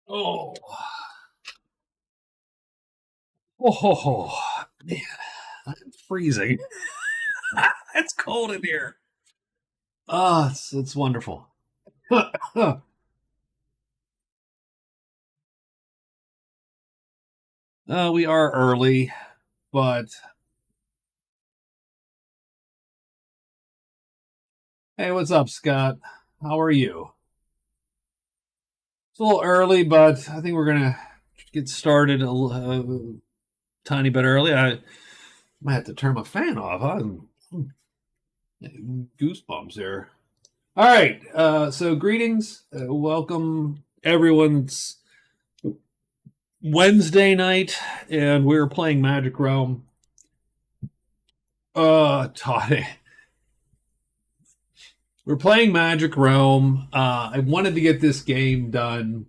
Oh, oh, man, I'm freezing. It's cold in here. Ah, it's wonderful. We are early, but hey, what's up, Scott? How are you? It's a little early, but I think we're gonna get started tiny bit early. I might have to turn my fan off. I'm goosebumps here. All right. So greetings. Welcome everyone's Wednesday night, and we're playing Magic Realm. Todd, we're playing Magic Realm. I wanted to get this game done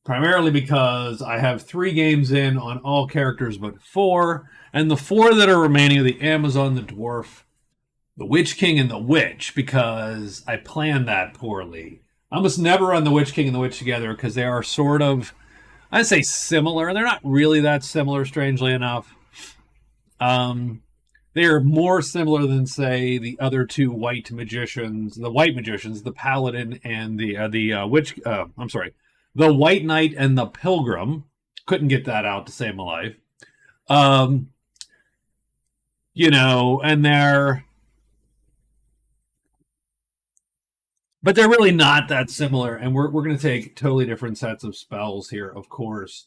primarily because I have 3 games in on all characters but 4, and the 4 that are remaining are the Amazon, the Dwarf, the Witch King, and the Witch, because I planned that poorly. I almost never run the Witch King and the Witch together because they are sort of, I'd say, similar. They're not really that similar, strangely enough. They are more similar than, say, the other 2 white magicians, the Paladin and the Witch. I'm sorry, the White Knight and the Pilgrim. Couldn't get that out to save my life. Um, and but they're really not that similar, and we're going to take totally different sets of spells here, of course.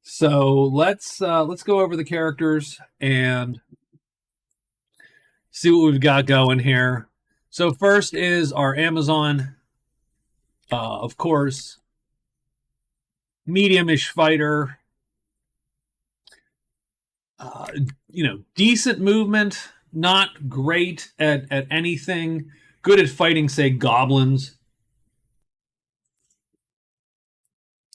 So let's go over the characters and see what we've got going here. So first is our Amazon, of course, medium-ish fighter. Decent movement, not great at anything. Good at fighting, say, goblins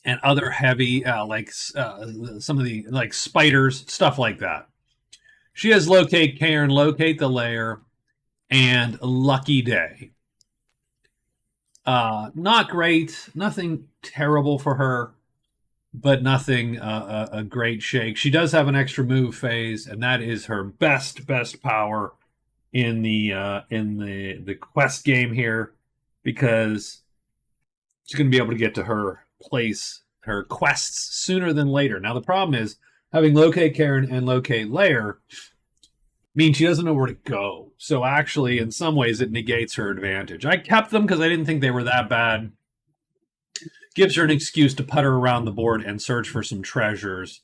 and other heavy, some of the like spiders, stuff like that. She has Locate Cairn, Locate the Lair, and Lucky Day. Not great, nothing terrible for her, but nothing a great shake. She does have an extra move phase, and that is her best power in the quest game here, because she's going to be able to get to her quests sooner than later. Now the problem is having Locate Cairn and Locate Lair means she doesn't know where to go. So actually, in some ways, it negates her advantage. I kept them because I didn't think they were that bad. Gives her an excuse to putter around the board and search for some treasures,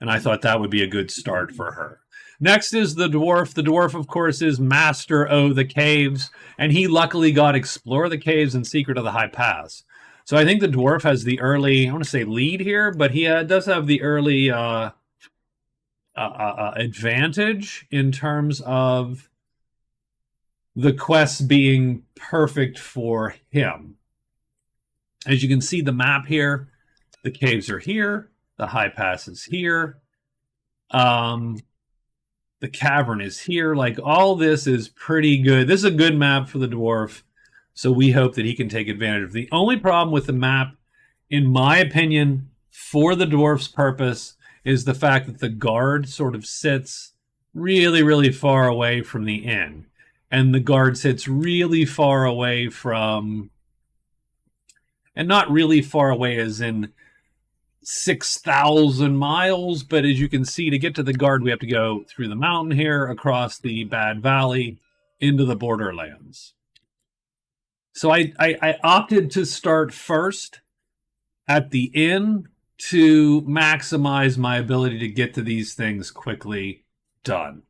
and I thought that would be a good start for her. Next is the Dwarf. The Dwarf, of course, is Master of the Caves, and he luckily got Explore the Caves and Secret of the High Pass. So I think the Dwarf has the early, I want to say lead here, but he does have the early advantage in terms of the quests being perfect for him. As you can see the map here, the caves are here, the high pass is here, the cavern is here. Like, all this is pretty good. This is a good map for the Dwarf, so we hope that he can take advantage of it. The only problem with the map, in my opinion, for the Dwarf's purpose, is the fact that the guard sort of sits really, really far away from the inn. And the guard sits really far away from... And not really far away as in 6,000 miles, but as you can see, to get to the guard, we have to go through the mountain here, across the Bad Valley, into the borderlands. So I opted to start first at the inn to maximize my ability to get to these things quickly done.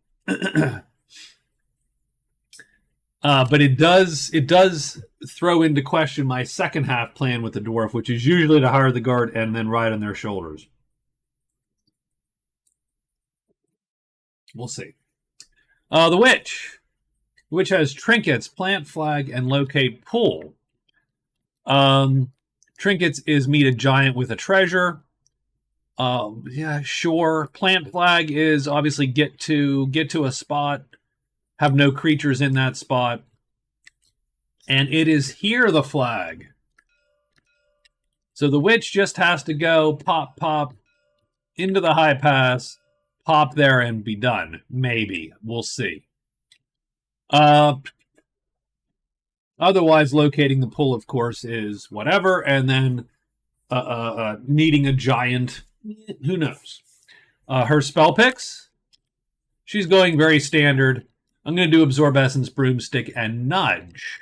But it does throw into question my second half plan with the Dwarf, which is usually to hire the guard and then ride on their shoulders. We'll see. The Witch, which has Trinkets, Plant Flag, and Locate Pool. Trinkets is meet a giant with a treasure. Yeah, sure. Plant Flag is obviously get to a spot, have no creatures in that spot. And it is here, the flag. So the witch just has to go pop, pop into the high pass, pop there, and be done. Maybe. We'll see. Otherwise, locating the pull, of course, is whatever, and then needing a giant, who knows. Her spell picks, she's going very standard. I'm going to do Absorb Essence, Broomstick, and Nudge.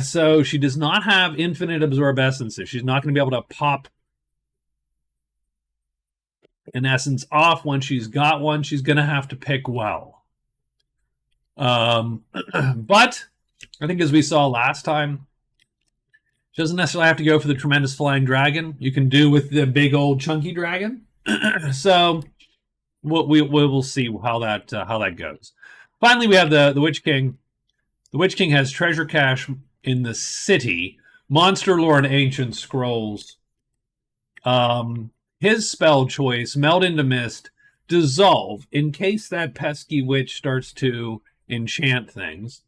So she does not have infinite Absorb Essences. She's not going to be able to pop an essence off. Once she's got one, she's going to have to pick well. But I think as we saw last time, she doesn't necessarily have to go for the tremendous flying dragon. You can do with the big old chunky dragon. So we will see how that goes. Finally, we have the Witch King. The Witch King has treasure cache in the city, monster lore and ancient scrolls. His spell choice: meld into mist, dissolve in case that pesky witch starts to enchant things.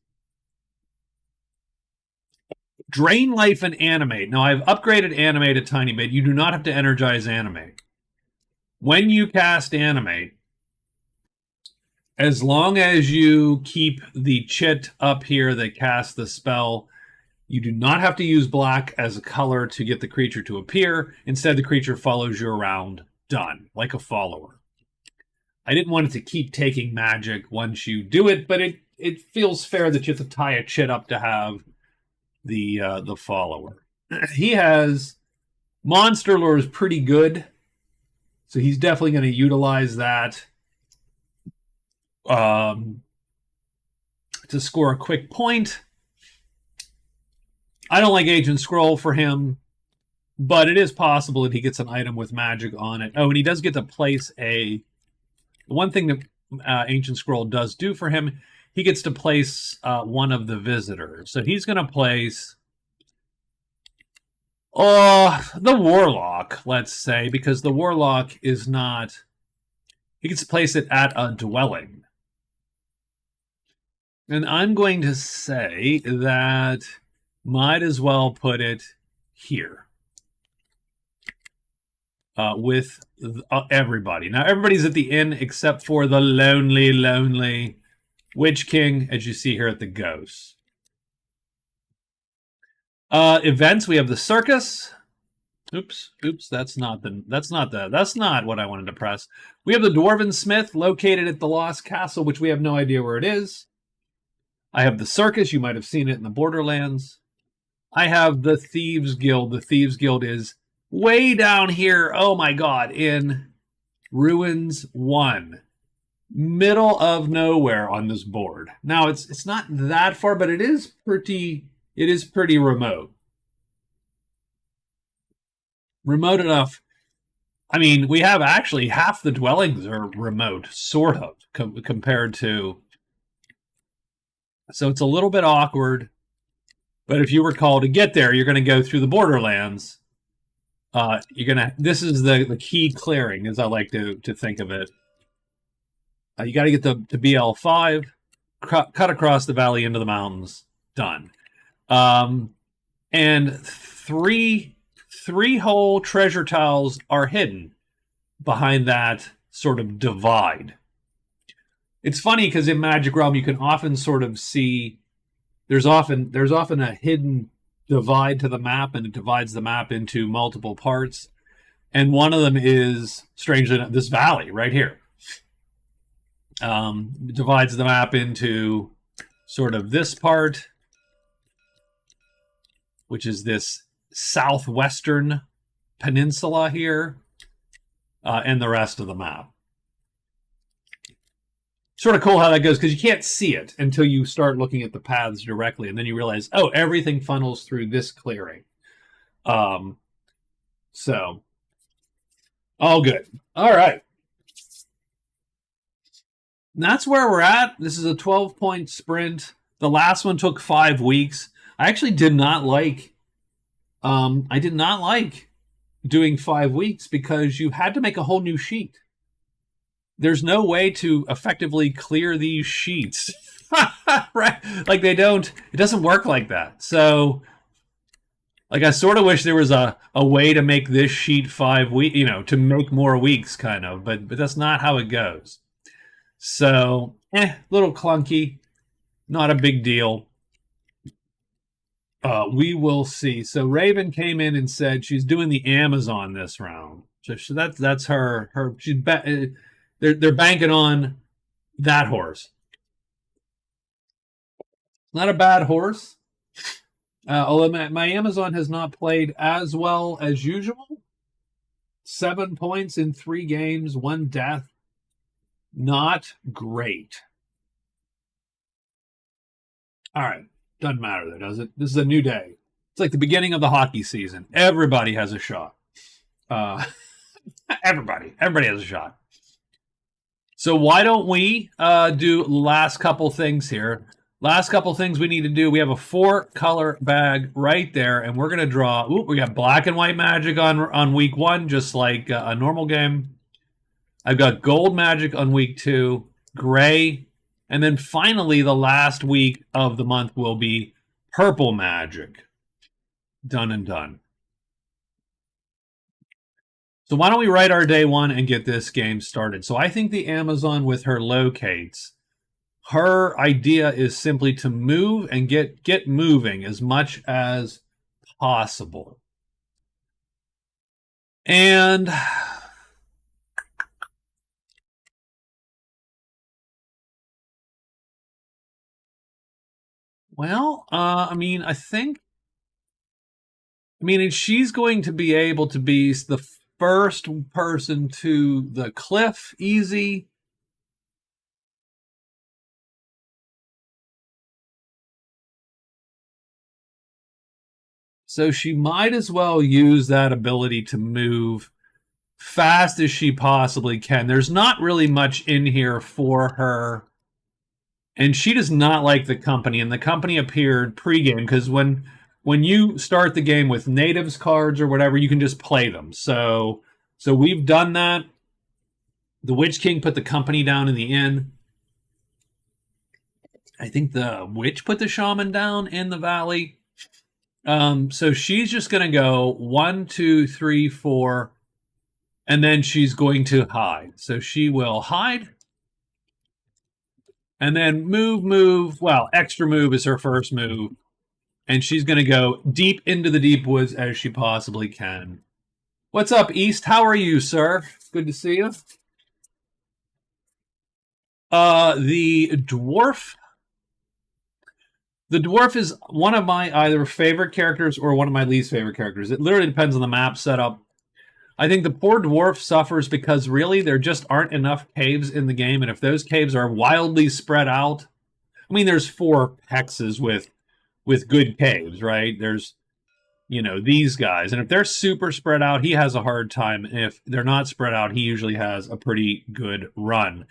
Drain life and animate. Now, I've upgraded animate a tiny bit. You do not have to energize animate. When you cast animate, as long as you keep the chit up here that casts the spell, you do not have to use black as a color to get the creature to appear. Instead, the creature follows you around, done, like a follower. I didn't want it to keep taking magic once you do it, but it feels fair that you have to tie a chit up to have the follower. He has monster lore is pretty good, so he's definitely going to utilize that to score a quick point. I don't like Ancient Scroll for him, but it is possible that he gets an item with magic on it. Oh, and he does get to place the one thing that Ancient Scroll does do for him, he gets to place one of the visitors. So he's going to place the Warlock, let's say, because the Warlock is not... He gets to place it at a dwelling. And I'm going to say that might as well put it here. With everybody. Now, everybody's at the inn except for the lonely, lonely Witch King, as you see here at the Ghost. Events, we have the circus. Oops, that's not what I wanted to press. We have the Dwarven Smith located at the Lost Castle, which we have no idea where it is. I have the circus, you might have seen it in the Borderlands. I have the Thieves Guild. The Thieves Guild is way down here, oh my god, in Ruins 1. Middle of nowhere on this board. Now, it's not that far, but it is pretty remote. Remote enough. I mean, we have actually half the dwellings are remote, sort of, compared to... So it's a little bit awkward. But if you recall, to get there, you're going to go through the Borderlands. This is the key clearing, as I like to think of it. You got to get to BL5, cut across the valley into the mountains, done. And three whole treasure tiles are hidden behind that sort of divide. It's funny because in Magic Realm you can often sort of see there's often a hidden divide to the map, and it divides the map into multiple parts. And one of them is, strangely enough, this valley right here. Divides the map into sort of this part, which is this southwestern peninsula here, and the rest of the map. Sort of cool how that goes, because you can't see it until you start looking at the paths directly, and then you realize, oh, everything funnels through this clearing. So, all good. All right. And that's where we're at. This is a 12-point sprint. The last one took 5 weeks. I actually did not like... I did not like doing 5 weeks because you had to make a whole new sheet. There's no way to effectively clear these sheets. Right? Like it doesn't work like that. So Like I sort of wish there was a way to make this sheet 5 week, to make more weeks, kind of, but that's not how it goes. So, little clunky, not a big deal. We will see. So Raven came in and said she's doing the Amazon this round. So that's her. They're banking on that horse. Not a bad horse. Although my Amazon has not played as well as usual. 7 points in 3 games, 1 death. Not great. All right. Doesn't matter though, does it? This is a new day. It's like the beginning of the hockey season. Everybody has a shot. Everybody has a shot. So why don't we do last couple things here? Last couple things we need to do. We have a 4-color bag right there, and we're going to draw. We got black and white magic on week 1, just like a normal game. I've got gold magic on week 2, gray, and then finally the last week of the month will be purple magic. Done and done. So why don't we write our day 1 and get this game started? So I think the Amazon with her locates, her idea is simply to move and get moving as much as possible. And well, and she's going to be able to be the first person to the cliff easy. So she might as well use that ability to move fast as she possibly can. There's not really much in here for her. And she does not like the company. And the company appeared pregame because when you start the game with natives cards or whatever, you can just play them. So we've done that. The Witch King put the company down in the inn. I think the witch put the shaman down in the valley. So she's just going to go 1, 2, 3, 4, and then she's going to hide. So she will hide. And then move. Well, extra move is her first move. And she's going to go deep into the deep woods as she possibly can. What's up, East? How are you, sir? Good to see you. The dwarf. The dwarf is one of my either favorite characters or one of my least favorite characters. It literally depends on the map setup. I think the poor dwarf suffers because really there just aren't enough caves in the game, and if those caves are wildly spread out, there's 4 hexes with good caves, right? There's, these guys, and if they're super spread out, he has a hard time. If they're not spread out, he usually has a pretty good run.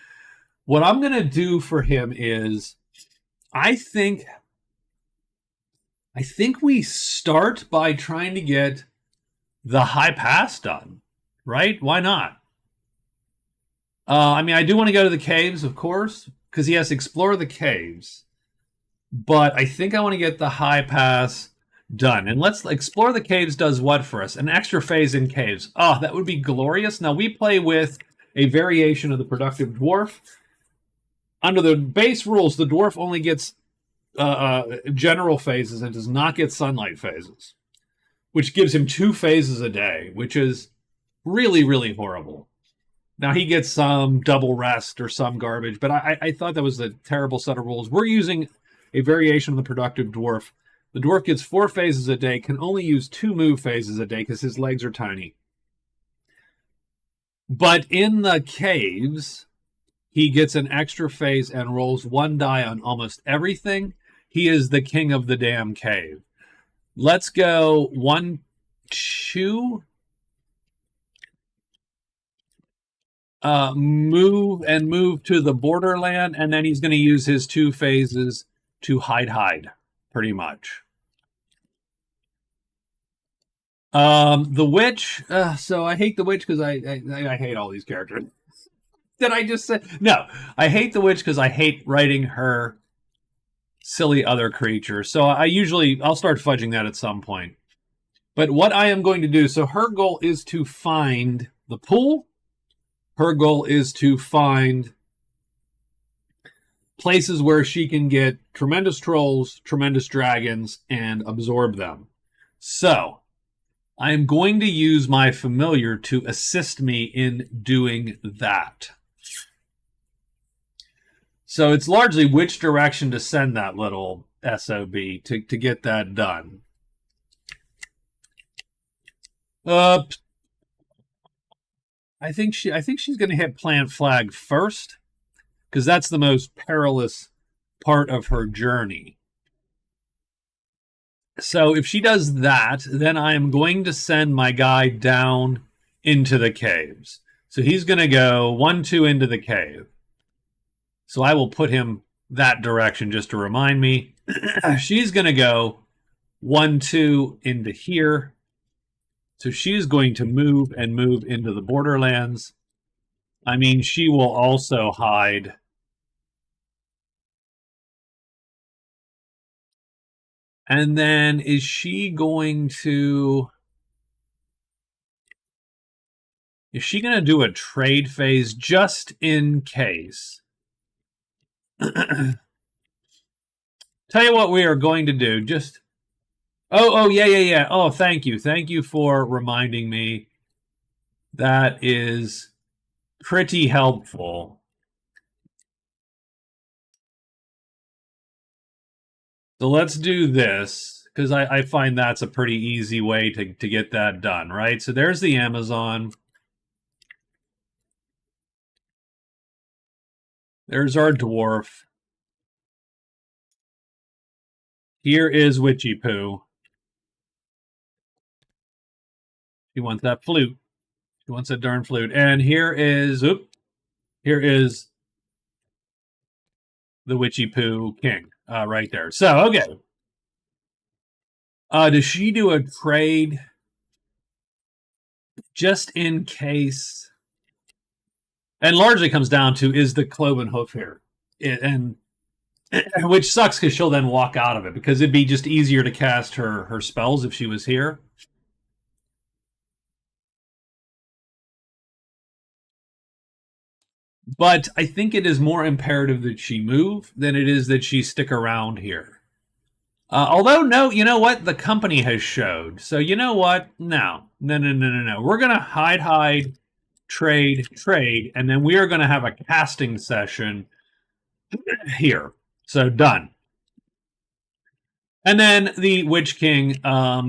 What I'm going to do for him is, I think we start by trying to get the high pass done, right? Why not? I do want to go to the caves, of course, because he has to explore the caves. But I think I want to get the high pass done. And let's explore the caves does what for us? An extra phase in caves. Oh, that would be glorious. Now, we play with a variation of the productive dwarf. Under the base rules, the dwarf only gets general phases and does not get sunlight phases, which gives him 2 phases a day, which is really, really horrible. Now, he gets some double rest or some garbage, but I thought that was a terrible set of rules. We're using a variation of the productive dwarf. The dwarf gets 4 phases a day, can only use 2 move phases a day because his legs are tiny. But in the caves, he gets an extra phase and rolls 1 die on almost everything. He is the king of the damn cave. Let's go 1, 2. Move to the borderland, and then he's going to use his 2 phases to hide, pretty much. The witch. So I hate the witch because I hate all these characters. Did I just say no? I hate the witch because I hate writing her silly other creature. So I'll start fudging that at some point. But what I am going to do, so her goal is to find the pool. Her goal is to find places where she can get tremendous trolls, tremendous dragons, and absorb them. So I am going to use my familiar to assist me in doing that. So it's largely which direction to send that little SOB to get that done. I think she's going to hit plant flag first because that's the most perilous part of her journey. So if she does that, then I am going to send my guy down into the caves. So he's going to go 1-2 into the cave. So I will put him that direction just to remind me. She's going to go 1-2 into here. So she's going to move and move into the borderlands. I mean, she will also hide. And then is she going to do a trade phase just in case? Tell you what we are going to do. Just yeah. Oh, thank you for reminding me. That is pretty helpful. So let's do this because I find that's a pretty easy way to get that done, right? So there's the Amazon. There's our dwarf. Here is Witchy Poo. He wants that flute. He wants that darn flute. And here is the Witchy Poo King right there. So, okay. Does she do a trade just in case? And largely comes down to, is the cloven hoof here? And which sucks because she'll then walk out of it because it'd be just easier to cast her spells if she was here. But I think it is more imperative that she move than it is that she stick around here. Although, no, you know what? The company has showed. So, you know what? No. We're going to hide, trade, and then we are going to have a casting session here. So, done. And then the Witch King, I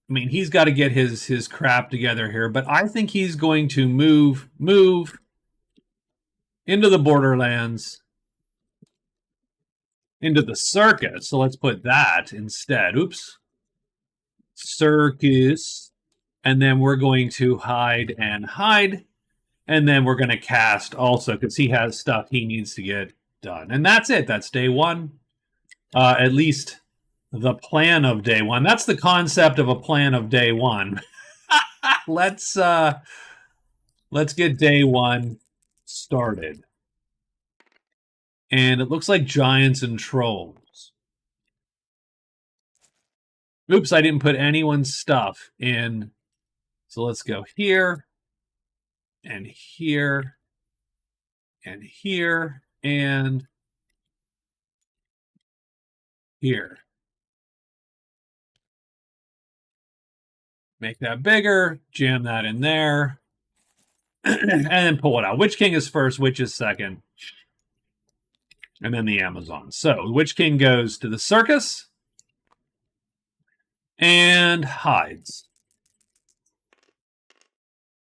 mean, he's got to get his crap together here, but I think he's going to move into the borderlands, into the circus. So let's put that instead. Oops. Circus. And then we're going to hide. And then we're going to cast also because he has stuff he needs to get done. And that's it. That's day one. At least the plan of day one. That's the concept of a plan of day one. Let's get day one started. And it looks like giants and trolls. Oops, I didn't put anyone's stuff in. So let's go here, and here, and here, and here. Make that bigger, jam that in there, and then pull it out. Witch King is first, Witch is second. And then the Amazon. So, Witch King goes to the circus and hides.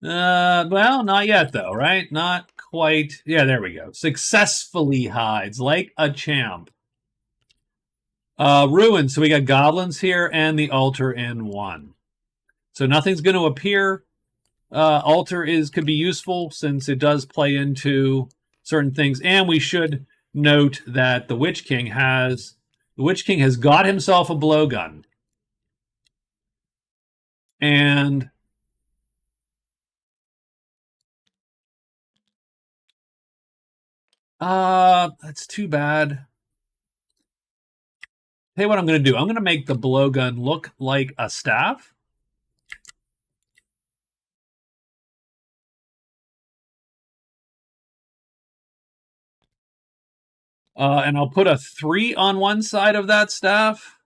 Well, not yet, though, right? Not quite. Yeah, there we go. Successfully hides like a champ. Ruins. So we got goblins here and the altar in one. So nothing's going to appear. Altar could be useful since it does play into certain things. And we should note that the Witch King has got himself a blowgun. And that's too bad. Hey, what I'm going to do. I'm going to make the blowgun look like a staff. And I'll put a 3 on one side of that staff.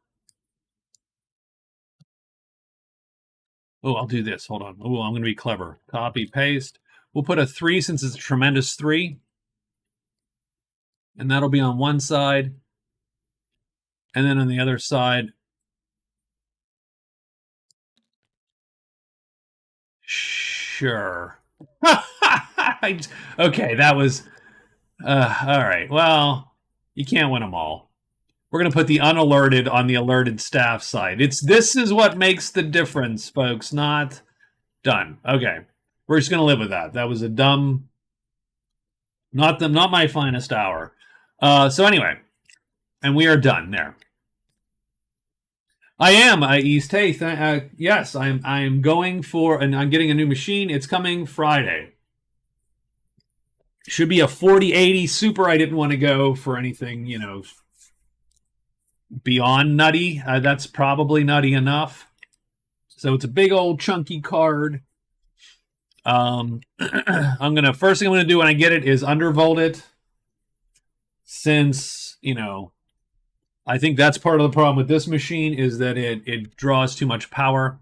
Oh, I'll do this. Hold on. Oh, I'm going to be clever. Copy, paste. We'll put a 3 since it's a tremendous 3. And that'll be on one side. And then on the other side, sure. Okay, that was... all right, well, you can't win them all. We're going to put the unalerted on the alerted staff side. This is what makes the difference, folks. Not done. Okay, we're just going to live with that. That was a dumb, not my finest hour. So anyway, and we are done there. I am East. Hey, yes, I'm going for, and I'm getting a new machine. It's coming Friday. Should be a 4080 Super. I didn't want to go for anything, beyond nutty. That's probably nutty enough. So it's a big old chunky card. First thing I'm gonna do when I get it is undervolt it, since I think that's part of the problem with this machine is that it draws too much power.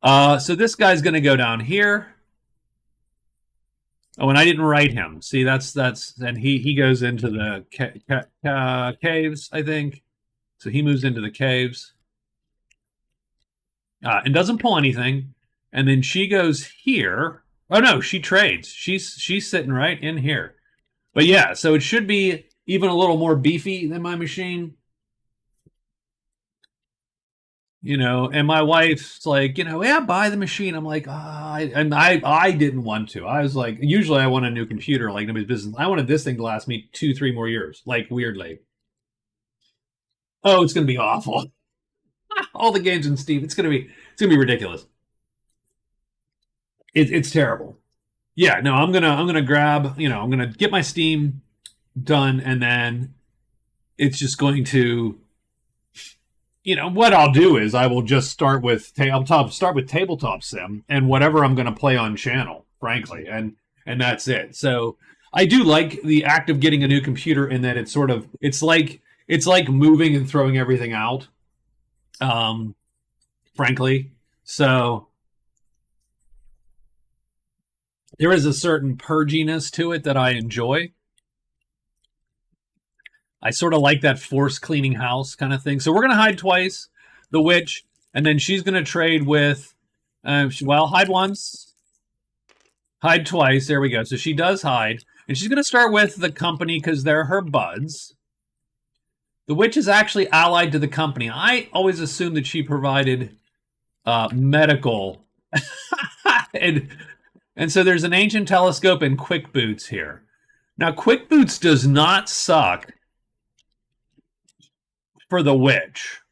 So this guy's gonna go down here. Oh, and I didn't write him. See, that's and he goes into the caves, I think. So he moves into the caves and doesn't pull anything. And then she goes here. Oh no, she trades. She's sitting right in here. But yeah, so it should be even a little more beefy than my machine. And my wife's like, yeah, buy the machine. I'm like, I didn't want to. I was like, usually I want a new computer, like nobody's business. I wanted this thing to last me 2-3 more years, like weirdly. Oh, it's gonna be awful. All the games in Steam, it's gonna be ridiculous. It's terrible. Yeah, no, I'm gonna grab, I'm gonna get my Steam done, and then it's just going to. What I'll do is I will just start with tabletop sim and whatever I'm going to play on channel, frankly, and that's it. So I do like the act of getting a new computer in that it's like moving and throwing everything out, frankly. So there is a certain purginess to it that I enjoy. I sort of like that force cleaning house kind of thing. So we're going to hide twice, the witch, and then she's going to trade with, hide once, hide twice. There we go. So she does hide, and she's going to start with the company because they're her buds. The witch is actually allied to the company. I always assumed that she provided medical. and so there's an ancient telescope and quick boots here. Now, quick boots does not suck for the witch.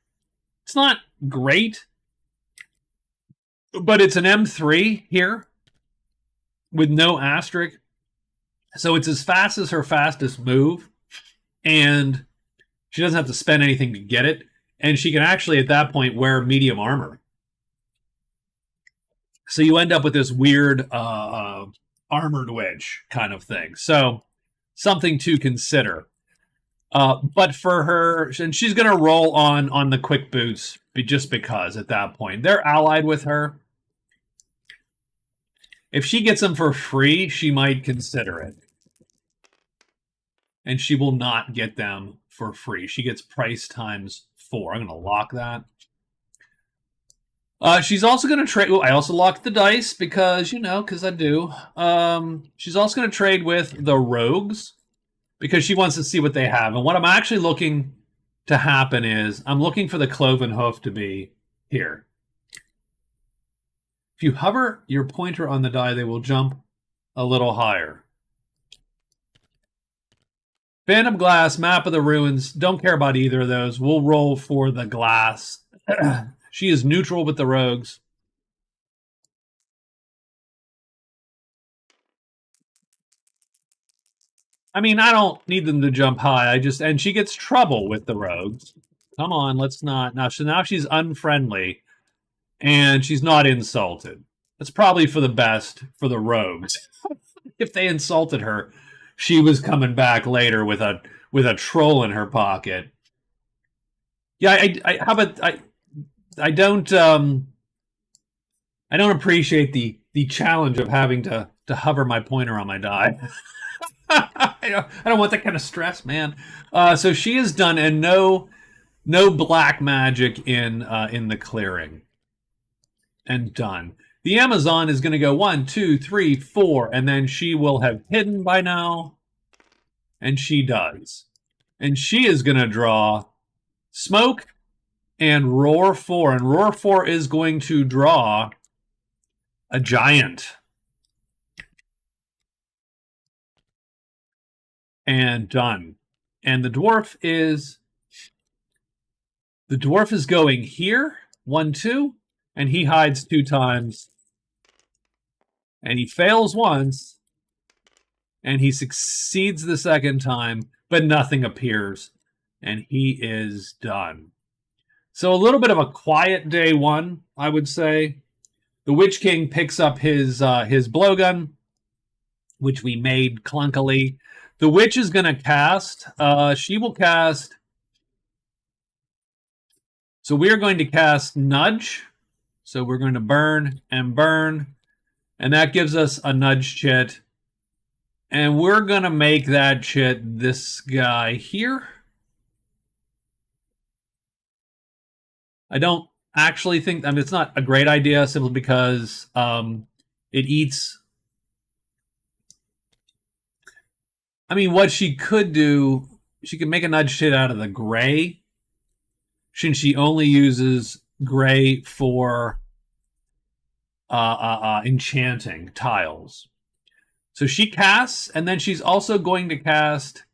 It's not great, but it's an M3 here with no asterisk. So it's as fast as her fastest move, and she doesn't have to spend anything to get it. And she can actually, at that point, wear medium armor. So you end up with this weird armored witch kind of thing. So something to consider. But for her, and she's going to roll on the quick boots just because at that point. They're allied with her. If she gets them for free, she might consider it. And she will not get them for free. She gets price times 4. I'm going to lock that. She's also going to trade. I also locked the dice because I do. She's also going to trade with the rogues, because she wants to see what they have. And what I'm actually looking to happen is I'm looking for the cloven hoof to be here. If you hover your pointer on the die, they will jump a little higher. Phantom Glass, Map of the Ruins. Don't care about either of those. We'll roll for the glass. She is neutral with the rogues. I mean, I don't need them to jump high. And she gets trouble with the rogues. Come on, let's not. Now she's unfriendly, and she's not insulted. That's probably for the best for the rogues. If they insulted her, she was coming back later with a troll in her pocket. Yeah, how about I don't appreciate the challenge of having to hover my pointer on my die. I don't want that kind of stress, man. So she is done, and no black magic in the clearing, and done. The Amazon is going to go 1, 2, 3, 4, and then she will have hidden by now, and she does, and she is going to draw smoke and roar 4, and roar 4 is going to draw a giant. And done. And the dwarf is going here, 1, 2, and he hides 2 times. And he fails once, and he succeeds the second time, but nothing appears, and he is done. So a little bit of a quiet day 1, I would say. The Witch King picks up his blowgun, which we made clunkily. The witch is going to cast. She will cast. So we are going to cast Nudge. So we're going to burn and burn. And that gives us a Nudge chit. And we're going to make that chit this guy here. I don't actually think, I mean, it's not a great idea simply because it eats. I mean, what she could do, she could make a Nudge chit out of the gray, since she only uses gray for enchanting tiles. So she casts, and then she's also going to cast,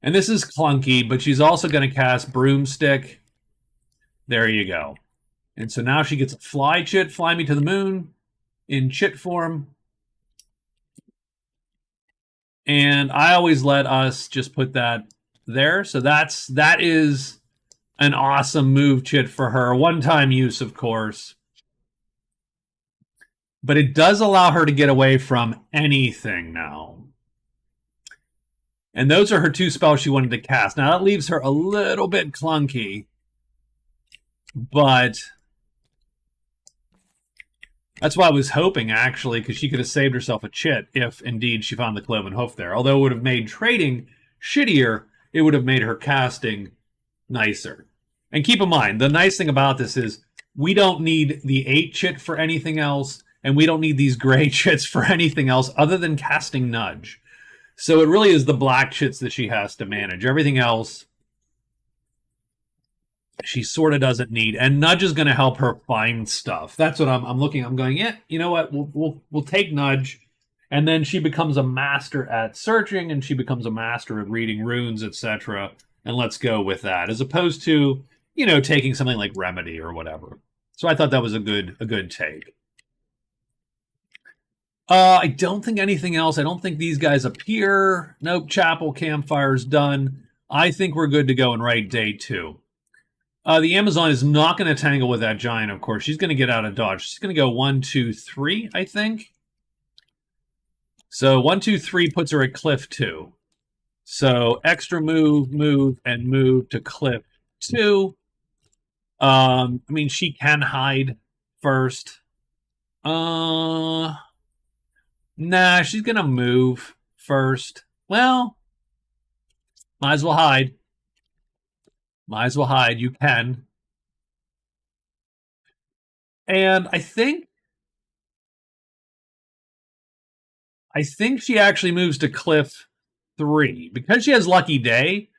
and this is clunky, but she's also going to cast Broomstick. There you go. And so now she gets a fly chit, fly me to the moon, in chit form. And I always let us just put that there. So that is an awesome move chit for her. One-time use, of course. But it does allow her to get away from anything now. And those are her 2 spells she wanted to cast. Now, that leaves her a little bit clunky. But that's why I was hoping, actually, because she could have saved herself a chit if, indeed, she found the Cloven Hoof there. Although it would have made trading shittier, it would have made her casting nicer. And keep in mind, the nice thing about this is we don't need the 8 chit for anything else, and we don't need these gray chits for anything else other than casting Nudge. So it really is the black chits that she has to manage. Everything else she sort of doesn't need, and Nudge is going to help her find stuff. That's what I'm looking. I'm going, yeah, you know what? We'll take Nudge, and then she becomes a master at searching, and she becomes a master at reading runes, etc. And let's go with that, as opposed to, you know, taking something like Remedy or whatever. So I thought that was a good take. I don't think anything else. I don't think these guys appear. Nope. Chapel Campfire's done. I think we're good to go and write day 2. The Amazon is not going to tangle with that giant, of course. She's going to get out of dodge. She's going to go 1, 2, 3, I think. So 1, 2, 3 puts her at cliff 2. So extra move, and move to cliff 2. I mean, she can hide first. Nah, she's going to move first. Well, might as well hide. Might as well hide. You can. And I think she actually moves to cliff 3. Because she has Lucky Day,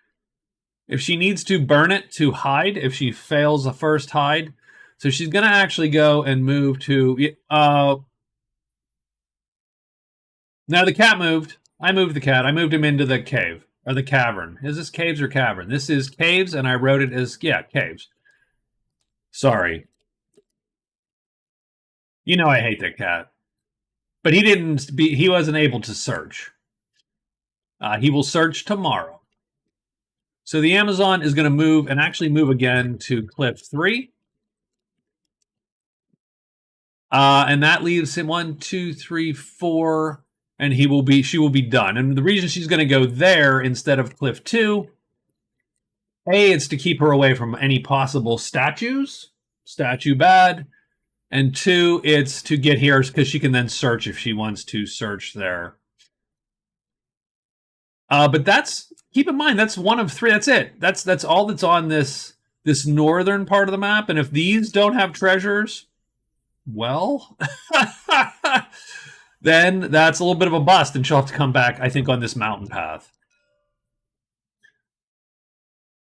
if she needs to burn it to hide, if she fails the first hide, so she's going to actually go and move to... now the cat moved. I moved the cat. I moved him into the cave. Or the cavern. Is this caves or cavern? This is caves, and I wrote it as, yeah, caves. Sorry. You know I hate that cat. But he wasn't able to search. He will search tomorrow. So the Amazon is going to move, and actually move again to cliff 3. And that leaves him 1, 2, 3, 4... and she will be done. And the reason she's going to go there instead of Cliff 2, A, it's to keep her away from any possible statues. Statue bad. And 2, it's to get here because she can then search if she wants to search there. But keep in mind, that's one of 3. That's it. That's all that's on this northern part of the map. And if these don't have treasures, well, then that's a little bit of a bust, and she'll have to come back, I think, on this mountain path.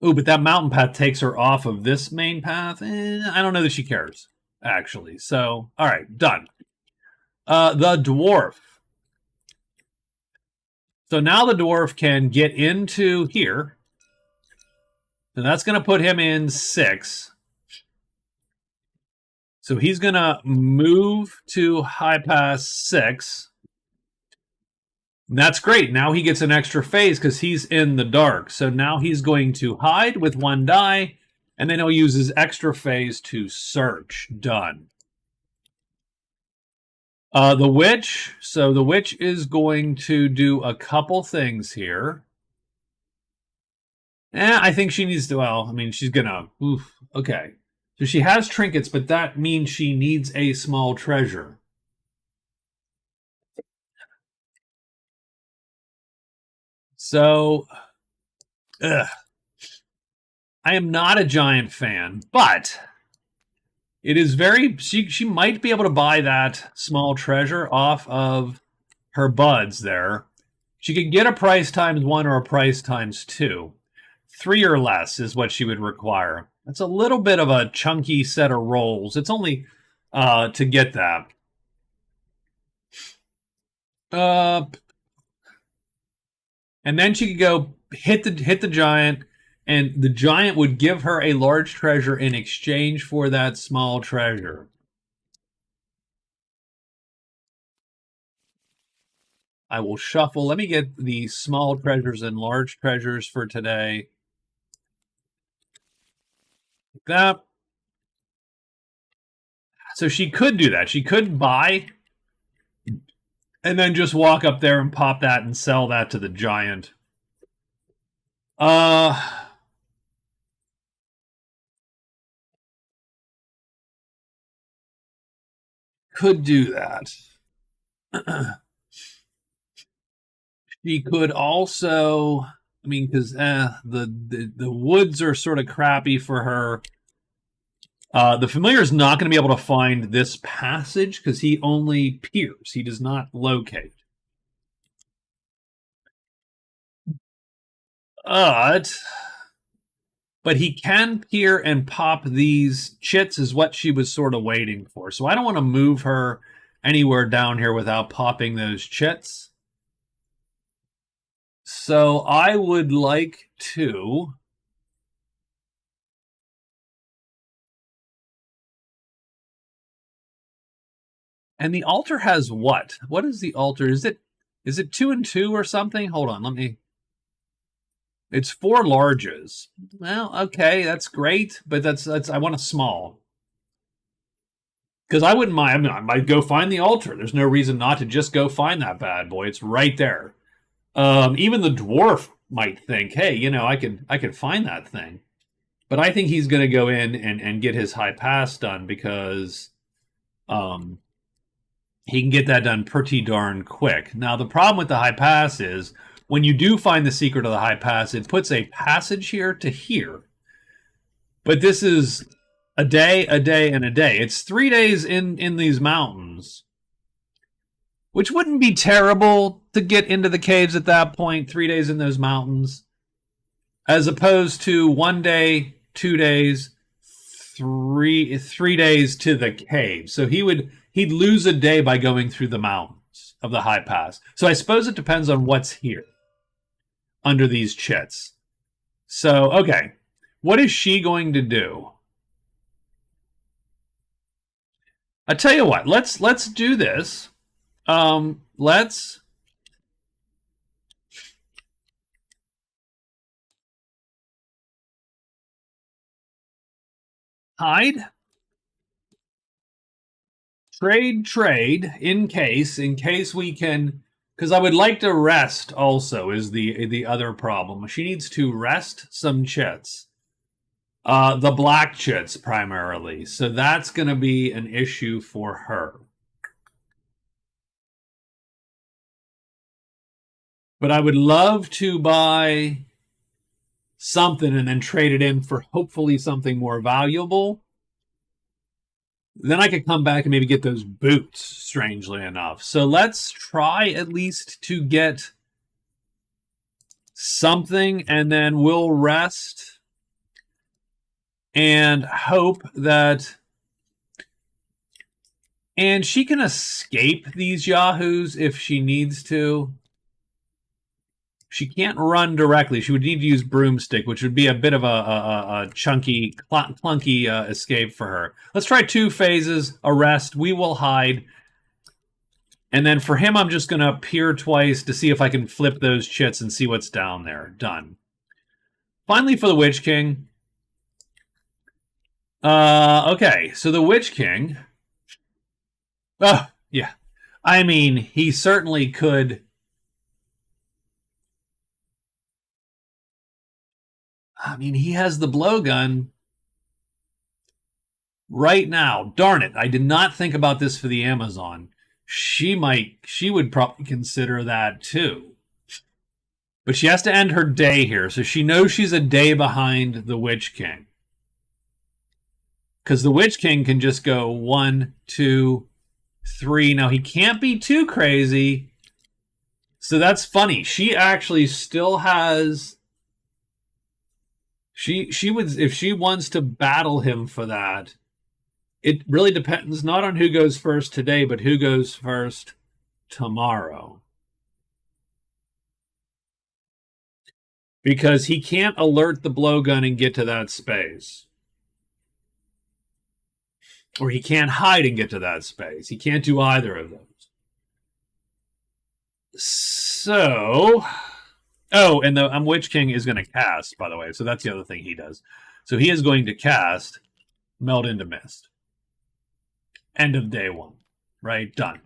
Ooh, but that mountain path takes her off of this main path. I don't know that she cares, actually. So, all right, done. The dwarf. So now the dwarf can get into here. And that's going to put him in 6. So he's going to move to high pass 6. And that's great. Now he gets an extra phase because he's in the dark. So now he's going to hide with 1 die. And then he'll use his extra phase to search. Done. The witch. So the witch is going to do a couple things here. I think she needs to, well, I mean, she's going to, okay. So she has trinkets, but that means she needs a small treasure. So, I am not a giant fan, but it is very, she might be able to buy that small treasure off of her buds there. She could get a price times 1 or a price times 2. 3 or less is what she would require. That's a little bit of a chunky set of rolls. It's only to get that. And then she could go hit the giant, and the giant would give her a large treasure in exchange for that small treasure. I will shuffle. Let me get the small treasures and large treasures for today. Like that. So she could do that. She could buy and then just walk up there and pop that and sell that to the giant. Could do that. She could also, I mean, because the woods are sort of crappy for her. The familiar is not going to be able to find this passage because he only peers. He does not locate. But he can peer and pop these chits is what she was sort of waiting for. So I don't want to move her anywhere down here without popping those chits. So I would like to... And the altar has what? What is the altar? Is it 2 and 2 or something? Hold on, let me... It's 4 larges. Well, okay, that's great, but that's I want a small. Because I wouldn't mind. I mean, I might go find the altar. There's no reason not to just go find that bad boy. It's right there. Even the dwarf might think, hey, you know, I could find that thing. But I think he's going to go in and get his high pass done because he can get that done pretty darn quick. Now, the problem with the high pass is when you do find the secret of the high pass, it puts a passage here to here. But this is a day, and a day. It's 3 days in these mountains, which wouldn't be terrible to get into the caves at that point, 3 days in those mountains, as opposed to 1 day, 2 days, three days to the cave. So he'd lose a day by going through the mountains of the high pass. So I suppose it depends on what's here under these chits. So, okay. What is she going to do? I tell you what, let's do this. Let's hide. Trade in case we can Because I would like to rest also is the other problem. She needs to rest some chits. The black chits primarily. So that's going to be an issue for her. But I would love to buy something and then trade it in for hopefully something more valuable. Then I could come back and maybe get those boots, strangely enough. So let's try at least to get something, and then we'll rest and hope that. And she can escape these yahoos if she needs to. She can't run directly. She would need to use broomstick, which would be a bit of a chunky, clunky escape for her. Let's try 2 phases. Arrest. We will hide. And then for him, I'm just going to peer twice to see if I can flip those chits and see what's down there. Done. Finally, for the Witch King. Okay, so the Witch King. Oh, yeah. I mean, he certainly could. I mean, he has the blowgun right now. Darn it. I did not think about this for the Amazon. She would probably consider that too. But she has to end her day here, so she knows she's a day behind the Witch King. Because the Witch King can just go 1, 2, 3. Now, he can't be too crazy. So that's funny. She actually still has. She would, if she wants to battle him for that. It really depends not on who goes first today, but who goes first tomorrow. Because he can't alert the blowgun and get to that space. Or he can't hide and get to that space. He can't do either of those. So, and the Witch King is going to cast, by the way. So that's the other thing he does. So he is going to cast Melt into Mist. End of day 1. Right? Done.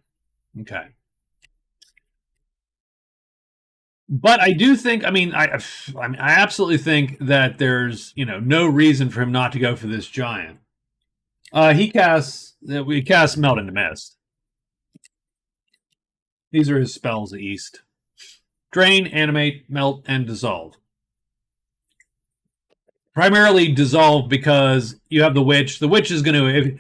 Okay. But I do think, I absolutely think that there's, no reason for him not to go for this giant. We cast Melt into Mist. These are his spells at East. Drain, Animate, Melt, and Dissolve. Primarily Dissolve because you have the Witch. The Witch is going to,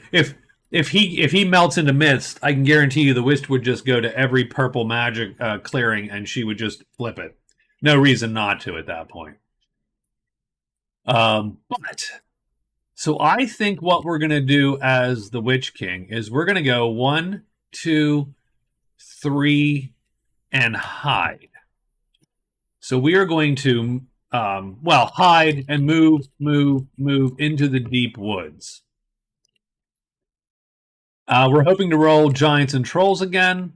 if he melts into Mist, I can guarantee you the Witch would just go to every purple magic clearing and she would just flip it. No reason not to at that point. So I think what we're going to do as the Witch King is we're going to go 1, 2, 3, and hide. So we are going to, hide and move into the deep woods. We're hoping to roll Giants and Trolls again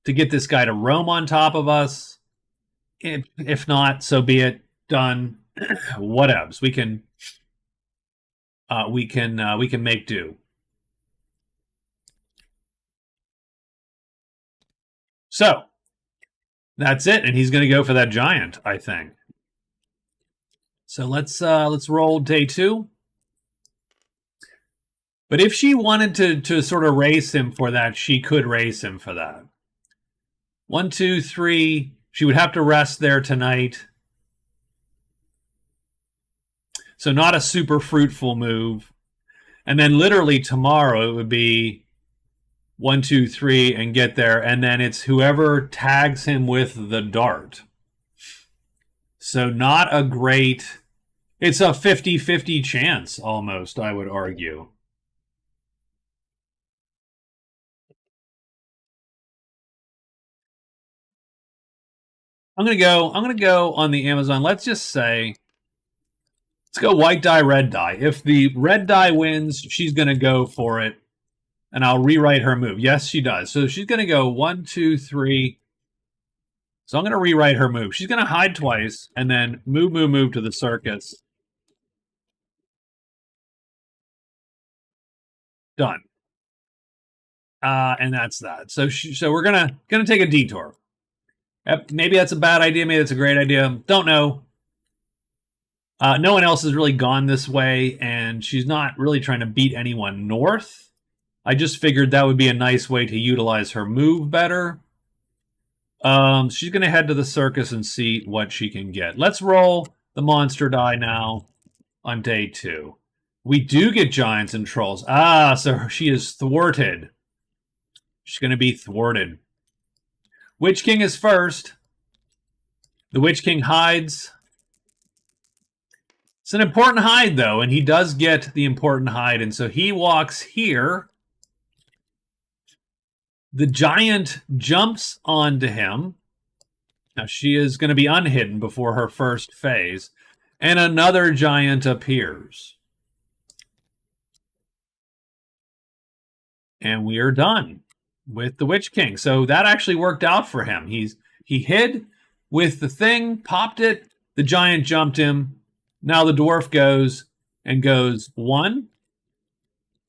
to get this guy to roam on top of us. If not, so be it. Done. Whatevs. We can make do. So that's it, and he's going to go for that giant, I think. So let's roll day 2. But if she wanted to sort of race him for that, she could race him for that. 1, 2, 3. She would have to rest there tonight. So not a super fruitful move. And then literally tomorrow it would be 1, 2, 3 and get there. And then it's whoever tags him with the dart. So not a great. It's a 50-50 chance almost, I would argue. I'm gonna go on the Amazon. Let's just say, let's go white die, red die. If the red die wins, she's gonna go for it, and I'll rewrite her move. Yes, she does. So she's gonna go 1, 2, 3. So I'm gonna rewrite her move. She's gonna hide twice and then move to the circus. Done. And that's that. So we're gonna take a detour. Maybe that's a bad idea. Maybe that's a great idea. Don't know. No one else has really gone this way, and she's not really trying to beat anyone north. I just figured that would be a nice way to utilize her move better. She's going to head to the circus and see what she can get. Let's roll the monster die now on day 2. We do get giants and trolls. So she is thwarted. She's going to be thwarted. Witch King is first. The Witch King hides. It's an important hide, though, and he does get the important hide, and so he walks here. The giant jumps onto him. Now, she is going to be unhidden before her first phase, and another giant appears. And we are done with the Witch King. So that actually worked out for him. He hid with the thing, popped it, the giant jumped him. Now the dwarf goes 1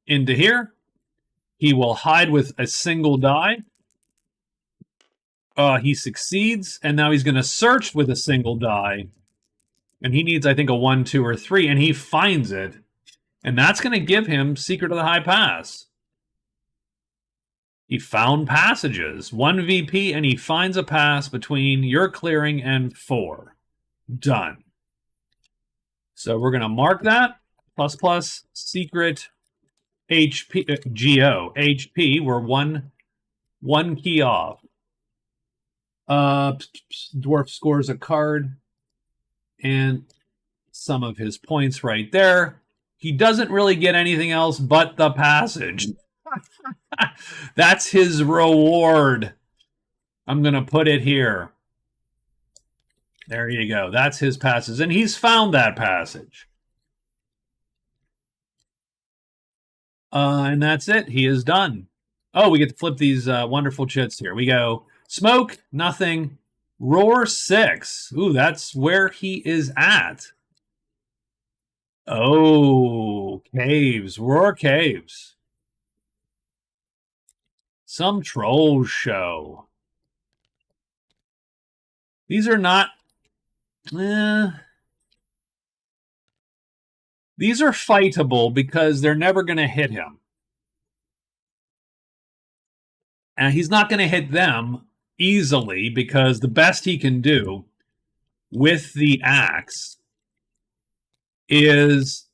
into here. He will hide with a single die. He succeeds, and now he's going to search with a single die. And he needs, I think, a 1, 2, or 3, and he finds it. And that's going to give him Secret of the High Pass. He found passages. 1 VP, and he finds a pass between your clearing and 4. Done. So we're going to mark that. ++ secret HP, GO. HP, we're one key off. Dwarf scores a card. And some of his points right there. He doesn't really get anything else but the passage. That's his reward. I'm going to put it here. There you go. That's his passage. And he's found that passage. And that's it. He is done. Oh, we get to flip these wonderful chits here. We go smoke, nothing. Roar 6. Ooh, that's where he is at. Oh, caves. Roar caves. Some troll show. These are not... these are fightable because they're never going to hit him. And he's not going to hit them easily because the best he can do with the axe is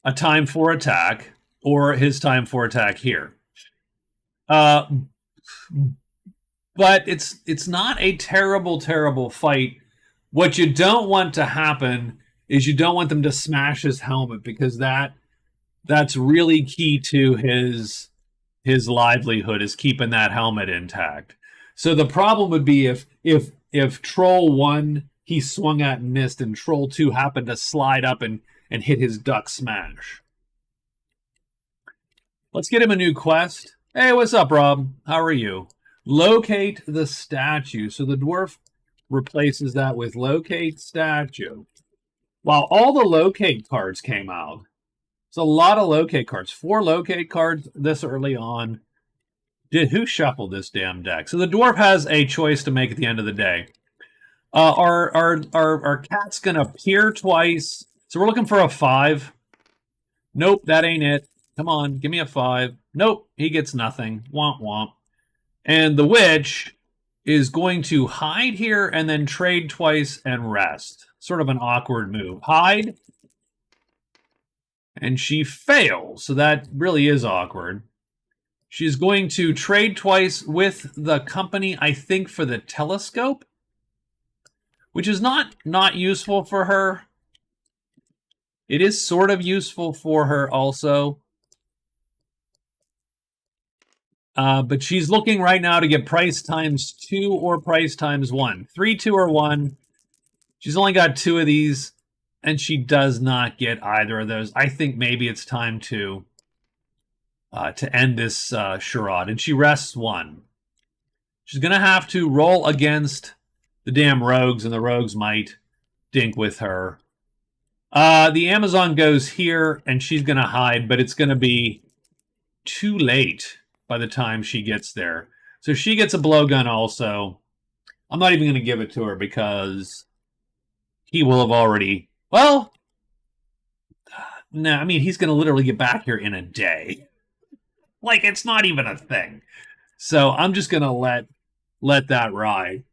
a time for attack or his time for attack here. But it's not a terrible fight. What you don't want to happen is you don't want them to smash his helmet because that's really key to his livelihood, is keeping that helmet intact. So the problem would be if Troll 1 he swung at and missed, and Troll 2 happened to slide up and hit his duck smash. Let's get him a new quest. Hey, what's up, Rob? How are you? Locate the statue. So the dwarf replaces that with locate statue. Wow, all the locate cards came out. It's a lot of locate cards. 4 locate cards this early on. Who shuffled this damn deck? So the dwarf has a choice to make at the end of the day. Our cat's going to appear twice. So we're looking for a 5. Nope, that ain't it. Come on, give me a 5. Nope, he gets nothing. Womp womp. And the witch is going to hide here and then trade twice and rest. Sort of an awkward move. Hide. And she fails. So that really is awkward. She's going to trade twice with the company, I think, for the telescope, which is not useful for her. It is sort of useful for her also. But she's looking right now to get price times 2 or price times 1. 3, 2, or 1. She's only got 2 of these, and she does not get either of those. I think maybe it's time to end this charade. And she rests 1. She's going to have to roll against the damn rogues, and the rogues might dink with her. The Amazon goes here, and she's going to hide, but it's going to be too late. by the time she gets there. So she gets a blowgun also. I'm not even going to give it to her because he will have already... Well, no, I mean, he's going to literally get back here in a day. Like, it's not even a thing. So I'm just going to let that ride.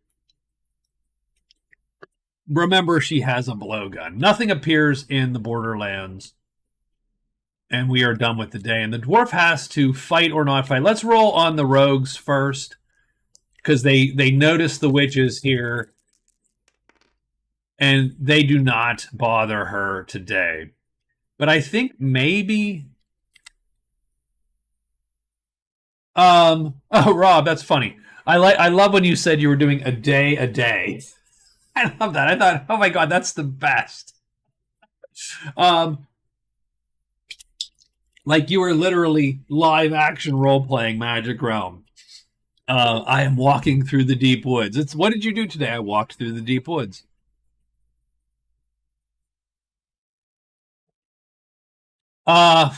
Remember, she has a blowgun. Nothing appears in the Borderlands. And we are done with the day. And the dwarf has to fight or not fight. Let's roll on the rogues first. Because they notice the witches here. And they do not bother her today. But I think maybe... Oh, Rob, that's funny. I love when you said you were doing a day. I love that. I thought, oh my god, that's the best. Like you were literally live action role playing Magic Realm. I am walking through the deep woods. What did you do today? I walked through the deep woods. So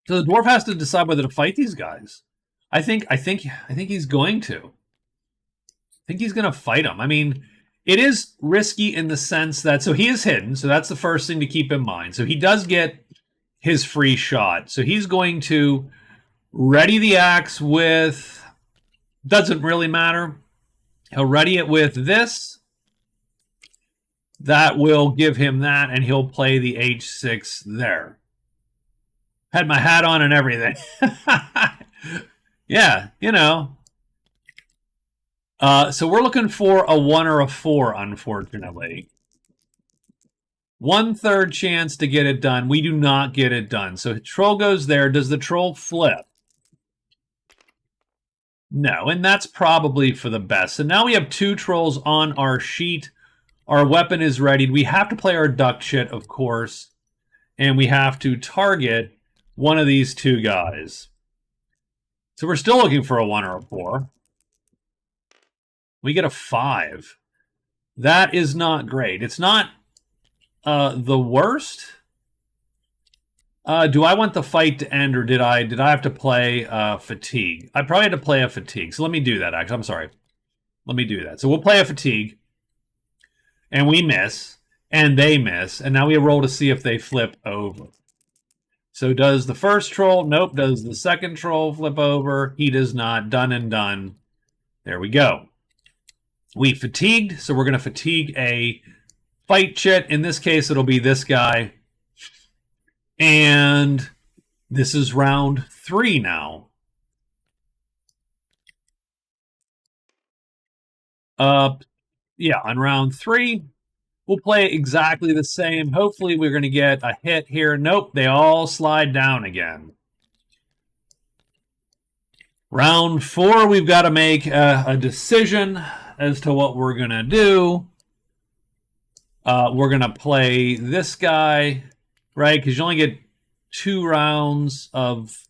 the dwarf has to decide whether to fight these guys. I think he's going to. I think he's going to fight them. I mean, it is risky in the sense that so he is hidden. So that's the first thing to keep in mind. So he does get his free shot. So he's going to ready the axe with, doesn't really matter. He'll ready it with this. That will give him that, and he'll play the H6 there. Had my hat on and everything. Yeah, you know. So we're looking for a 1 or a 4, unfortunately. 1/3 chance to get it done. We do not get it done. So troll goes there. Does the troll flip? No, and that's probably for the best. So now we have 2 trolls on our sheet. Our weapon is ready. We have to play our duck shit, of course. And we have to target one of these 2 guys. So we're still looking for a 1 or a 4. We get a 5. That is not great. It's not the worst. Do I want the fight to end, or did I have to play fatigue? I probably had to play a fatigue. So let me do that, actually. I'm sorry. Let me do that. So we'll play a fatigue. And we miss. And they miss. And now we roll to see if they flip over. So does the first troll? Nope. Does the second troll flip over? He does not. Done and done. There we go. We fatigued, so we're going to fatigue a fight chit. In this case, it'll be this guy. And this is round 3 now. Yeah, on round 3, we'll play exactly the same. Hopefully we're going to get a hit here. Nope, they all slide down again. Round 4, we've got to make a decision as to what we're going to do. We're going to play this guy, right? Because you only get 2 rounds of...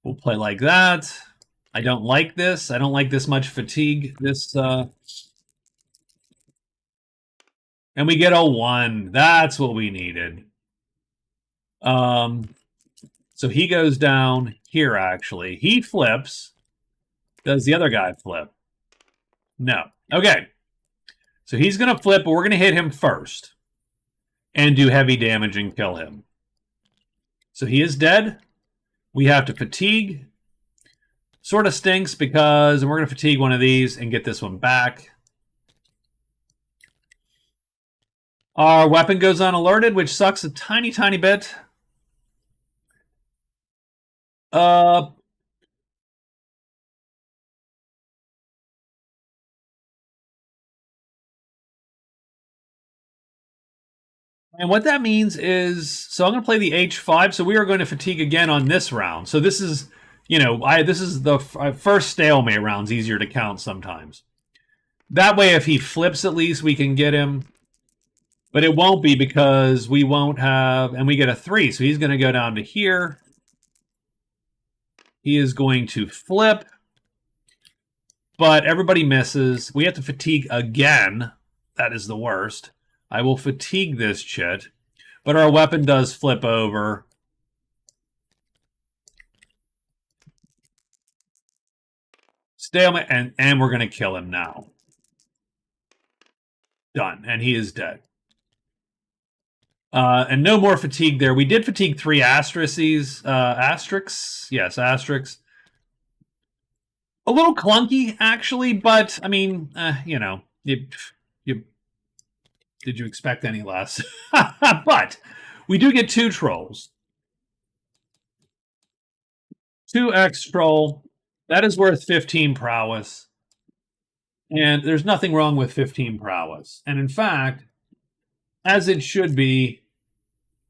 We'll play like that. I don't like this. I don't like this much fatigue. And we get a 1. That's what we needed. So he goes down here, actually. He flips. Does the other guy flip? No. Okay. So he's going to flip, but we're going to hit him first. And do heavy damage and kill him. So he is dead. We have to fatigue. Sort of stinks because we're going to fatigue one of these and get this one back. Our weapon goes unalerted, which sucks a tiny, tiny bit. And what that means is, so I'm going to play the H5, so we are going to fatigue again on this round. So this is, you know, this is the first stalemate round's easier to count sometimes. That way, if he flips at least, we can get him. But it won't be because we won't have, and we get a 3, so he's going to go down to here. He is going to flip. But everybody misses. We have to fatigue again. That is the worst. I will fatigue this chit. But our weapon does flip over. Stalemate, and we're going to kill him now. Done. And he is dead. And no more fatigue there. We did fatigue 3 asterisks. Yes, asterisks. A little clunky, actually, but, I mean, you know, did you expect any less? But we do get 2 trolls. 2x troll. That is worth 15 prowess. And there's nothing wrong with 15 prowess. And in fact, as it should be,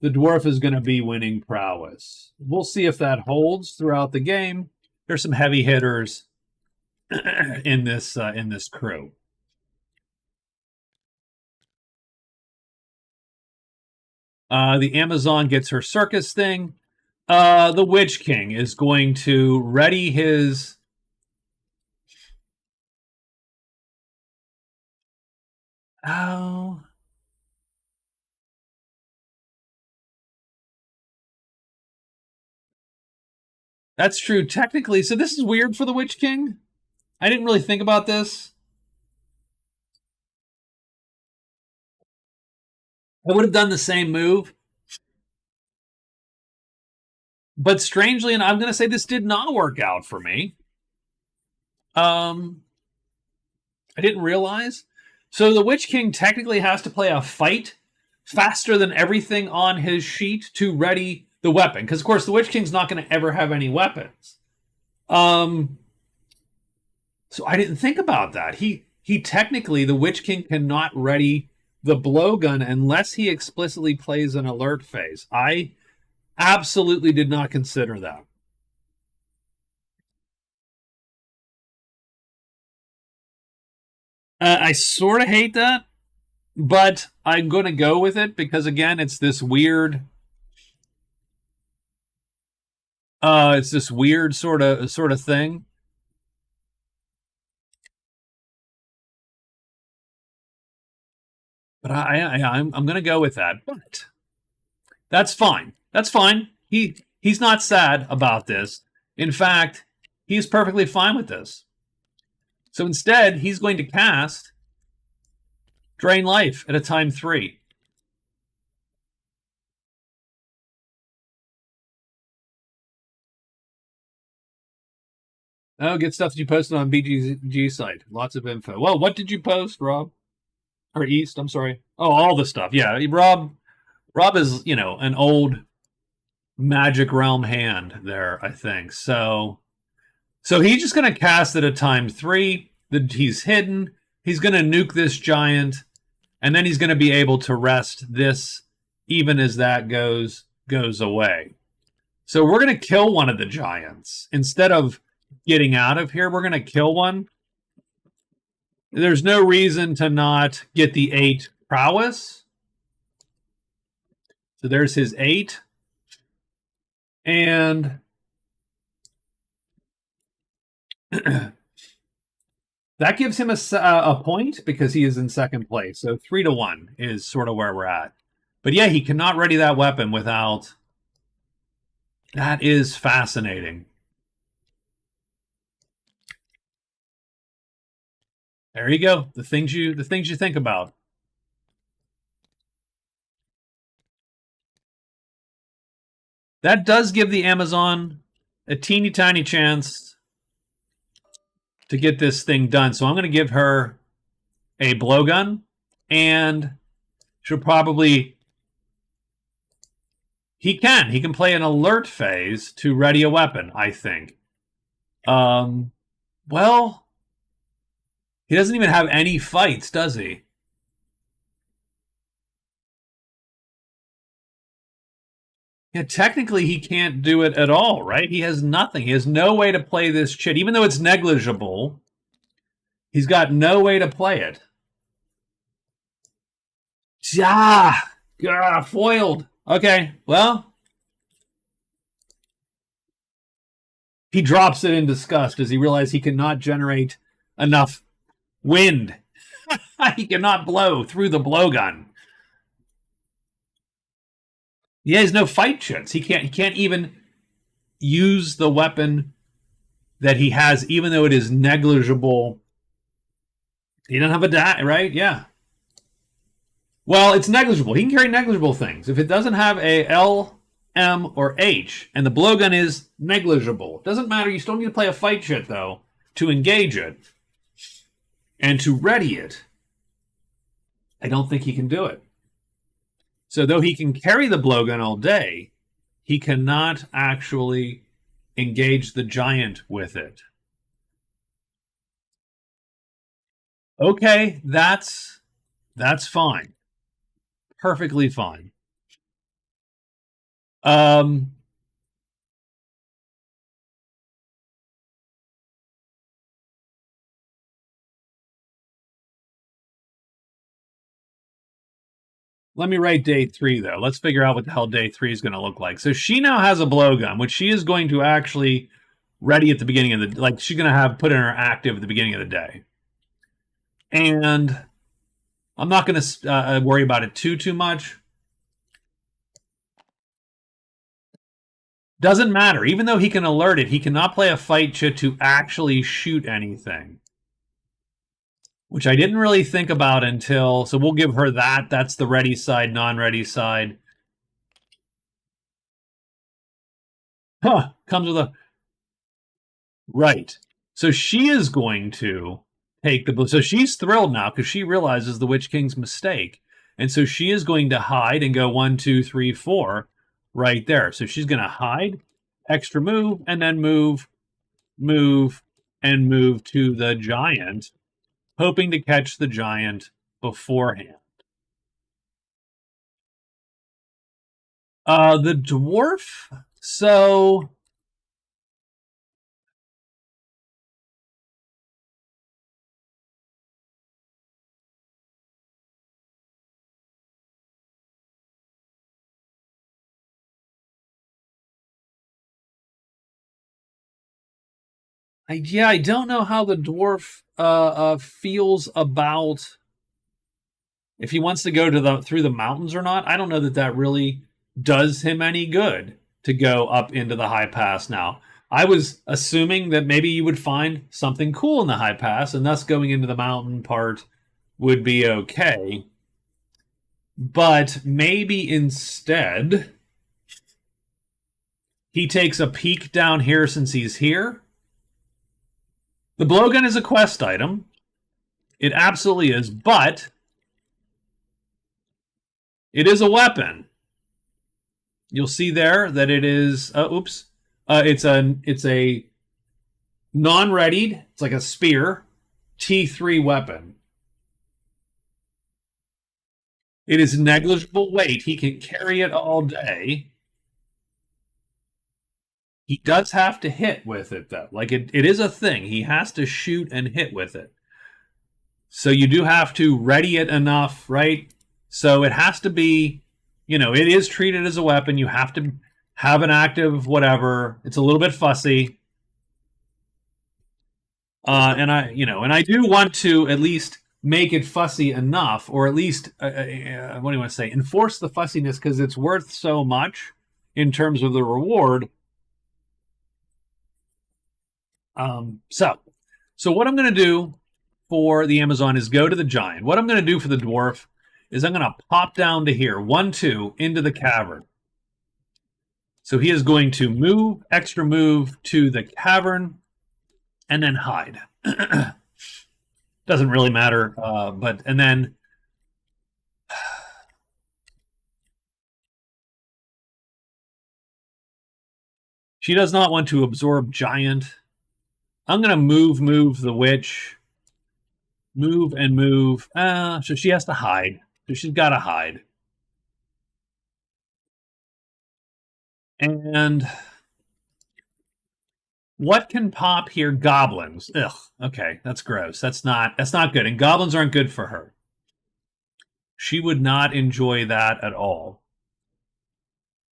the dwarf is going to be winning prowess. We'll see if that holds throughout the game. There's some heavy hitters in this crew. The Amazon gets her circus thing. The Witch King is going to ready his... Oh... That's true, technically. So this is weird for the Witch King. I didn't really think about this. I would have done the same move. But strangely, and I'm going to say this did not work out for me. I didn't realize. So the Witch King technically has to play a fight faster than everything on his sheet to ready the weapon. Because, of course, the Witch King's not going to ever have any weapons. So I didn't think about that. He technically, the Witch King cannot ready the blowgun unless he explicitly plays an alert phase. I absolutely did not consider that. I sort of hate that, but I'm going to go with it because, again, it's this weird... it's this weird sort of thing. But I'm going to go with that. But that's fine. That's fine. He's not sad about this. In fact, he's perfectly fine with this. So instead, he's going to cast Drain Life at a time 3. Oh, good stuff that you posted on BGG site. Lots of info. Well, what did you post, Rob? Or East, I'm sorry. Oh, all the stuff. Yeah, Rob is, you know, an old Magic Realm hand there, I think. So he's just going to cast it at time 3. He's hidden. He's going to nuke this giant, and then he's going to be able to rest this even as that goes away. So we're going to kill one of the giants. Instead of getting out of here, we're going to kill one. There's no reason to not get the 8 prowess. So there's his 8. And that gives him a point because he is in second place. So 3-1 is sort of where we're at. But yeah, he cannot ready that weapon without... That is fascinating. There you go. The things you think about. That does give the Amazon a teeny tiny chance to get this thing done. So I'm going to give her a blowgun, and she'll probably... He can play an alert phase to ready a weapon, I think. Well... He doesn't even have any fights, does he? Yeah, technically he can't do it at all, right? He has nothing. He has no way to play this chit. Even though it's negligible, he's got no way to play it. Foiled. Okay, well. He drops it in disgust as he realizes he cannot generate enough wind. He cannot blow through the blowgun. He has no fight chits. He can't even use the weapon that he has, even though it is negligible. He doesn't have a die, right? Yeah. Well, it's negligible. He can carry negligible things. If it doesn't have a L, M, or H, and the blowgun is negligible, doesn't matter. You still need to play a fight chit, though, to engage it and to ready it. I don't think he can do it. So though he can carry the blowgun all day, he cannot actually engage the giant with it. Okay, that's fine. Perfectly fine. Let me write day 3, though. Let's figure out what the hell day 3 is going to look like. So she now has a blowgun, which she is going to actually ready at the beginning of the... Like, she's going to have put in her active at the beginning of the day. And I'm not going to worry about it too much. Doesn't matter. Even though he can alert it, he cannot play a fight chit to actually shoot anything. Which I didn't really think about until... So we'll give her that. That's the ready side, non-ready side. Huh. Comes with a... Right. So she is going to take the... So she's thrilled now because she realizes the Witch King's mistake. And so she is going to hide and go 1, 2, 3, 4 right there. So she's going to hide, extra move, and then move, and move to the giant, hoping to catch the giant beforehand. The dwarf, so... I don't know how the dwarf feels about if he wants to go to through the mountains or not. I don't know that really does him any good to go up into the high pass now. I was assuming that maybe you would find something cool in the high pass, and thus going into the mountain part would be okay. But maybe instead he takes a peek down here since he's here. The blowgun is a quest item. It absolutely is, but it is a weapon. You'll see there that it is... it's a non-readied, it's like a spear, T3 weapon. It is negligible weight. He can carry it all day. He does have to hit with it, though. Like, it is a thing. He has to shoot and hit with it. So you do have to ready it enough, right? So it has to be, it is treated as a weapon. You have to have an active whatever. It's a little bit fussy. And I do want to at least make it fussy enough, or at least, what do you want to say? Enforce the fussiness, because it's worth so much in terms of the reward. So what I'm going to do for the Amazon is go to the giant. What I'm going to do for the dwarf is I'm going to pop down to here, 1, 2, into the cavern. So he is going to move, extra move to the cavern, and then hide. Doesn't really matter, and then she does not want to absorb giant. I'm going to move the witch. Move and move. So she has to hide. So she's got to hide. And what can pop here? Goblins. Ugh. Okay, that's gross. That's not good. And goblins aren't good for her. She would not enjoy that at all.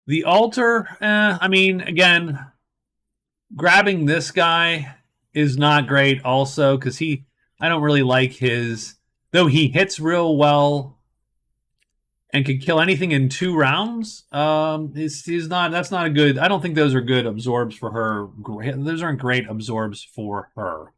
The altar, again, grabbing this guy is not great also, because I don't really like his, though he hits real well. and can kill anything in 2 rounds. He's not. That's not a good. I don't think those are good absorbs for her. Those aren't great absorbs for her.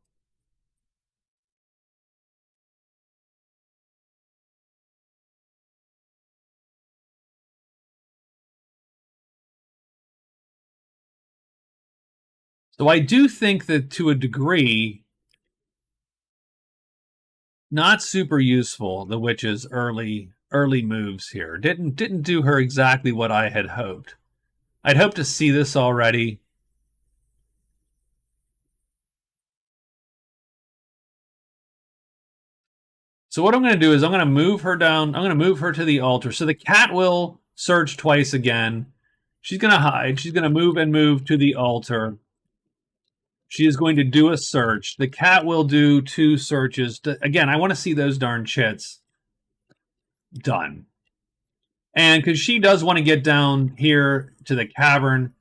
So I do think that to a degree, not super useful. The witch's early moves here didn't do her exactly what I had hoped. I'd hoped to see this already. So what I'm going to do is I'm going to move her down. I'm going to move her to the altar. So the cat will search twice again. She's going to hide. She's going to move and move to the altar. She is going to do a search. The cat will do 2 searches. Again, I want to see those darn chits done. And because she does want to get down here to the cavern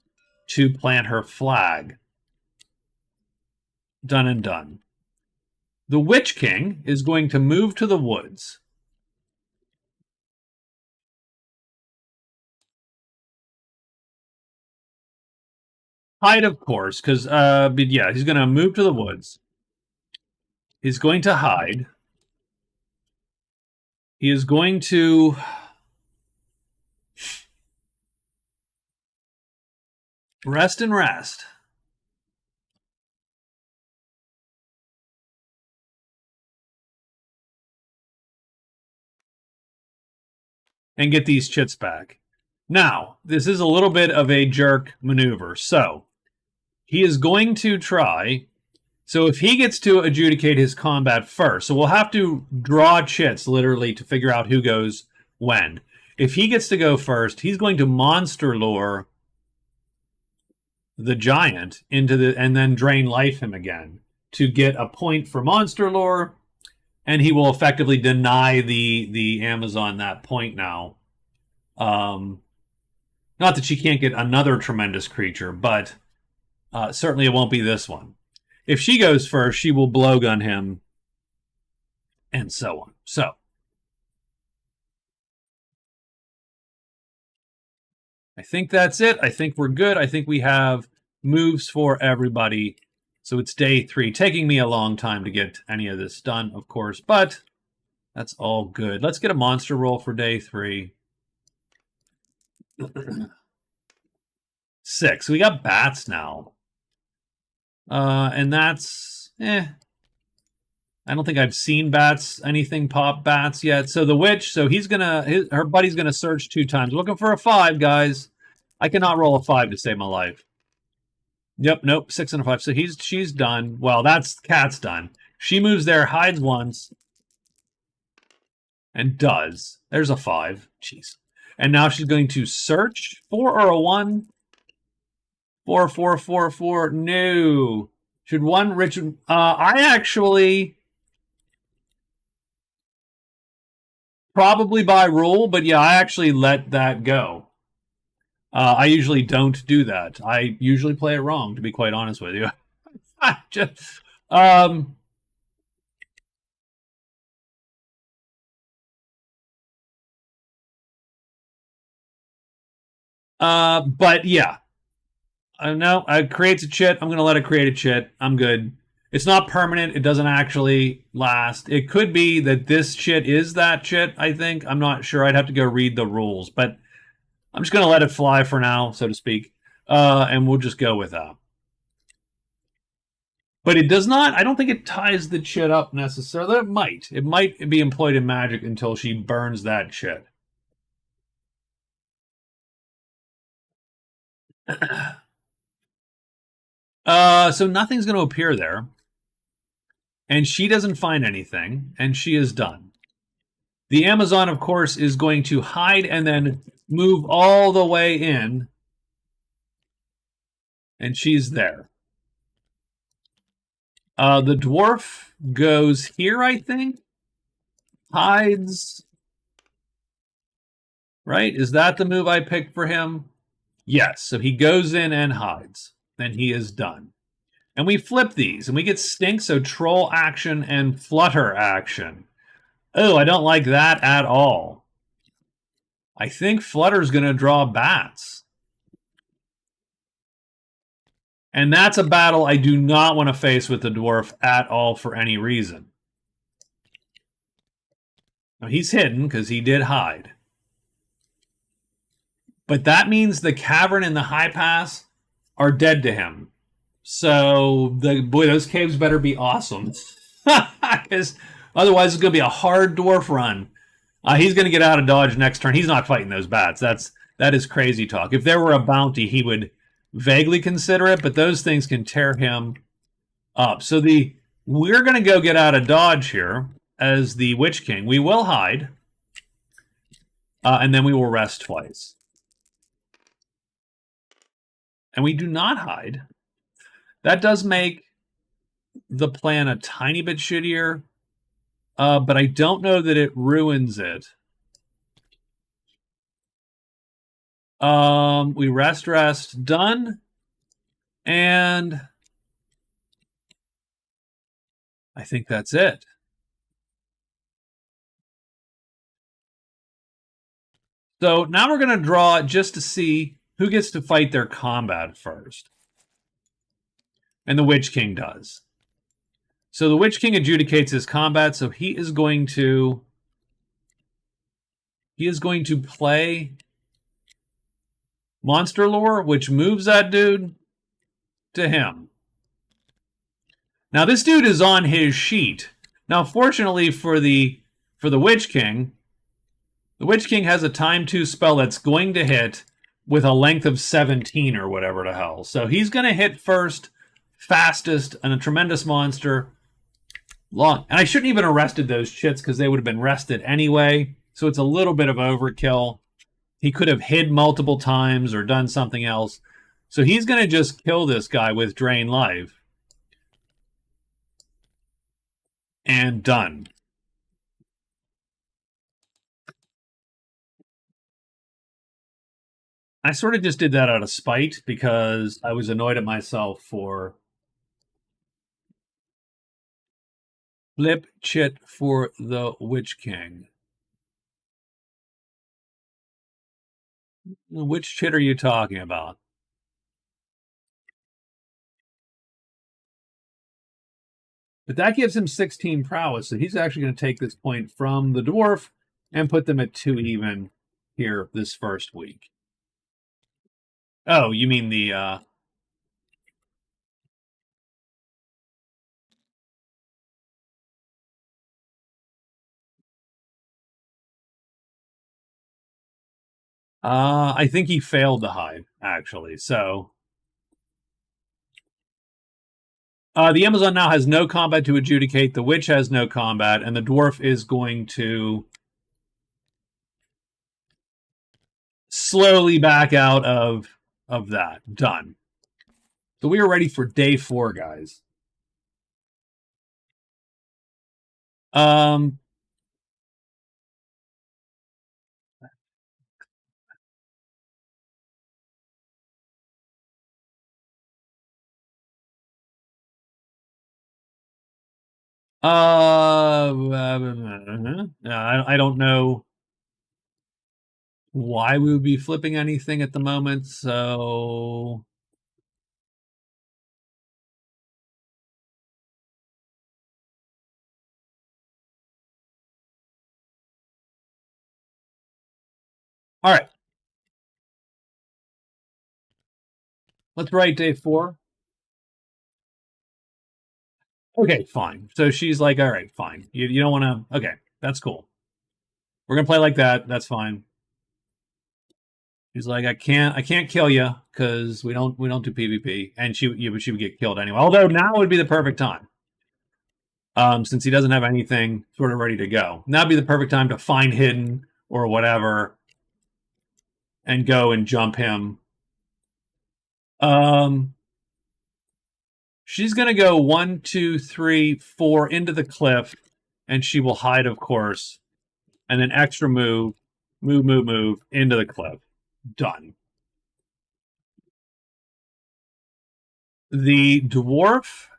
to plant her flag. Done and done. The Witch King is going to move to the woods. Hide, of course, because, yeah, he's going to move to the woods. He's going to hide. He is going to rest and rest. And get these chits back. Now, this is a little bit of a jerk maneuver. So, he is going to try. So, if he gets to adjudicate his combat first, so we'll have to draw chits literally to figure out who goes when. If he gets to go first, he's going to monster lure the giant into the and then drain life him again to get a point for monster lore, and he will effectively deny the Amazon that point now. Not that she can't get another tremendous creature, but certainly it won't be this one. If she goes first, she will blowgun him, and so on. So, I think that's it. I think we're good. I think we have moves for everybody. So it's day 3. Taking me a long time to get any of this done, of course, but that's all good. Let's get a monster roll for day 3. 6. We got bats now. And that's, I don't think I've seen bats, anything pop bats yet. So the witch, so he's gonna, her buddy's gonna search 2 times. Looking for a 5, guys. I cannot roll a 5 to save my life. Yep, nope, 6 and a 5. So she's done. Well, that's cat's done. She moves there, hides once, and does. There's a 5. Jeez. And now she's going to search 4 or a 1. 4, 4, 4, 4. No. Should one Richard? I actually probably by rule, but yeah, I actually let that go. I usually don't do that. I usually play it wrong, to be quite honest with you. Just, but yeah. No, it creates a chit. I'm going to let it create a chit. I'm good. It's not permanent. It doesn't actually last. It could be that this chit is that chit, I think. I'm not sure. I'd have to go read the rules. But I'm just going to let it fly for now, so to speak. And we'll just go with that. But it does not, I don't think it ties the chit up necessarily. It might. It might be employed in magic until she burns that chit. So nothing's going to appear there. And she doesn't find anything, and she is done. The Amazon, of course, is going to hide and then move all the way in. And she's there. The dwarf goes here, I think. Hides. Right? Is that the move I picked for him? Yes. So he goes in and hides. Then he is done. And we flip these, and we get stink, so troll action and flutter action. Oh, I don't like that at all. I think Flutter's going to draw bats. And that's a battle I do not want to face with the dwarf at all for any reason. Now, he's hidden because he did hide. But that means the cavern and the high pass are dead to him. So, boy, those caves better be awesome. Because otherwise it's going to be a hard dwarf run. He's going to get out of dodge next turn. He's not fighting those bats. That is crazy talk. If there were a bounty, he would vaguely consider it, but those things can tear him up. So we're going to go get out of dodge here as the Witch King. We will hide, and then we will rest twice. And we do not hide. That does make the plan a tiny bit shittier, but I don't know that it ruins it. We rest, done. And I think that's it. So now we're going to draw just to see who gets to fight their combat first. And the Witch King does. So the Witch King adjudicates his combat, so he is going to play Monster Lore, which moves that dude to him. Now this dude is on his sheet. Now fortunately for the Witch King, the Witch King has a time 2 spell that's going to hit with a length of 17 or whatever the hell. So he's going to hit first, fastest, and a tremendous monster. Long. And I shouldn't even have arrested those chits because they would have been rested anyway. So it's a little bit of overkill. He could have hid multiple times or done something else. So he's going to just kill this guy with Drain Life. And done. I sort of just did that out of spite because I was annoyed at myself for flip chit for the Witch King. Which chit are you talking about? But that gives him 16 prowess, so he's actually going to take this point from the dwarf and put them at 2 even here this first week. Oh, you mean the... I think he failed to hide, actually, so... the Amazon now has no combat to adjudicate, the Witch has no combat, and the dwarf is going to slowly back out of that. Done. So we are ready for day 4, guys. I don't know why we would be flipping anything at the moment, so... All right. Let's write day 4. Okay, fine. So she's like, all right, fine. You don't want to... Okay, that's cool. We're going to play like that. That's fine. She's like, I can't kill you because we don't do PvP. And she would get killed anyway. Although now would be the perfect time. Since he doesn't have anything sort of ready to go. Now would be the perfect time to find hidden or whatever and go and jump him. She's going to go 1, 2, 3, 4 into the cliff, and she will hide, of course. And then extra move into the cliff. Done. The dwarf...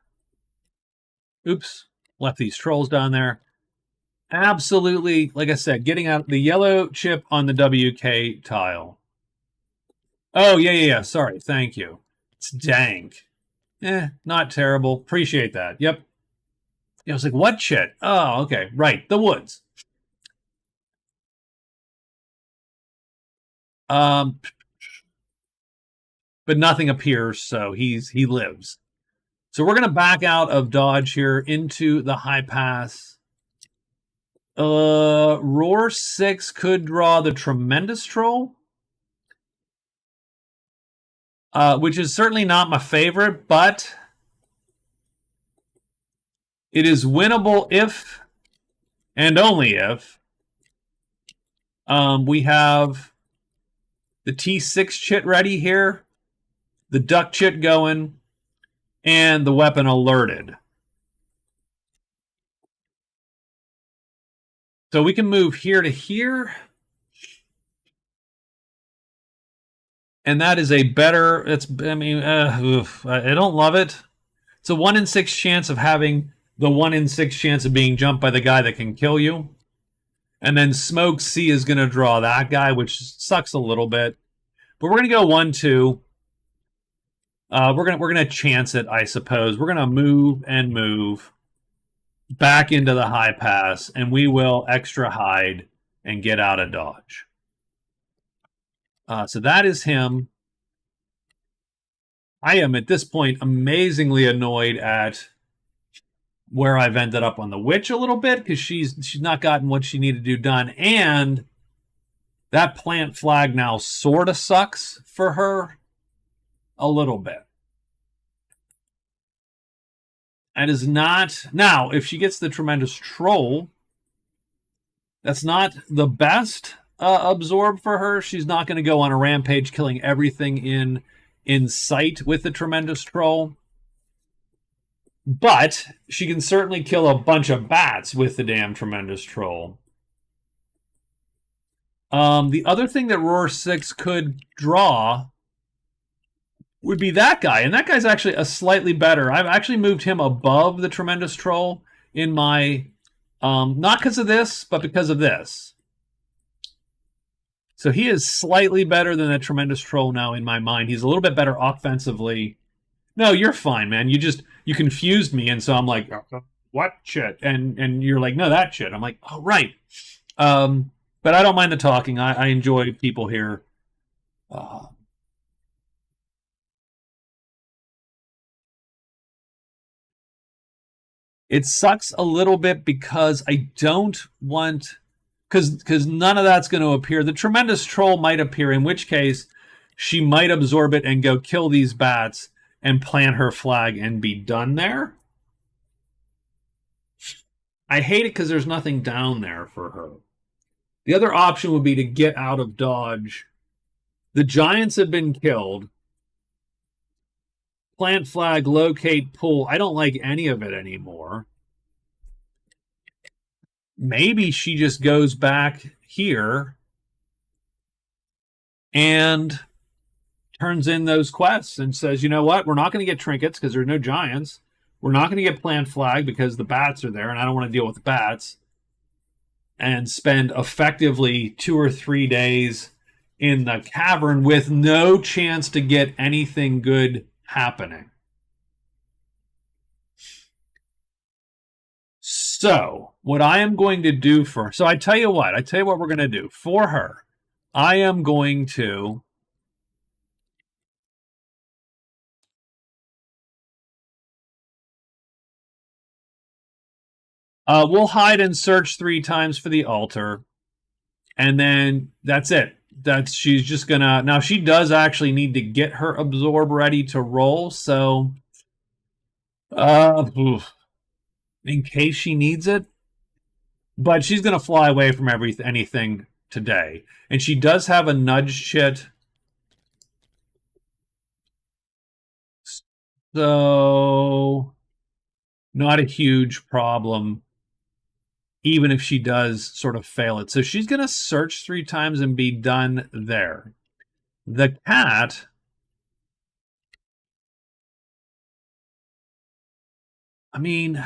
Oops, left these trolls down there. Absolutely, like I said, getting out the yellow chip on the WK tile. Oh, yeah. Sorry. Thank you. It's dank. Not terrible. Appreciate that. Yep. I was like, what chit? Oh, okay. Right. The woods. Um, but nothing appears, so he lives. So we're gonna back out of dodge here into the high pass. Roar 6 could draw the tremendous troll. Which is certainly not my favorite, but it is winnable if and only if we have the T6 chit ready here, the duck chit going, and the weapon alerted. So we can move here to here. And that is a better, I don't love it. It's a 1 in 6 chance of having the 1 in 6 chance of being jumped by the guy that can kill you. And then Smoke C is going to draw that guy, which sucks a little bit. But we're going to go 1-2. We're gonna chance it, I suppose. We're gonna move and move back into the high pass, and we will extra hide and get out of dodge. So that is him. I am at this point amazingly annoyed at where I've ended up on the witch a little bit because she's not gotten what she needed to do done, and that plant flag now sort of sucks for her a little bit. And is not now if she gets the tremendous troll. That's not the best absorb for her. She's not going to go on a rampage killing everything in sight with the tremendous troll. But she can certainly kill a bunch of bats with the damn tremendous troll. The other thing that Roar 6 could draw would be that guy. And that guy's actually a slightly better. I've actually moved him above the tremendous troll in my... not because of this, but because of this. So he is slightly better than the tremendous troll now in my mind. He's a little bit better offensively. No, you're fine, man. You confused me, and so I'm like, what shit? And you're like, no, that shit. I'm like, oh right. But I don't mind the talking. I enjoy people here. It sucks a little bit because I don't want because none of that's going to appear. The tremendous troll might appear, in which case she might absorb it and go kill these bats and plant her flag and be done there. I hate it because there's nothing down there for her. The other option would be to get out of dodge. The giants have been killed. Plant flag, locate, pull. I don't like any of it anymore. Maybe she just goes back here and turns in those quests and says, you know what? We're not going to get trinkets because there's no giants. We're not going to get plant flag because the bats are there and I don't want to deal with the bats. And spend effectively 2 or 3 days in the cavern with no chance to get anything good happening. So, what I am going to do so I tell you what we're going to do for her. I am going to we'll hide and search 3 times for the altar. And then that's it. She's just gonna now she does actually need to get her absorb ready to roll, so in case she needs it. But she's gonna fly away from anything today. And she does have a nudge shit. So not a huge problem, even if she does sort of fail it. So she's going to search 3 times and be done there. The cat... I mean...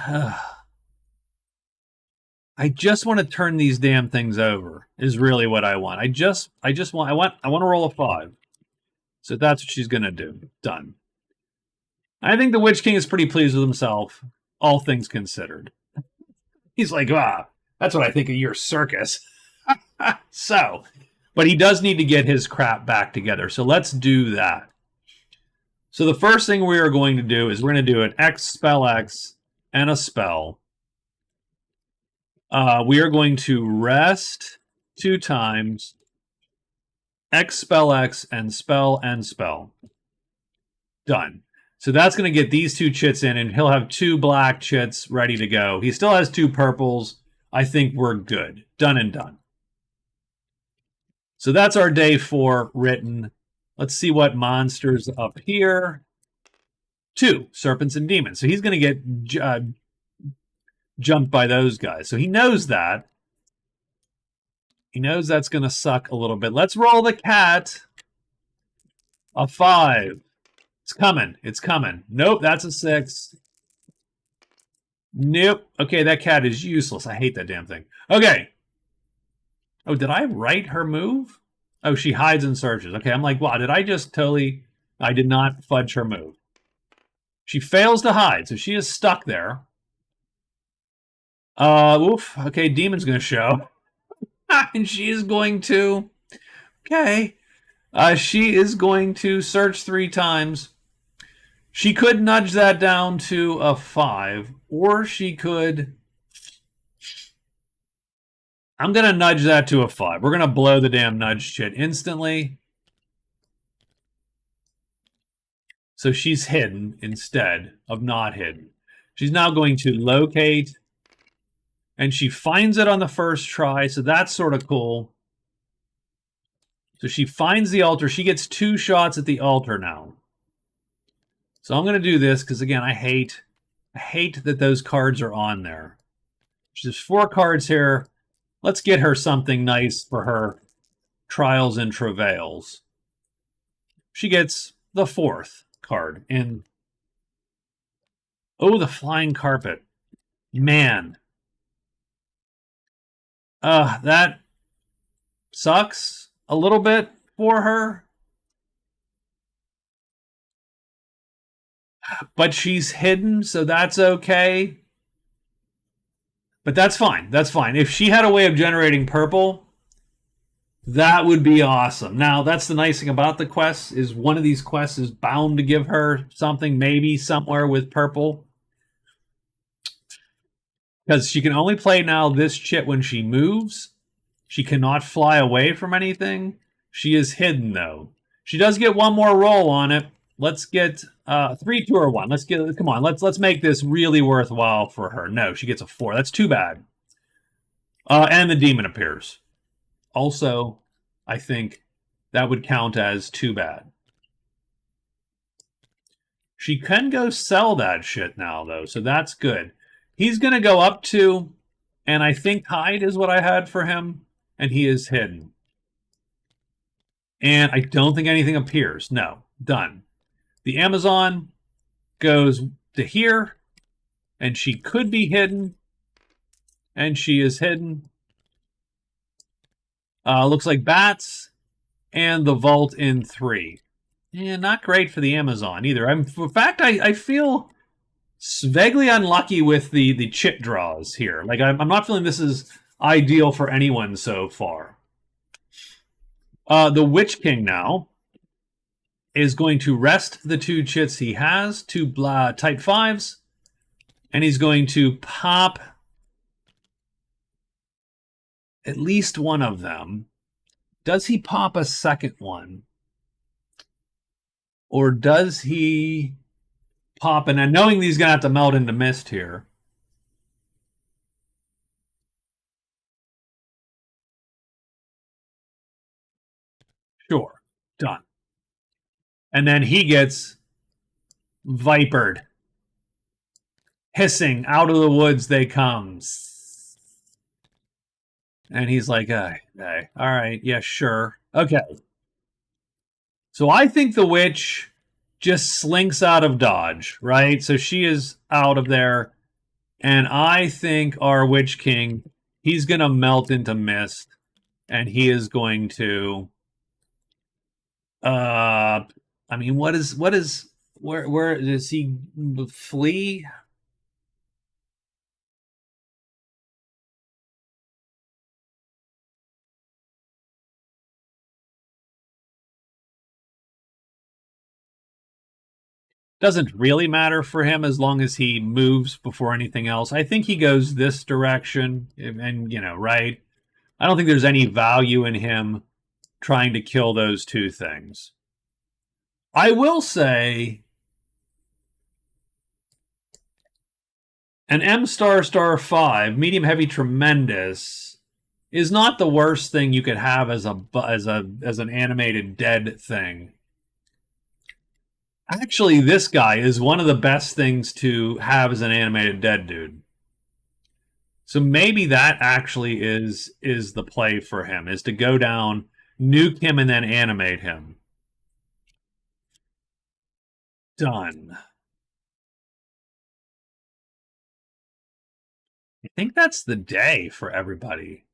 I just want to turn these damn things over. Is really what I want. I want to roll a 5. So that's what she's gonna do. Done. I think the Witch King is pretty pleased with himself, all things considered. He's like, that's what I think of your circus. So, but he does need to get his crap back together. So let's do that. So the first thing we are going to do is we're going to do an X spell X and a spell. We are going to rest 2 times, X spell X and spell and spell. Done. So that's going to get these 2 chits in, and he'll have 2 black chits ready to go. He still has 2 purples. I think we're good. Done and done. So that's our day 4 written. Let's see what monsters up here. 2, serpents and demons. So he's going to get jumped by those guys. So he knows that. He knows that's going to suck a little bit. Let's roll the cat. A 5. It's coming. It's coming. Nope, that's a 6. Nope. Okay, that cat is useless. I hate that damn thing. Okay. Oh, did I write her move? Oh, she hides and searches. Okay, I'm like, wow, did I just totally... I did not fudge her move. She fails to hide, so she is stuck there. Oof. Okay, demon's going to show. And she is going to... Okay. She is going to search 3 times. She could nudge that down to a 5, or she could... I'm going to nudge that to a 5. We're going to blow the damn nudge shit instantly. So she's hidden instead of not hidden. She's now going to locate, and she finds it on the first try, so that's sort of cool. So she finds the altar. She gets 2 shots at the altar now. So I'm going to do this because, again, I hate that those cards are on there. There's 4 cards here. Let's get her something nice for her trials and travails. She gets the 4th card in. Oh, the flying carpet. Man. That sucks a little bit for her. But she's hidden, so that's okay. But that's fine. That's fine. If she had a way of generating purple, that would be awesome. Now, that's the nice thing about the quests, is one of these quests is bound to give her something, maybe somewhere with purple. Because she can only play now this chit when she moves. She cannot fly away from anything. She is hidden, though. She does get 1 more roll on it. Let's get 3, 2, or 1. Come on. Let's make this really worthwhile for her. No, she gets a 4. That's too bad. And the demon appears. Also, I think that would count as too bad. She can go sell that shit now, though, so that's good. He's going to go up to, and I think hide is what I had for him, and he is hidden. And I don't think anything appears. No, done. The Amazon goes to here, and she could be hidden, and she is hidden. Looks like bats, and the vault in 3. Yeah, not great for the Amazon either. In fact, I feel vaguely unlucky with the chit draws here. Like, I'm not feeling this is ideal for anyone so far. The Witch King now is going to rest the 2 chits he has, 2 type 5s, and he's going to pop at least one of them. Does he pop a second one? Or does he pop, and knowing he's going to have to melt into mist here. Sure, done. And then he gets vipered. Hissing, out of the woods they come. And he's like, hey, all right, yeah, sure. Okay. So I think the witch just slinks out of dodge, right? So she is out of there. And I think our Witch King He's going to melt into mist, and he is going to. I mean, what is where does he flee? Doesn't really matter for him as long as he moves before anything else. I think he goes this direction, and right. I don't think there's any value in him trying to kill those two things. I will say an M star star 5, medium heavy tremendous, is not the worst thing you could have as an animated dead thing. Actually, this guy is one of the best things to have as an animated dead dude. So maybe that actually is the play for him, is to go down, nuke him, and then animate him. Done. I think that's the day for everybody.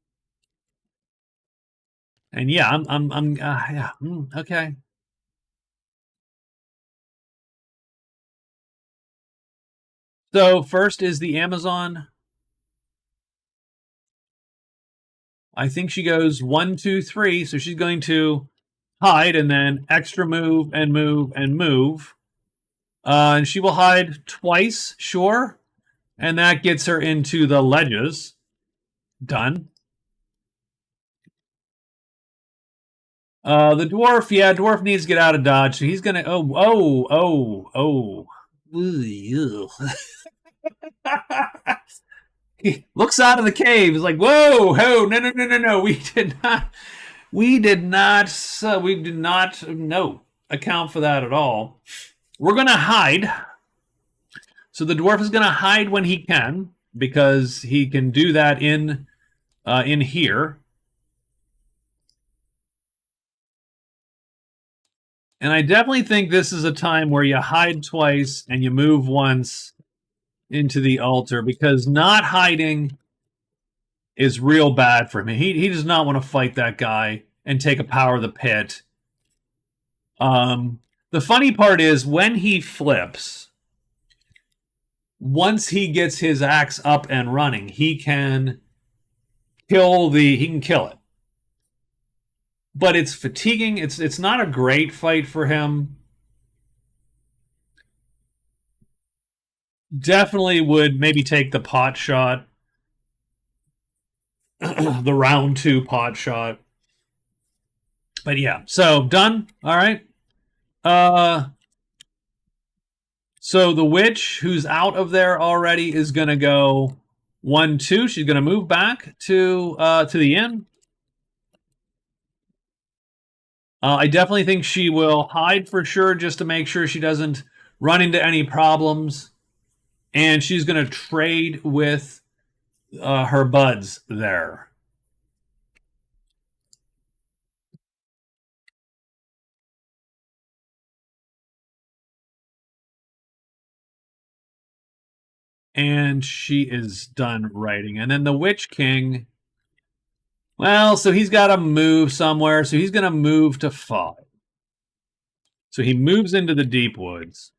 And yeah, yeah, okay. So first is the Amazon. I think she goes 1, 2, 3. So she's going to hide and then extra move and move and move. And she will hide twice, sure. And that gets her into the ledges. Done. The dwarf, yeah, dwarf needs to get out of dodge. So he's gonna. Oh. He looks out of the cave. He's like, whoa, no. We did not no account for that at all. We're gonna hide. So the dwarf is gonna hide when he can, because he can do that in here. And I definitely think this is a time where you hide twice and you move once into the altar, because not hiding is real bad for him. He does not want to fight that guy and take a power of the pit. The funny part is when he flips, once he gets his axe up and running, he can kill it. But it's fatiguing. It's not a great fight for him. Definitely would maybe take the pot shot. The round 2 pot shot. But yeah, so done. All right. So the witch, who's out of there already, is gonna go 1, 2. She's gonna move back to the inn. I definitely think she will hide for sure, just to make sure she doesn't run into any problems. And she's going to trade with her buds there. And she is done writing. And then the Witch King, well, so he's got to move somewhere. So he's going to move to 5. So he moves into the deep woods.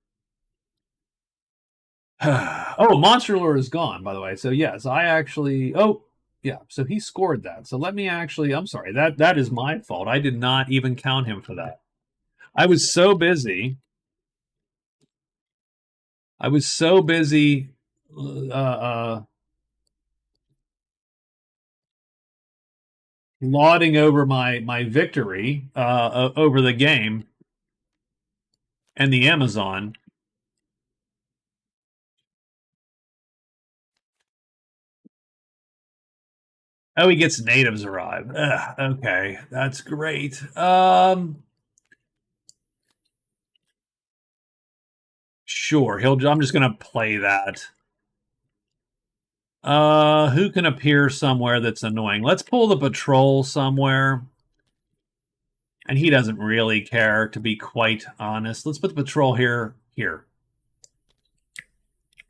Oh, Monster Lure is gone, by the way. So yes, I actually. Oh, yeah. So he scored that. So let me actually. I'm sorry. That is my fault. I did not even count him for that. I was so busy. Lauding over my victory over the game and the Amazon. Oh, he gets natives arrive. Ugh, okay, that's great. Sure, I'm just gonna play that. Who can appear somewhere that's annoying? Let's pull the patrol somewhere. And he doesn't really care, to be quite honest. Let's put the patrol here.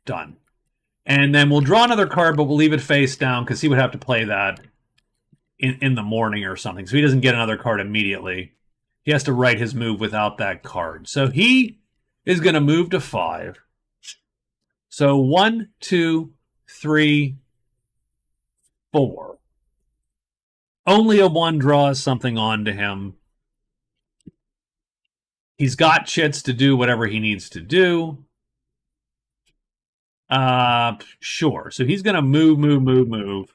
Done. And then we'll draw another card, but we'll leave it face down because he would have to play that in the morning or something. So he doesn't get another card immediately. He has to write his move without that card. So he is going to move to 5. So 1, 2, 3, 4. Only a 1 draws something onto him. He's got chits to do whatever he needs to do. Sure. So he's going to move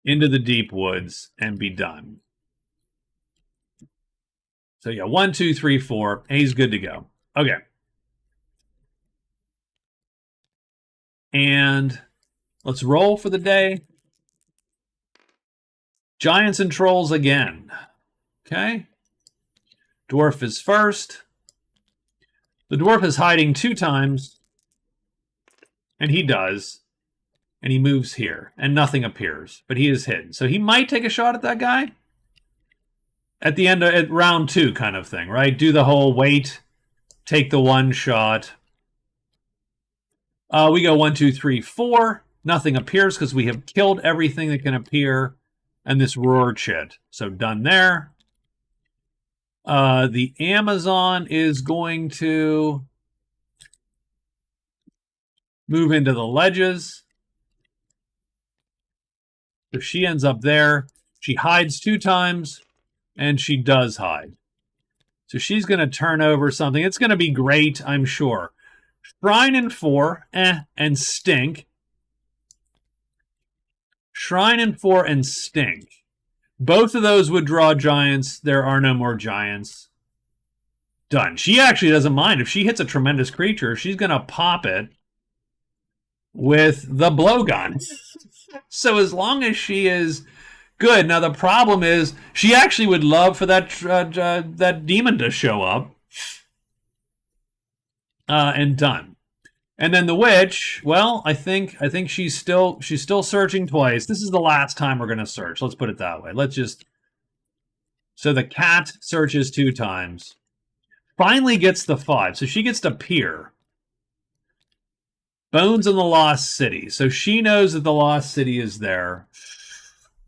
into the deep woods and be done. So yeah, 1, 2, 3, 4. And he's good to go. Okay. And let's roll for the day. Giants and trolls again. Okay. Dwarf is first. The dwarf is hiding 2 times. And he does. And he moves here. And nothing appears. But he is hidden. So he might take a shot at that guy. At the end of at round 2 kind of thing, right? Do the whole wait. Take the 1 shot. We go 1, 2, 3, 4. Nothing appears because we have killed everything that can appear. And this roar chit. So done there. The Amazon is going to move into the ledges. So she ends up there. She hides 2 times, and she does hide. So she's going to turn over something. It's going to be great, I'm sure. Shrine in 4, and Stink. Shrine in 4 and Stink. Both of those would draw giants. There are no more giants. Done. She actually doesn't mind. If she hits a tremendous creature, she's going to pop it with the blowgun. So as long as she is good. Now the problem is she actually would love for that demon to show up. And done. And then the witch, well, I think she's still searching twice. This is the last time we're going to search. Let's put it that way. So the cat searches 2 times. Finally gets the 5. So she gets to peer. Bones in the Lost City. So she knows that the Lost City is there.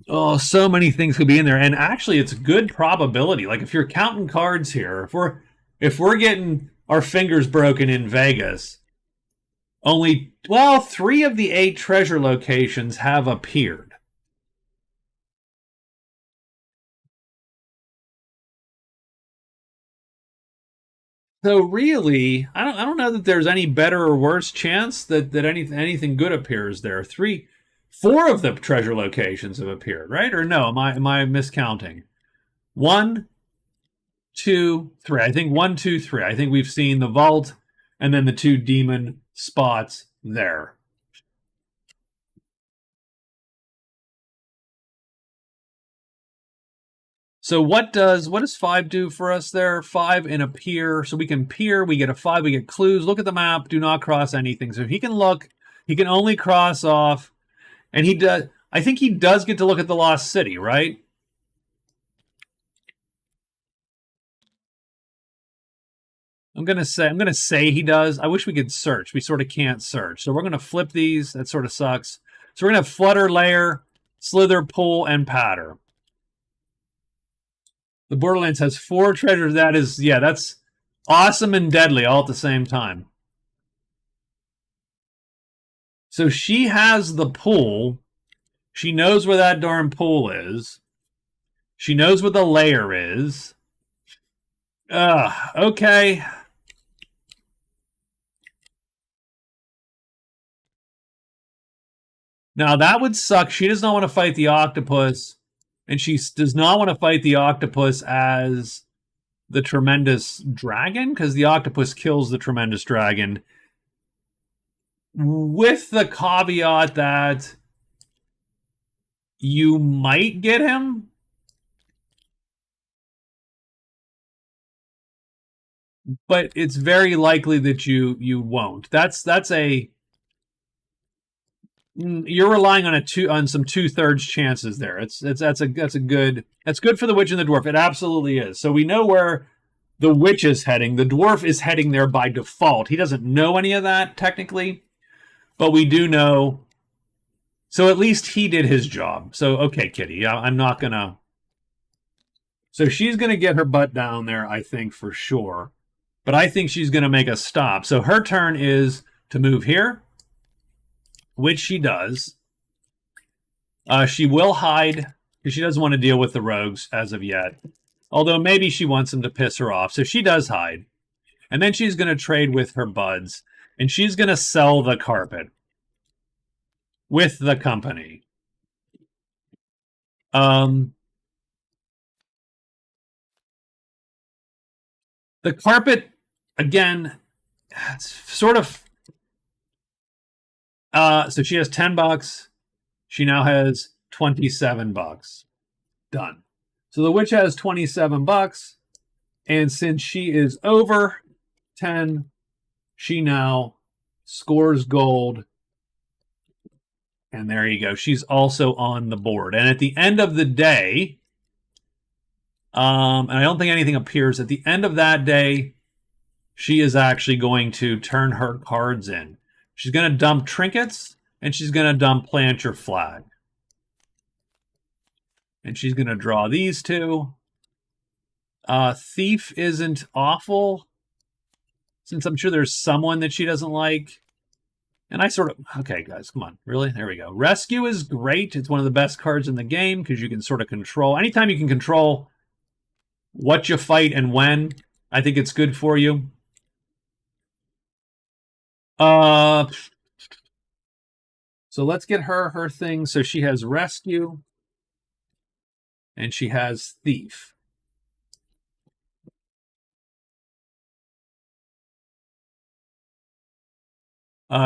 Oh, so many things could be in there. And actually, it's good probability. Like, if you're counting cards here, if we're getting our fingers broken in Vegas, only, 3 of the 8 treasure locations have appeared. So really, I don't know that there's any better or worse chance that anything good appears there. 4 of the treasure locations have appeared, right? Or no, am I miscounting? 1, 2, 3. I think 1, 2, 3. I think we've seen the vault and then the 2 demon spots there. So what does 5 do for us there? 5 in a peer. So we can peer, we get a 5, we get clues. Look at the map, do not cross anything. So he can look, he can only cross off. And he does, I think he does get to look at the Lost City, right? I'm gonna say he does. I wish we could search. We sort of can't search. So we're gonna flip these. That sort of sucks. So we're gonna have Flutter, Lair, Slither, Pull, and Patter. The Borderlands has 4 treasures. That's awesome and deadly all at the same time. So she has the pool. She knows where that darn pool is. She knows where the lair is. Okay. Now that would suck. She does not want to fight the octopus. And she does not want to fight the octopus as the tremendous dragon, because the octopus kills the tremendous dragon. With the caveat that you might get him. But it's very likely that you won't. That's a you're relying on some 2/3 chances there. That's good for the witch and the dwarf. It absolutely is. So we know where the witch is heading. The dwarf is heading there by default. He doesn't know any of that, technically, but we do know. So at least he did his job. So, okay, Kitty, I'm not going to. So she's going to get her butt down there, I think, for sure. But I think she's going to make a stop. So her turn is to move here, which she does. She will hide because she doesn't want to deal with the rogues as of yet. Although maybe she wants them to piss her off. So she does hide. And then she's going to trade with her buds. And she's going to sell the carpet with the company. The carpet, again, it's sort of... so she has $10. She now has $27. Done. So the witch has $27, and since she is over 10, she now scores gold. And there you go. She's also on the board. And at the end of the day, and I don't think anything appears, at the end of that day, she is actually going to turn her cards in. She's going to dump trinkets, and she's going to dump plant your flag. And she's going to draw these two. Thief isn't awful, since I'm sure there's someone that she doesn't like. And I sort of... Okay, guys, come on. Really? There we go. Rescue is great. It's one of the best cards in the game because you can sort of control... Anytime you can control what you fight and when, I think it's good for you. So let's get her thing. So she has Rescue. And she has Thief.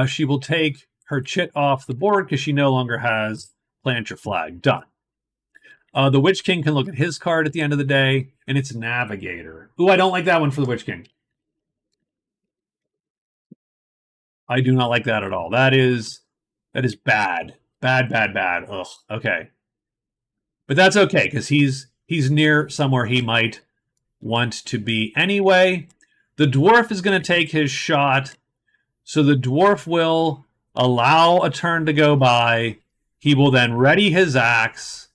She will take her chit off the board because she no longer has Plant Your Flag. Done. The Witch King can look at his card at the end of the day, and it's Navigator. Ooh, I don't like that one for the Witch King. I do not like that at all. That is bad. Bad, bad, bad. Ugh, okay. But that's okay, because he's near somewhere he might want to be anyway. The dwarf is going to take his shot. So the dwarf will allow a turn to go by. He will then ready his axe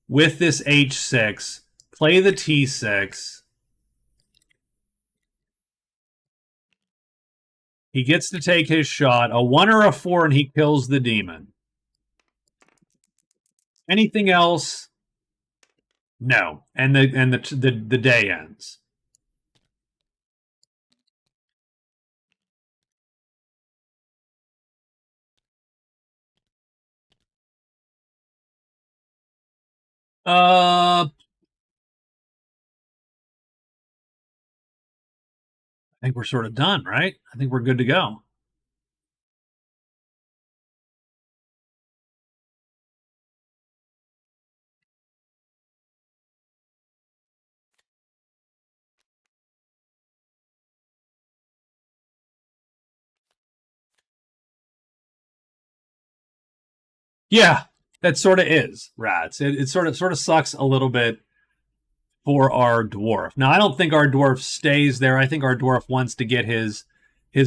with this H6, play the T6. He gets to take his shot. A 1 or a 4, and he kills the demon. Anything else? No. And the day ends. I think we're sort of done, right? I think we're good to go. Yeah, that sort of is, rats. It sort of sucks a little bit for our dwarf. Now, I don't think our dwarf stays there. I think our dwarf wants to get his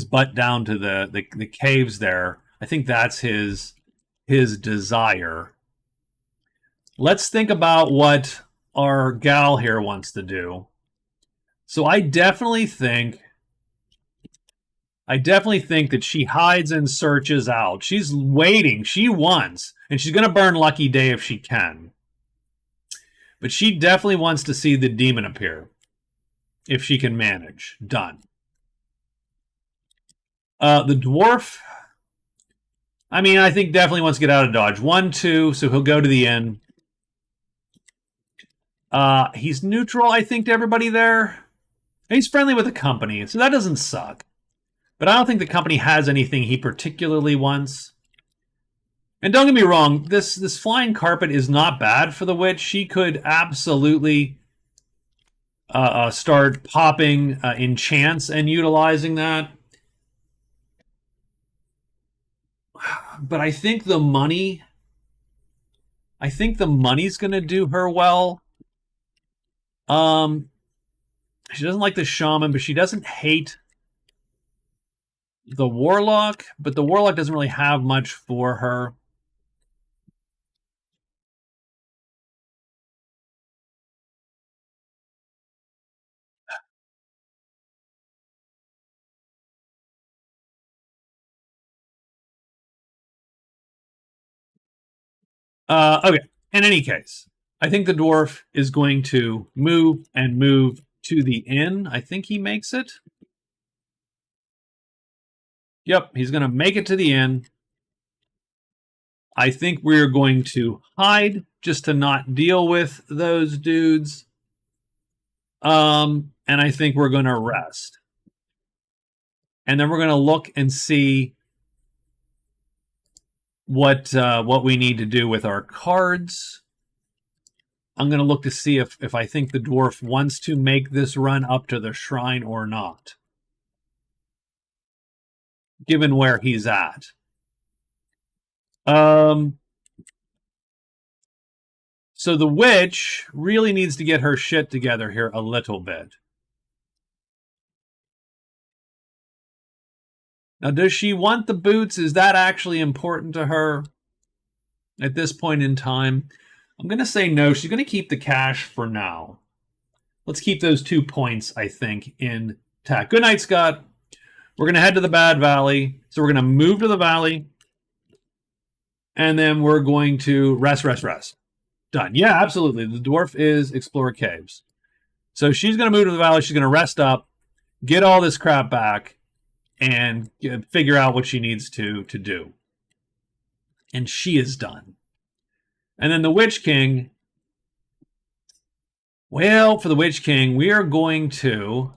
butt down to the caves there. I think that's his desire. Let's think about what our gal here wants to do. So I definitely think that she hides and searches out. She's waiting. She wants. And she's going to burn Lucky Day if she can. But she definitely wants to see the demon appear. If she can manage. Done. The dwarf... I mean, I think definitely wants to get out of Dodge. 1, 2, so he'll go to the inn. He's neutral, I think, to everybody there. He's friendly with the company, so that doesn't suck. But I don't think the company has anything he particularly wants. And don't get me wrong, this flying carpet is not bad for the witch. She could absolutely start popping enchants and utilizing that. But I think the money's going to do her well. She doesn't like the shaman, but she doesn't hate the warlock. But the warlock doesn't really have much for her. Okay. In any case, I think the dwarf is going to move and move to the inn. I think he makes it. Yep, he's going to make it to the inn. I think we're going to hide just to not deal with those dudes. And I think we're going to rest. And then we're going to look and see what we need to do with our cards. I'm going to look to see if I think the dwarf wants to make this run up to the shrine or not, given where he's at. So the witch really needs to get her shit together here a little bit. Now, does she want the boots? Is that actually important to her at this point in time? I'm going to say no. She's going to keep the cash for now. Let's keep those 2 points, I think, intact. Good night, Scott. We're going to head to the Bad Valley. So we're going to move to the valley. And then we're going to rest. Done. Yeah, absolutely. The dwarf is explore caves. So she's going to move to the valley. She's going to rest up, get all this crap back, and figure out what she needs to do. And she is done. And then the Witch King. Well, for the Witch King, we are going to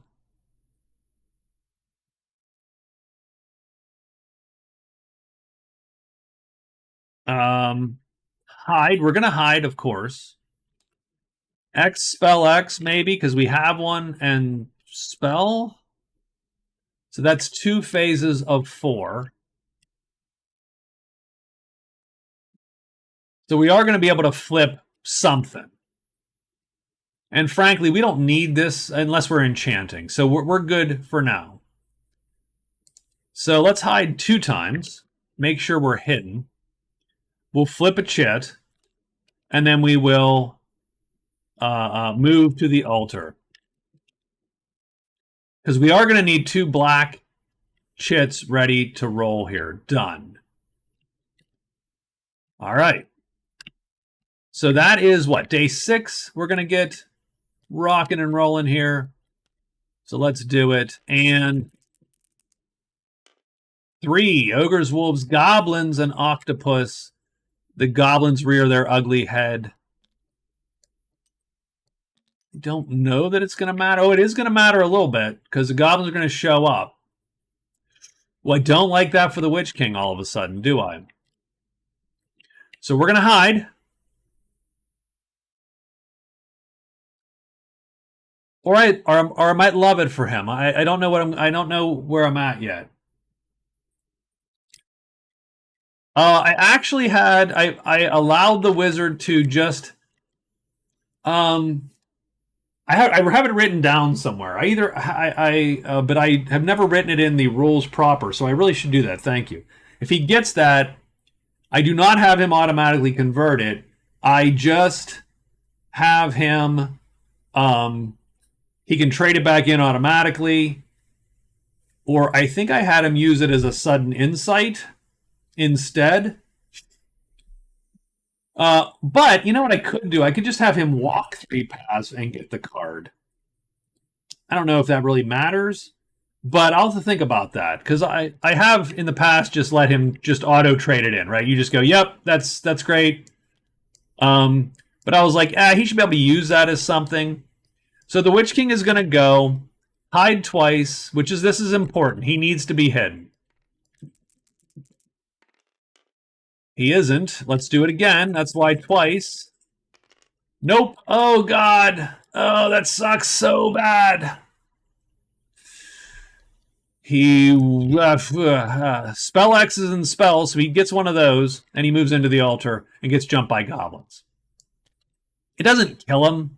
hide. We're going to hide, of course. X, spell X, maybe, because we have one, and spell. So that's 2 phases of 4. So we are going to be able to flip something. And frankly, we don't need this unless we're enchanting. So we're good for now. So let's hide 2 times. Make sure we're hidden. We'll flip a chit. And then we will move to the altar. Because we are going to need 2 black chits ready to roll here. Done. All right. So that is what? Day 6. We're going to get rocking and rolling here. So let's do it. And 3. Ogres, wolves, goblins, and octopus. The goblins rear their ugly head. Don't know that it's going to matter. Oh, it is going to matter a little bit because the goblins are going to show up. Well, I don't like that for the Witch King all of a sudden, do I? So we're going to hide. Or I might love it for him. I don't know I don't know where I'm at yet. I actually had I allowed the wizard to just I have it written down somewhere. But I have never written it in the rules proper, so I really should do that. Thank you. If he gets that, I do not have him automatically convert it. I just have him. He can trade it back in automatically, or I think I had him use it as a sudden insight instead. But you know what I could do? I could just have him walk 3 paths and get the card. I don't know if that really matters, but I'll have to think about that because I have in the past just let him just auto trade it in, right? You just go, yep, that's great. But I was like, he should be able to use that as something. So the Witch King is going to go hide twice, this is important. He needs to be hidden. He isn't. Let's do it again. That's why twice. Nope. Oh, God. Oh, that sucks so bad. He spell X's and spells, so he gets one of those, and he moves into the altar and gets jumped by goblins. It doesn't kill him.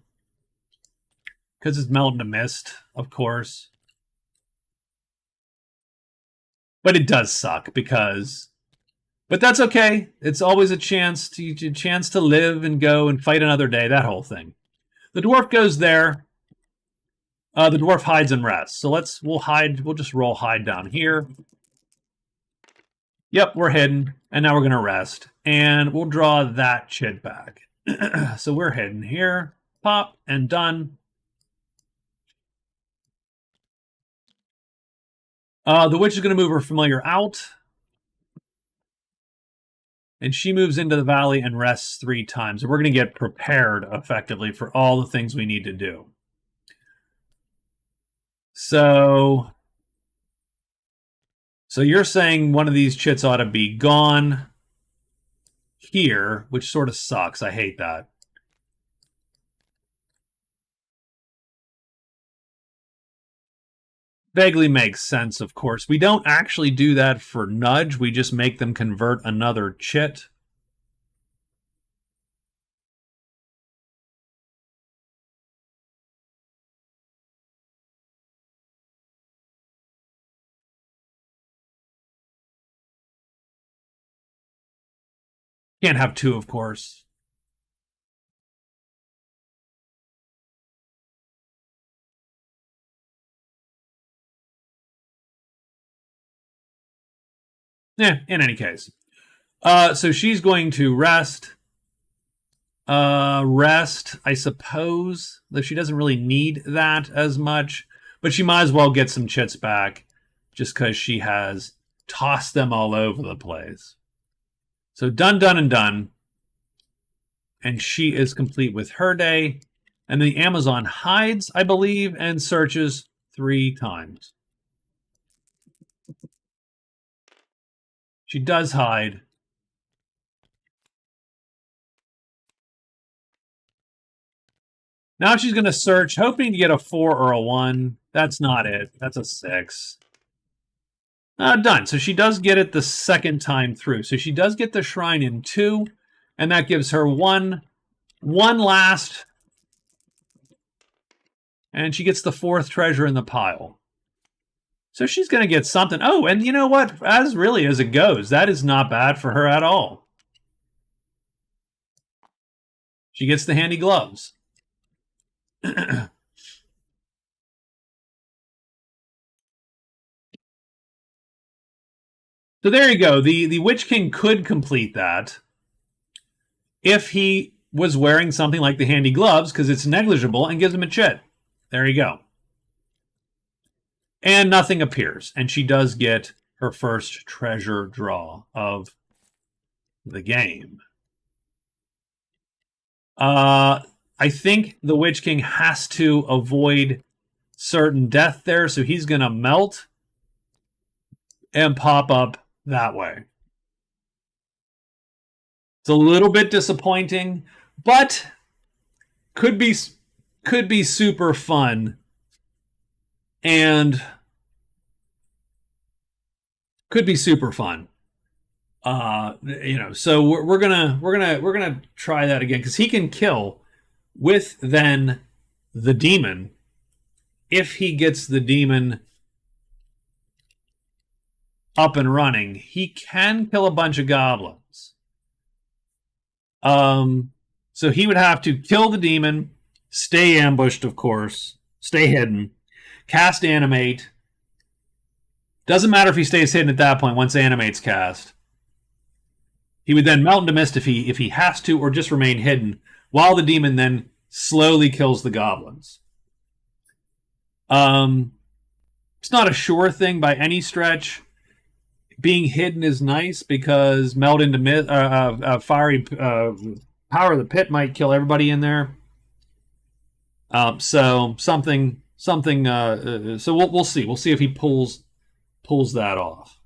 because it's melting to mist, of course. But it does suck because, but that's okay. It's always a chance to live and go and fight another day. That whole thing. The dwarf goes there. The dwarf hides and rests. So we'll hide. We'll just roll hide down here. Yep, we're hidden, and now we're gonna rest, and we'll draw that chit back. So we're hidden here. Pop and done. The witch is going to move her familiar out. And she moves into the valley and rests 3 times. And we're going to get prepared effectively for all the things we need to do. So you're saying one of these chits ought to be gone here, which sort of sucks. I hate that. Vaguely makes sense, of course. We don't actually do that for nudge. We just make them convert another chit. Can't have 2, of course. Yeah, in any case. So she's going to rest. Rest, I suppose, though she doesn't really need that as much. But she might as well get some chits back just because she has tossed them all over the place. So done, done, and done. And she is complete with her day. And the Amazon hides, I believe, and searches 3 times. She does hide. Now she's going to search, hoping to get a 4 or a 1. That's not it. That's a 6. Done. So she does get it the second time through. So she does get the shrine in 2, and that gives her one last, and she gets the 4th treasure in the pile. So she's going to get something. Oh, and you know what? As it goes, that is not bad for her at all. She gets the handy gloves. So there you go. The Witch King could complete that if he was wearing something like the handy gloves, because it's negligible and gives him a chit. There you go. And nothing appears. And she does get her first treasure draw of the game. I think the Witch King has to avoid certain death there, so he's going to melt and pop up that way. It's a little bit disappointing, but could be super fun, and could be super fun. So we're gonna try that again, because he can kill with then the demon if he gets the demon up and running. He can kill a bunch of goblins. So he would have to kill the demon, stay ambushed, of course, stay hidden, cast animate. Doesn't matter if he stays hidden at that point once animate's cast. He would then melt into mist if he has to, or just remain hidden, while the demon then slowly kills the goblins. It's not a sure thing by any stretch. Being hidden is nice because melt into mist, fiery power of the pit might kill everybody in there. So something. So we'll see. We'll see if he pulls that off.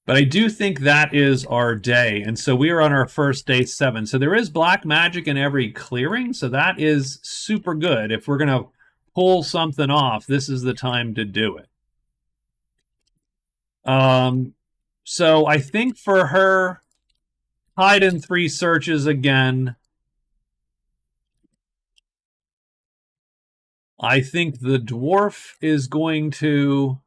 But I do think that is our day. And so we are on our first day 7. So there is black magic in every clearing. So that is super good. If we're going to pull something off, this is the time to do it. So I think for her, hide in 3 searches again. I think the dwarf is going to...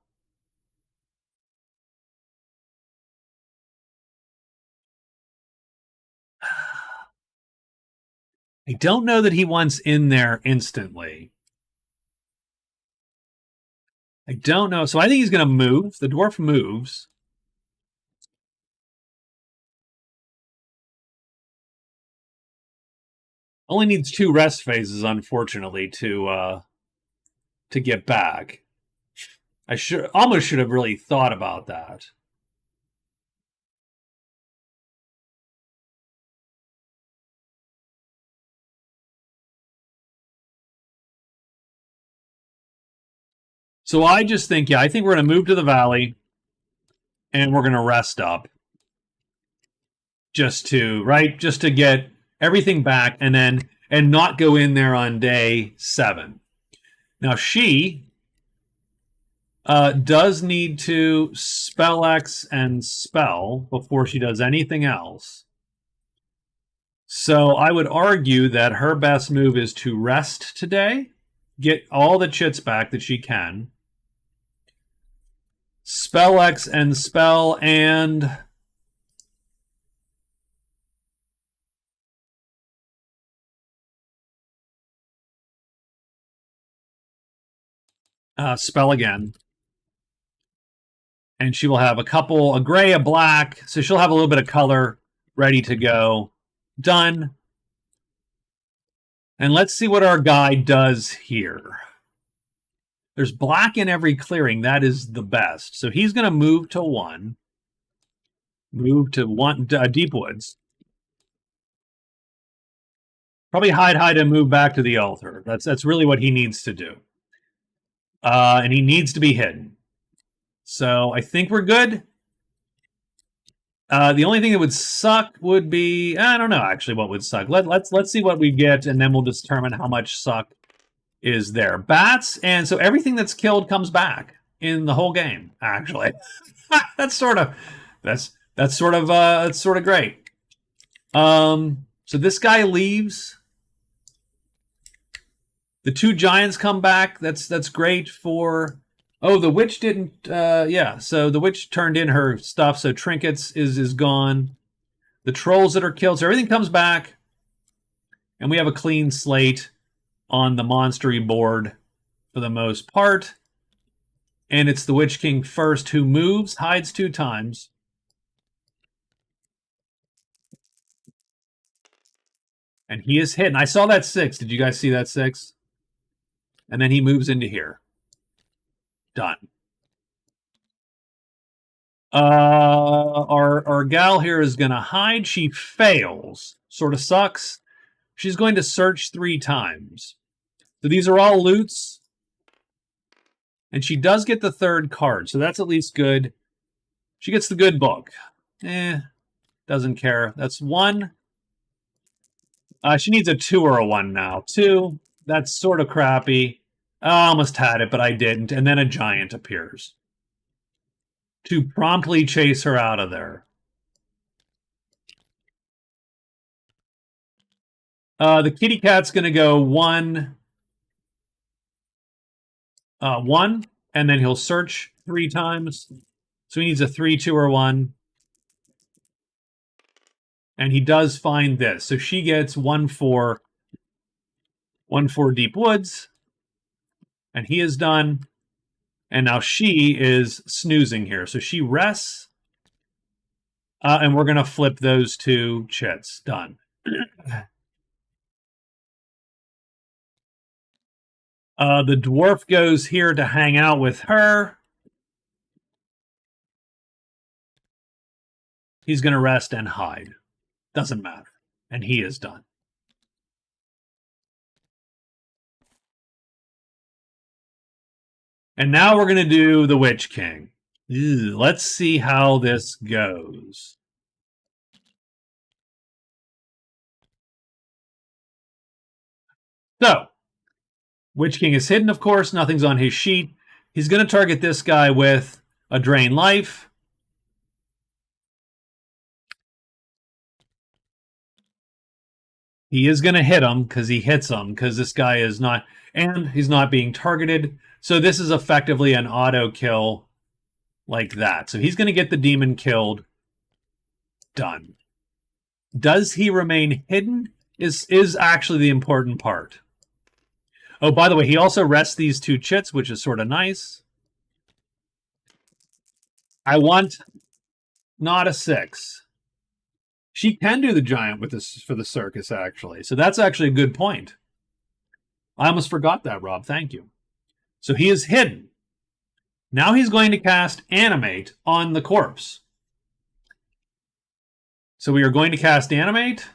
I don't know that he wants in there instantly. I don't know. So I think he's going to move. The dwarf moves. Only needs 2 rest phases, unfortunately, to get back. I almost should have really thought about that. So I just think, yeah, I think we're going to move to the valley and we're going to rest up just to get everything back and not go in there on day 7. Now she does need to spell X and spell before she does anything else. So I would argue that her best move is to rest today, get all the chits back that she can, spell X and spell, and spell again. And she will have a gray, a black, so she'll have a little bit of color ready to go. Done. And let's see what our guy does here. There's black in every clearing. That is the best. So he's going to move to 1. Move to 1, Deep Woods. Probably hide and move back to the altar. That's really what he needs to do. And he needs to be hidden. So I think we're good. The only thing that would suck would be, I don't know actually what would suck. Let's see what we get, and then we'll determine how much suck is there. Bats, and so everything that's killed comes back in the whole game, actually. that's sort of great. So this guy leaves. The 2 giants come back. That's great for... Oh, the witch didn't... yeah, so the witch turned in her stuff, so trinkets is gone. The trolls that are killed, so everything comes back. And we have a clean slate on the monstery board for the most part. And it's the Witch King first who moves, hides 2 times. And he is hidden. I saw that 6. Did you guys see that 6? And then he moves into here. Done. Our gal here is going to hide. She fails. Sort of sucks. She's going to search 3 times. So these are all loots. And she does get the 3rd card. So that's at least good. She gets the good book. Doesn't care. That's 1. She needs a 2 or a 1 now. 2. That's sort of crappy. I almost had it, but I didn't. And then a giant appears to promptly chase her out of there. The kitty cat's going to go 1, 1, and then he'll search 3 times. So he needs a 3, 2, or 1. And he does find this. So she gets 1 for Deep Woods. And he is done. And now she is snoozing here. So she rests. And we're going to flip those 2 chits. Done. The dwarf goes here to hang out with her. He's going to rest and hide. Doesn't matter. And he is done. And now we're going to do the Witch King. Let's see how this goes. So, Witch King is hidden, of course. Nothing's on his sheet. He's going to target this guy with a Drain Life. He is going to hit him because he hits him because this guy is not... And he's not being targeted. So this is effectively an auto kill like that. So he's going to get the demon killed. Done. Does he remain hidden is actually the important part. Oh, by the way, he also rests these two chits, which is sort of nice. I want not a 6. She can do the giant with this for the circus, actually. So that's actually a good point. I almost forgot that, Rob. Thank you. So he is hidden. Now he's going to cast Animate on the corpse. So we are going to cast Animate,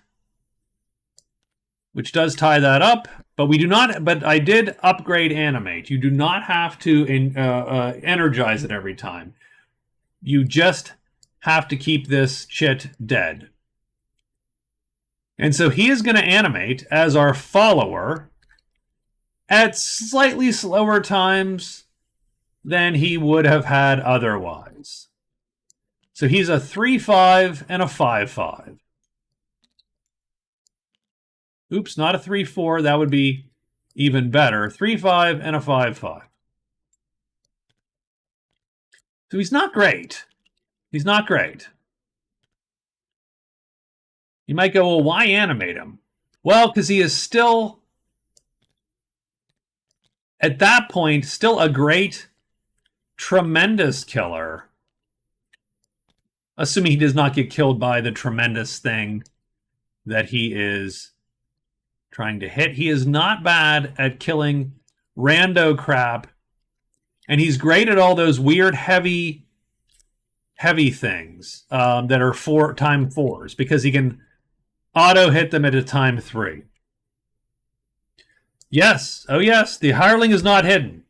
which does tie that up, but we do not. But I did upgrade Animate. You do not have to energize it every time. You just have to keep this chit dead. And so he is going to animate as our follower at slightly slower times than he would have had otherwise. So he's a 3-5 and a 5-5. Oops, not a 3-4. That would be even better. 3-5 and a 5-5. So he's not great. He's not great. You might go, well, why animate him? Well, because he is still, at that point, still a great, tremendous killer. Assuming he does not get killed by the tremendous thing that he is trying to hit. He is not bad at killing rando crap. And he's great at all those weird, heavy things that are time 4s, because he can auto hit them at a time 3. Yes. Oh, yes. The hireling is not hidden.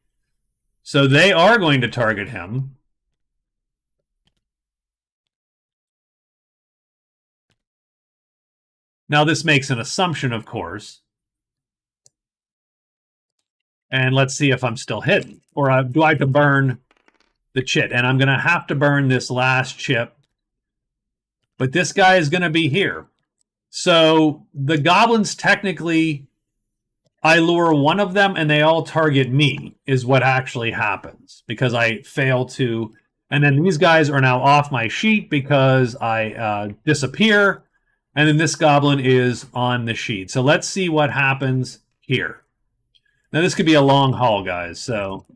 So they are going to target him. Now, this makes an assumption, of course. And let's see if I'm still hidden. Or do I have to burn the chit? And I'm going to have to burn this last chip. But this guy is going to be here. So the goblins technically, I lure one of them and they all target me, is what actually happens. Because I fail to... And then these guys are now off my sheet because I disappear. And then this goblin is on the sheet. So let's see what happens here. Now this could be a long haul, guys. So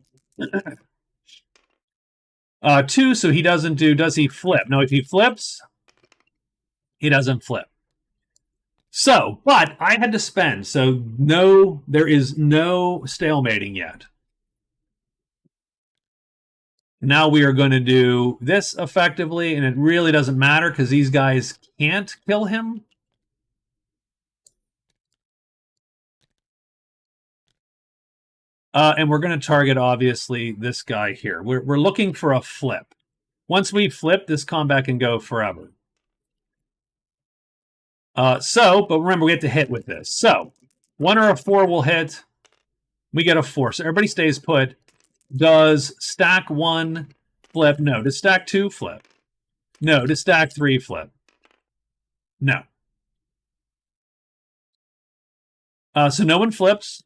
2, so he doesn't do... Does he flip? No, if he flips, he doesn't flip. So, but I had to spend. So no, there is no stalemating yet. Now we are going to do this effectively, and it really doesn't matter because these guys can't kill him. And we're going to target, obviously, this guy here. We're looking for a flip. Once we flip, this combat can go forever. But remember, we have to hit with this. So, 1 or a 4 will hit. We get a 4. So everybody stays put. Does stack 1 flip? No. Does stack 2 flip? No. Does stack 3 flip? No. So no one flips.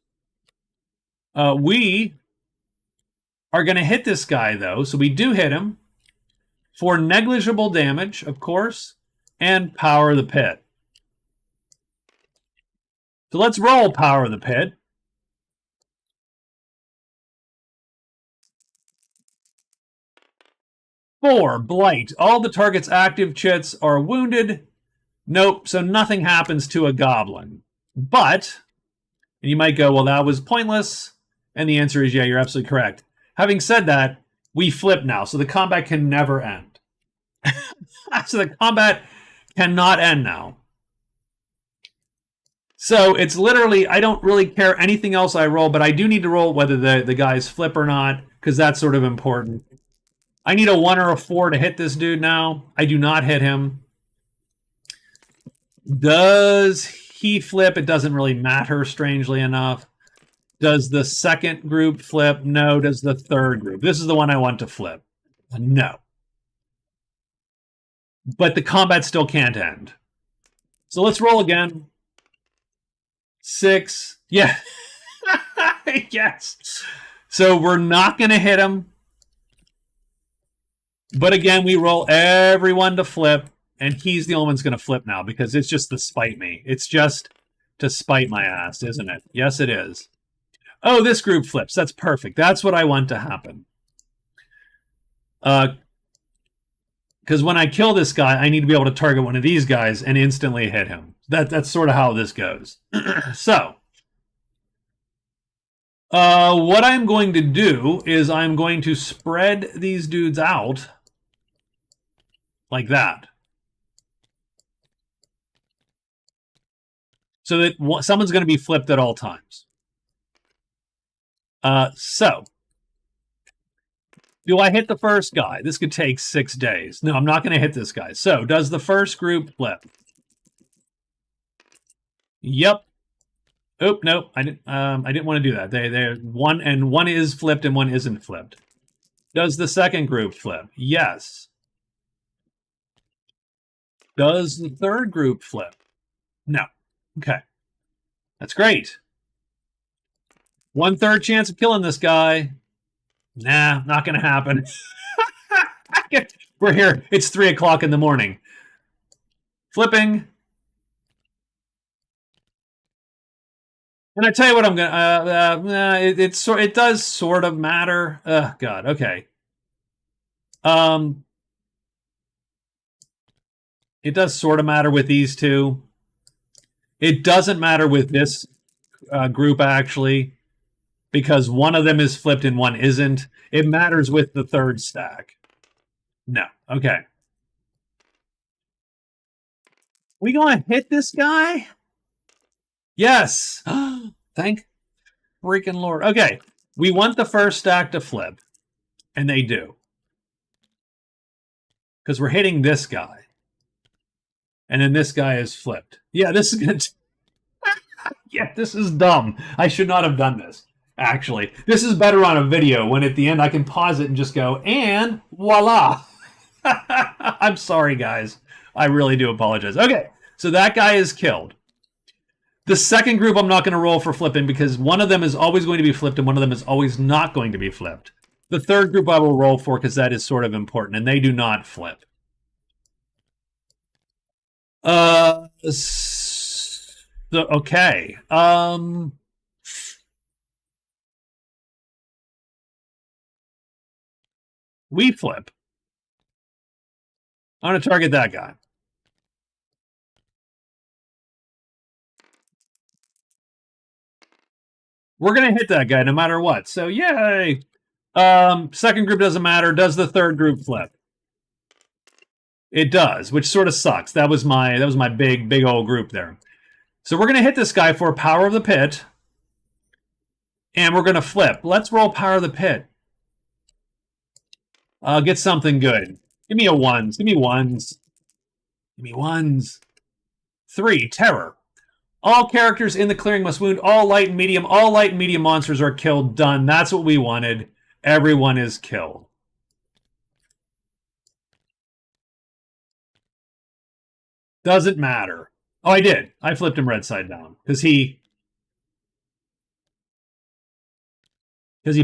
We are going to hit this guy, though. So we do hit him for negligible damage, of course, and power of the pit. So let's roll power of the pit. Four, blight. All the target's active chits are wounded. Nope, so nothing happens to a goblin. But, and you might go, well, that was pointless. And the answer is, yeah, you're absolutely correct. Having said that, we flip now, so the combat can never end. So the combat cannot end now. So it's literally, I don't really care anything else I roll, but I do need to roll whether the guys flip or not, because that's sort of important. I need a 1 or a 4 to hit this dude now. I do not hit him. Does he flip? It doesn't really matter, strangely enough. Does the second group flip? No. Does the third group? This is the one I want to flip. No. But the combat still can't end. So let's roll again. 6. Yeah. Yes. So we're not going to hit him. But again, we roll everyone to flip, and he's the only one's going to flip now because it's just to spite me. It's just to spite my ass, isn't it? Yes, it is. Oh, this group flips. That's perfect. That's what I want to happen. Because when I kill this guy, I need to be able to target one of these guys and instantly hit him. That's sort of how this goes. So, what I'm going to do is I'm going to spread these dudes out like that. So that someone's going to be flipped at all times. So, do I hit the first guy? This could take 6 days. No, I'm not going to hit this guy. So, does the first group flip? Yep. Oh, no, I didn't want to do that. They're one is flipped and one isn't flipped. Does the second group flip? Yes. Does the third group flip? No. Okay. That's great. 1/3 chance of killing this guy. Nah, not going to happen. We're here. It's 3 o'clock in the morning. Flipping. And I tell you what, I'm gonna. It does sort of matter. God. Okay. It does sort of matter with these two. It doesn't matter with this group actually, because one of them is flipped and one isn't. It matters with the third stack. No. Okay. We gonna hit this guy? Yes. Thank freaking Lord. Okay. We want the first stack to flip. And they do. Because we're hitting this guy. And then this guy is flipped. Yeah, this is good. Yeah, this is dumb. I should not have done this, actually. This is better on a video when at the end I can pause it and just go, and voila. I'm sorry, guys. I really do apologize. Okay, so that guy is killed. The second group I'm not going to roll for flipping because one of them is always going to be flipped and one of them is always not going to be flipped. The third group I will roll for because that is sort of important, and they do not flip. Okay. We flip. I'm going to target that guy. We're going to hit that guy no matter what. So, yay. Second group doesn't matter. Does the third group flip? It does, which sort of sucks. That was my big old group there. So we're going to hit this guy for Power of the Pit. And we're going to flip. Let's roll Power of the Pit. Get something good. Give me a ones. Give me ones. Give me ones. 3, Terror. All characters in the clearing must wound all light and medium. All light and medium monsters are killed. Done. That's what we wanted. Everyone is killed. Doesn't matter. Oh, I did. I flipped him red side down because he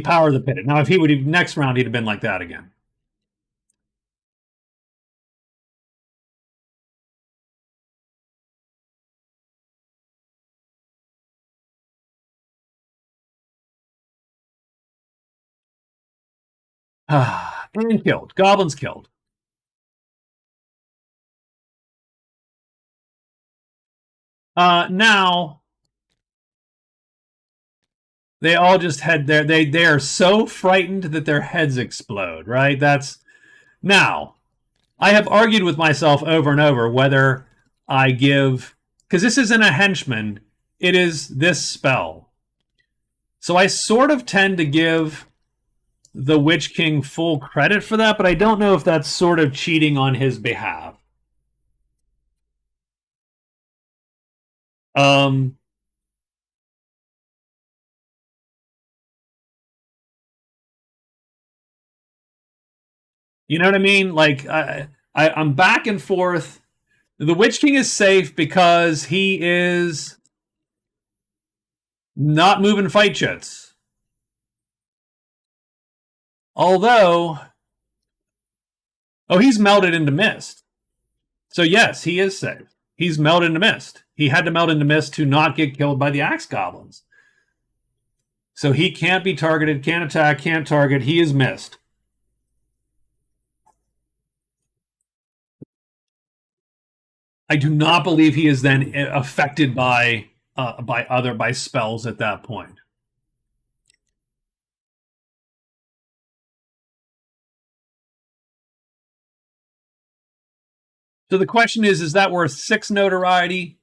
powered the pit. Now, if he would have next round, he'd have been like that again. And killed. Goblins killed. Now they all just had they are so frightened that their heads explode, right? That's now I have argued with myself over and over whether I give, because this isn't a henchman, it is this spell. So I sort of tend to give the Witch King full credit for that, but I don't know if that's sort of cheating on his behalf. You know what I mean? Like I'm back and forth. The Witch King is safe because he is Not moving fight chits. Although, oh, he's melted into mist. So yes, he is safe. He's melted into mist. He had to melt into mist to not get killed by the axe goblins. So he can't be targeted, can't attack, can't target. He is missed. I do not believe he is then affected by spells at that point. So the question is that worth 6 notoriety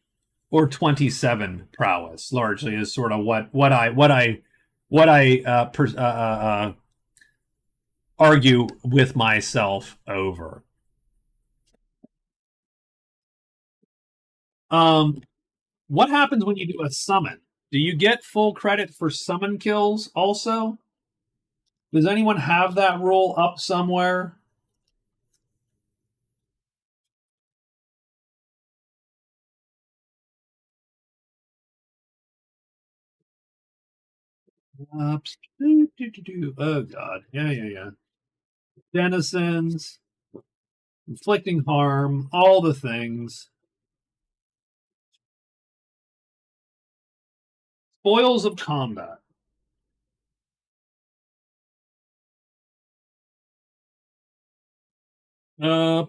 or 27 prowess? Largely is sort of what I argue with myself over. What happens when you do a summon? Do you get full credit for summon kills also? Does anyone have that rule up somewhere? Oh god. Yeah. Denizens, inflicting harm, all the things. Spoils of combat. Uh,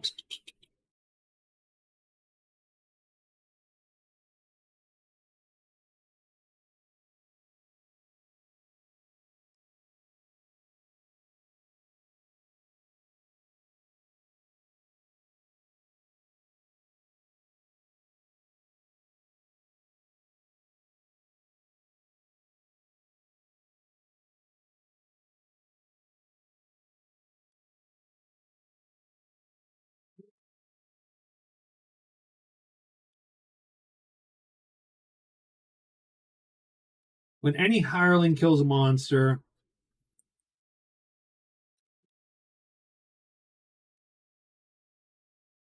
when any hireling kills a monster,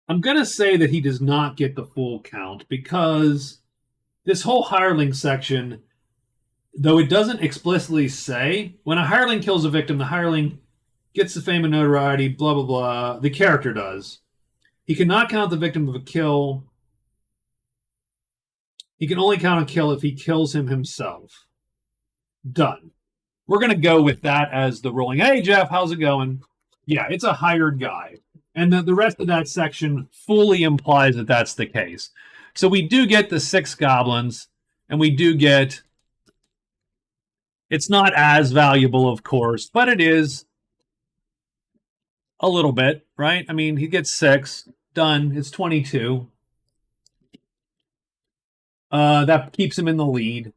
I'm going to say that he does not get the full count because this whole hireling section, though it doesn't explicitly say, when a hireling kills a victim, the hireling gets the fame and notoriety, blah, blah, blah. The character does. He cannot count the victim of a kill. He can only count a kill if he kills him himself. Done. We're going to go with that as the ruling. Hey, Jeff, how's it going? Yeah, it's a hired guy. And the rest of that section fully implies that that's the case. So we do get the 6 goblins, and we do get... It's not as valuable, of course, but it is a little bit, right? I mean, he gets 6. Done. It's 22. That keeps him in the lead.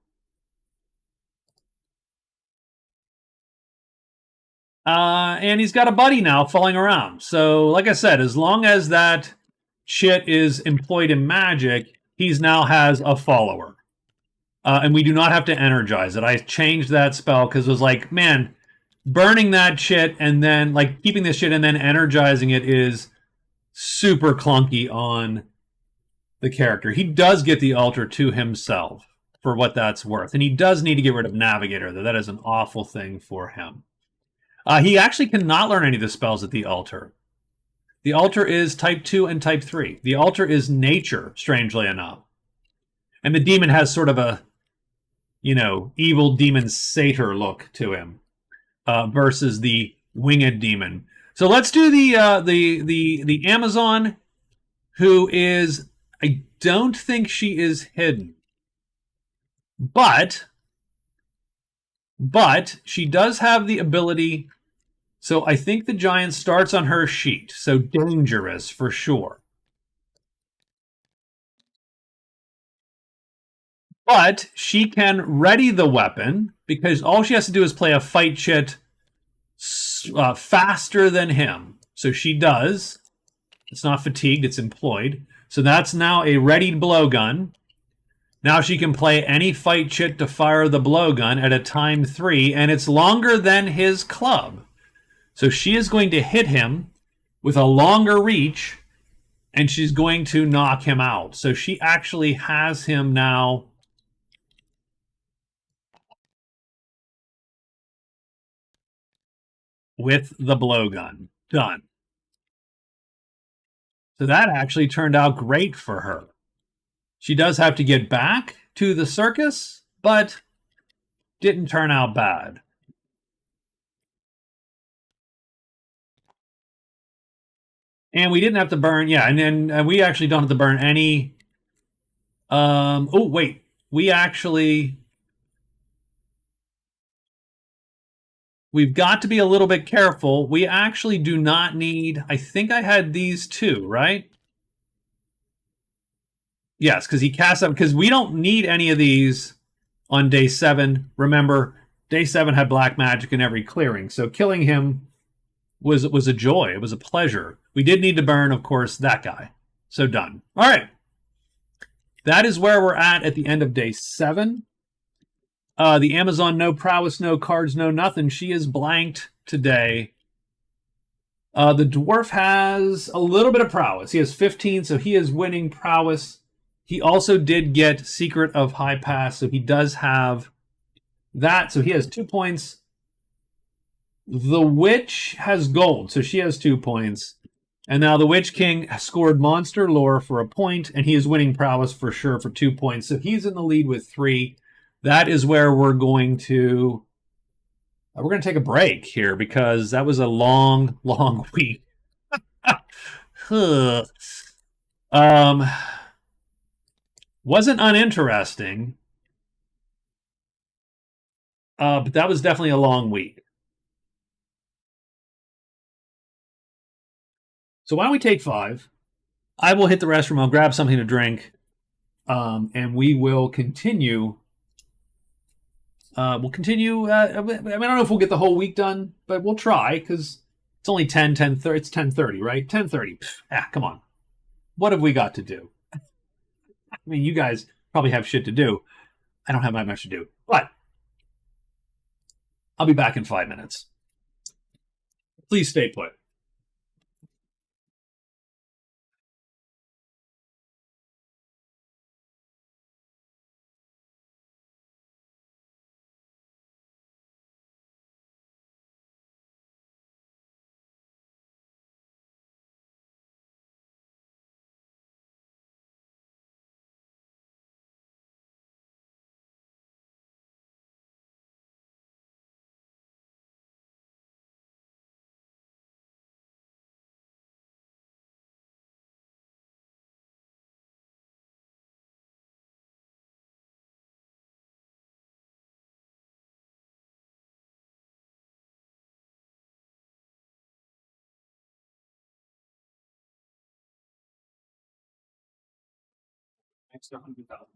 And he's got a buddy now following around. So, like I said, as long as that shit is employed in magic, he's now has a follower. And we do not have to energize it. I changed that spell because it was like, man, burning that shit and then, like, keeping this shit and then energizing it is super clunky on the character. He does get the altar to himself for what that's worth. And he does need to get rid of Navigator, though. That is an awful thing for him. He actually cannot learn any of the spells at the altar. The altar is type 2 and type 3. The altar is nature, strangely enough. And the demon has sort of a, evil demon satyr look to him versus the winged demon. So let's do the Amazon, who is, I don't think she is hidden. But she does have the ability. So I think the giant starts on her sheet. So dangerous for sure. But she can ready the weapon because all she has to do is play a fight chit faster than him. So she does. It's not fatigued, it's employed. So that's now a readied blowgun. Now she can play any fight chit to fire the blowgun at a time 3, and it's longer than his club. So she is going to hit him with a longer reach, and she's going to knock him out. So she actually has him now with the blowgun. Done. So that actually turned out great for her. She does have to get back to the circus, but didn't turn out bad. And we didn't have to burn, yeah, and then we actually don't have to burn any. Oh, wait. We actually. We've got to be a little bit careful. We actually do not need. I think I had these two, right? Yes, because he casts them. Because we don't need any of these on day 7. Remember, day 7 had black magic in every clearing, so killing him was a joy. It was a pleasure. We did need to burn, of course, that guy. So done. All right. That is where we're at the end of day 7. The Amazon, no prowess, no cards, no nothing. She is blanked today. The dwarf has a little bit of prowess. He has 15, so he is winning prowess. He also did get Secret of High Pass, so he does have that. So he has 2 points. The witch has gold, so she has 2 points. And now the Witch King scored Monster Lore for a point, and he is winning prowess for sure for 2 points. So he's in the lead with 3. That is where we're going to take a break here because that was a long, long week. Wasn't uninteresting, but that was definitely a long week. So why don't we take 5? I will hit the restroom. I'll grab something to drink, and we will continue. We'll continue. I don't know if we'll get the whole week done, but we'll try because it's only 10:30. It's 10:30, right? 10:30. Come on. What have we got to do? I mean, you guys probably have shit to do. I don't have that much to do, but I'll be back in 5 minutes. Please stay put. Next 100,000.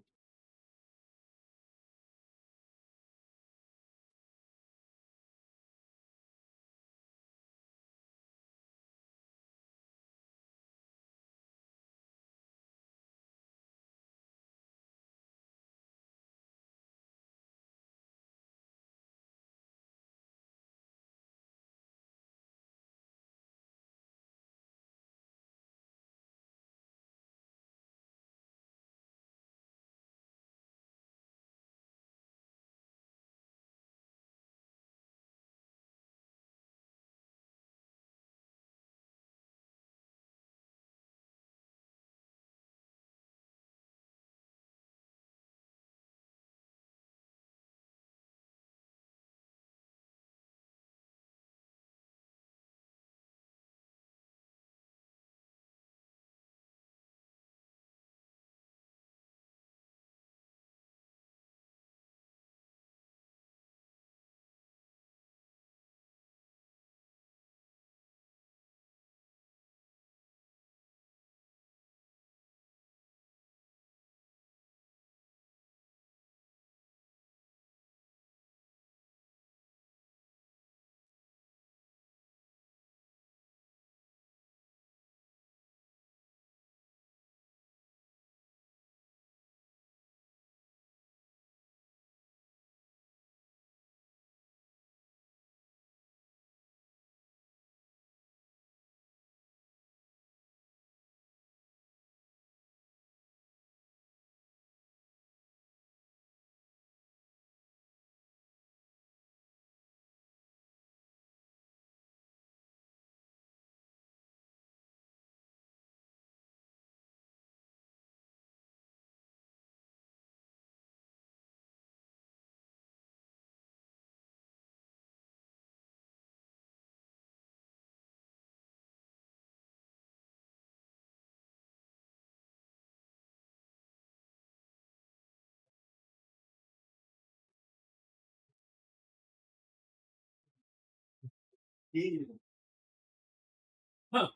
Huh.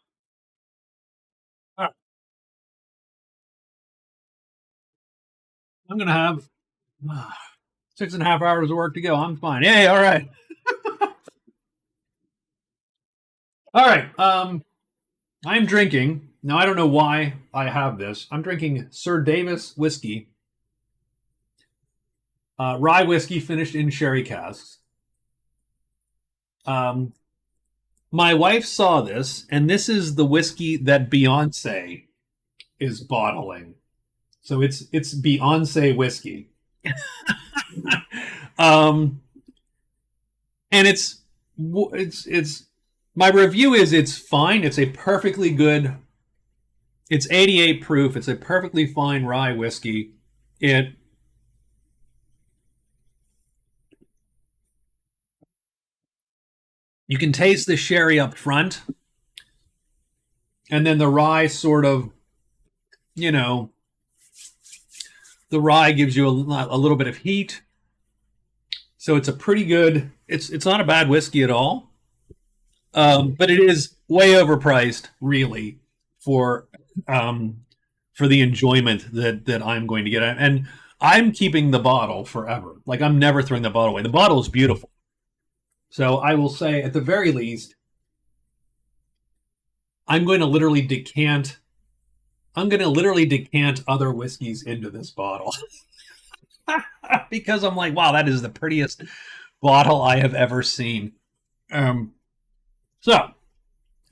All right. I'm gonna have 6.5 hours of work to go. I'm fine. Hey, all right. All right. I'm drinking. Now I don't know why I have this. I'm drinking Sir Davis whiskey, rye whiskey finished in sherry casks. Um, my wife saw this, and this is the whiskey that Beyonce is bottling. So it's Beyonce whiskey. um, and it's my review is it's fine. It's a perfectly good. It's 88 proof. It's a perfectly fine rye whiskey. It You can taste the sherry up front, and then the rye sort of, you know, the rye gives you a little bit of heat. So it's a pretty good. It's not a bad whiskey at all, but it is way overpriced, really, for um, for the enjoyment that I'm going to get. And I'm keeping the bottle forever. Like I'm never throwing the bottle away. The bottle is beautiful. So I will say, at the very least, I'm going to literally decant. I'm going to literally decant other whiskeys into this bottle because I'm like, wow, that is the prettiest bottle I have ever seen. Um, so,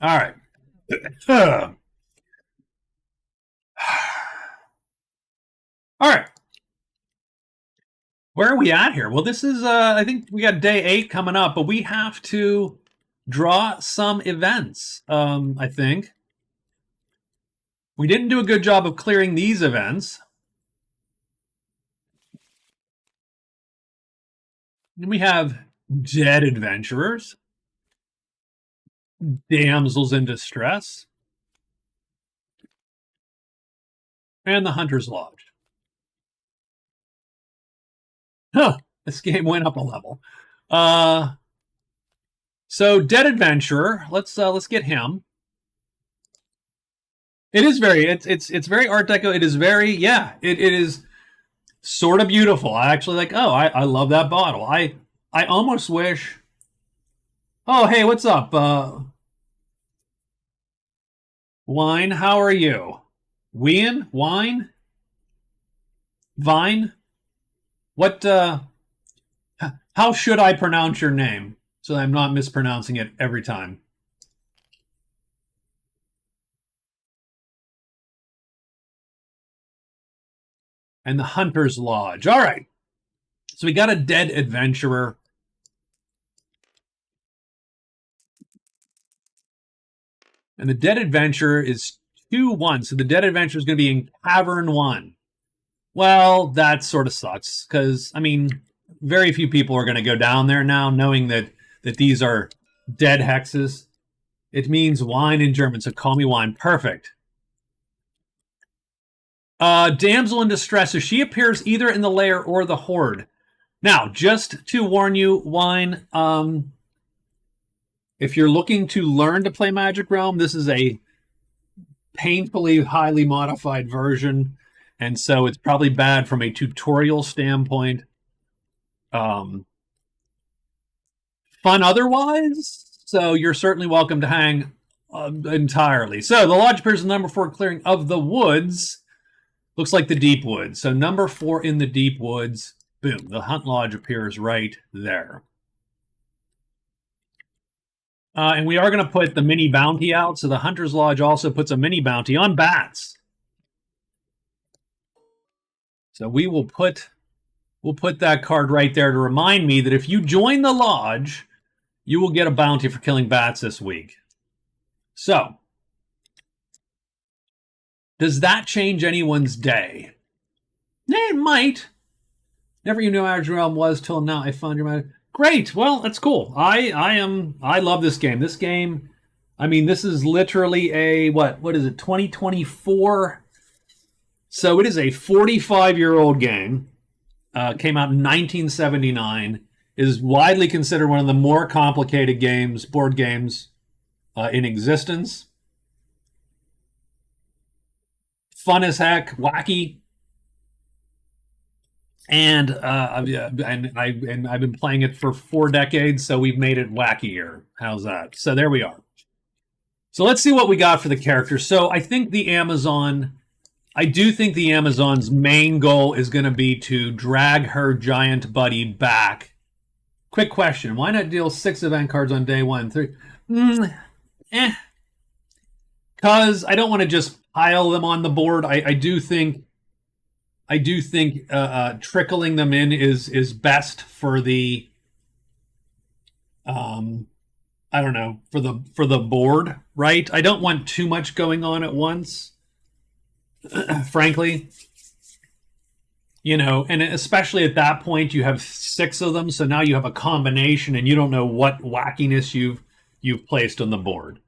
all right. All right. Where are we at here? Well, this is, I think we got day 8 coming up, but we have to draw some events, I think. We didn't do a good job of clearing these events. And we have dead adventurers, damsels in distress, and the Hunter's Lodge. Huh, this game went up a level. So dead adventurer, let's get him. It is very it's very Art Deco. It is very it is sort of beautiful. I actually like. Oh, I love that bottle. I almost wish. Oh, hey, what's up, Wine? How are you? Wien? Wine? Vine? What? How should I pronounce your name so that I'm not mispronouncing it every time? And the Hunter's Lodge. All right. So we got a dead adventurer. And the dead adventurer is 2-1. So the dead adventurer is going to be in Cavern 1. Well, that sort of sucks because, I mean, very few people are going to go down there now knowing that these are dead hexes. It means wine in German, so call me wine. Perfect. Damsel in distress. So she appears either in the lair or the horde. Now, just to warn you, wine, if you're looking to learn to play Magic Realm, this is a painfully highly modified version, and so it's probably bad from a tutorial standpoint. Fun otherwise, so you're certainly welcome to hang entirely. So the lodge appears in number 4 clearing of the woods. Looks like the deep woods. So number 4 in the deep woods. Boom. The Hunt Lodge appears right there. And we are going to put the mini bounty out. So the Hunter's Lodge also puts a mini bounty on bats. So we'll put that card right there to remind me that if you join the lodge, you will get a bounty for killing bats this week. So, does that change anyone's day? It might. Never you knew Magic Realm was till now. I found your magic. Great. Well, that's cool. I love this game. This game, I mean, this is literally a what is it? 2024. So it is a 45-year-old game. Came out in 1979. is widely considered one of the more complicated board games in existence. Fun as heck, wacky, and I've been playing it for 4 decades, so we've made it wackier. How's that? So there we are. So let's see what we got for the characters. So I think I do think the Amazon's main goal is going to be to drag her giant buddy back. Quick question: why not deal 6 event cards on day 1? 3, because I don't want to just pile them on the board. I do think trickling them in is best for the I don't know, for the board, right? I don't want too much going on at once, frankly. And especially at that point, you have 6 of them, so now you have a combination, and you don't know what wackiness you've placed on the board,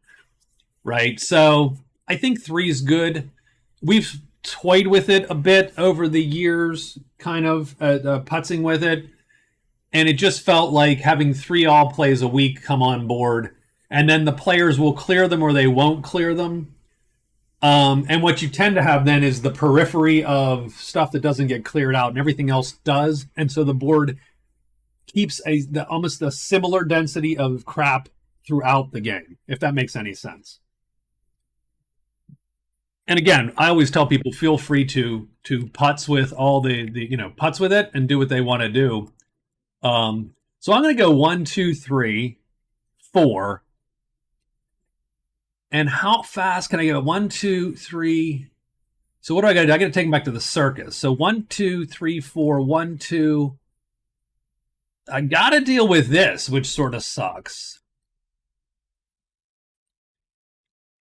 right? So I think 3 is good. We've toyed with it a bit over the years, kind of putzing with it, and it just felt like having 3 all plays a week come on board, and then the players will clear them or they won't clear them. And what you tend to have then is the periphery of stuff that doesn't get cleared out, and everything else does, and so the board keeps almost a similar density of crap throughout the game, if that makes any sense. And again, I always tell people, feel free to putz with all the putz with it and do what they want to do. So I'm going to go 1, 2, 3, 4. And how fast can I go? 1, 2, 3. So what do I got to do? I got to take them back to the circus. So 1, 2, 3, 4, 1, 2. I got to deal with this, which sort of sucks.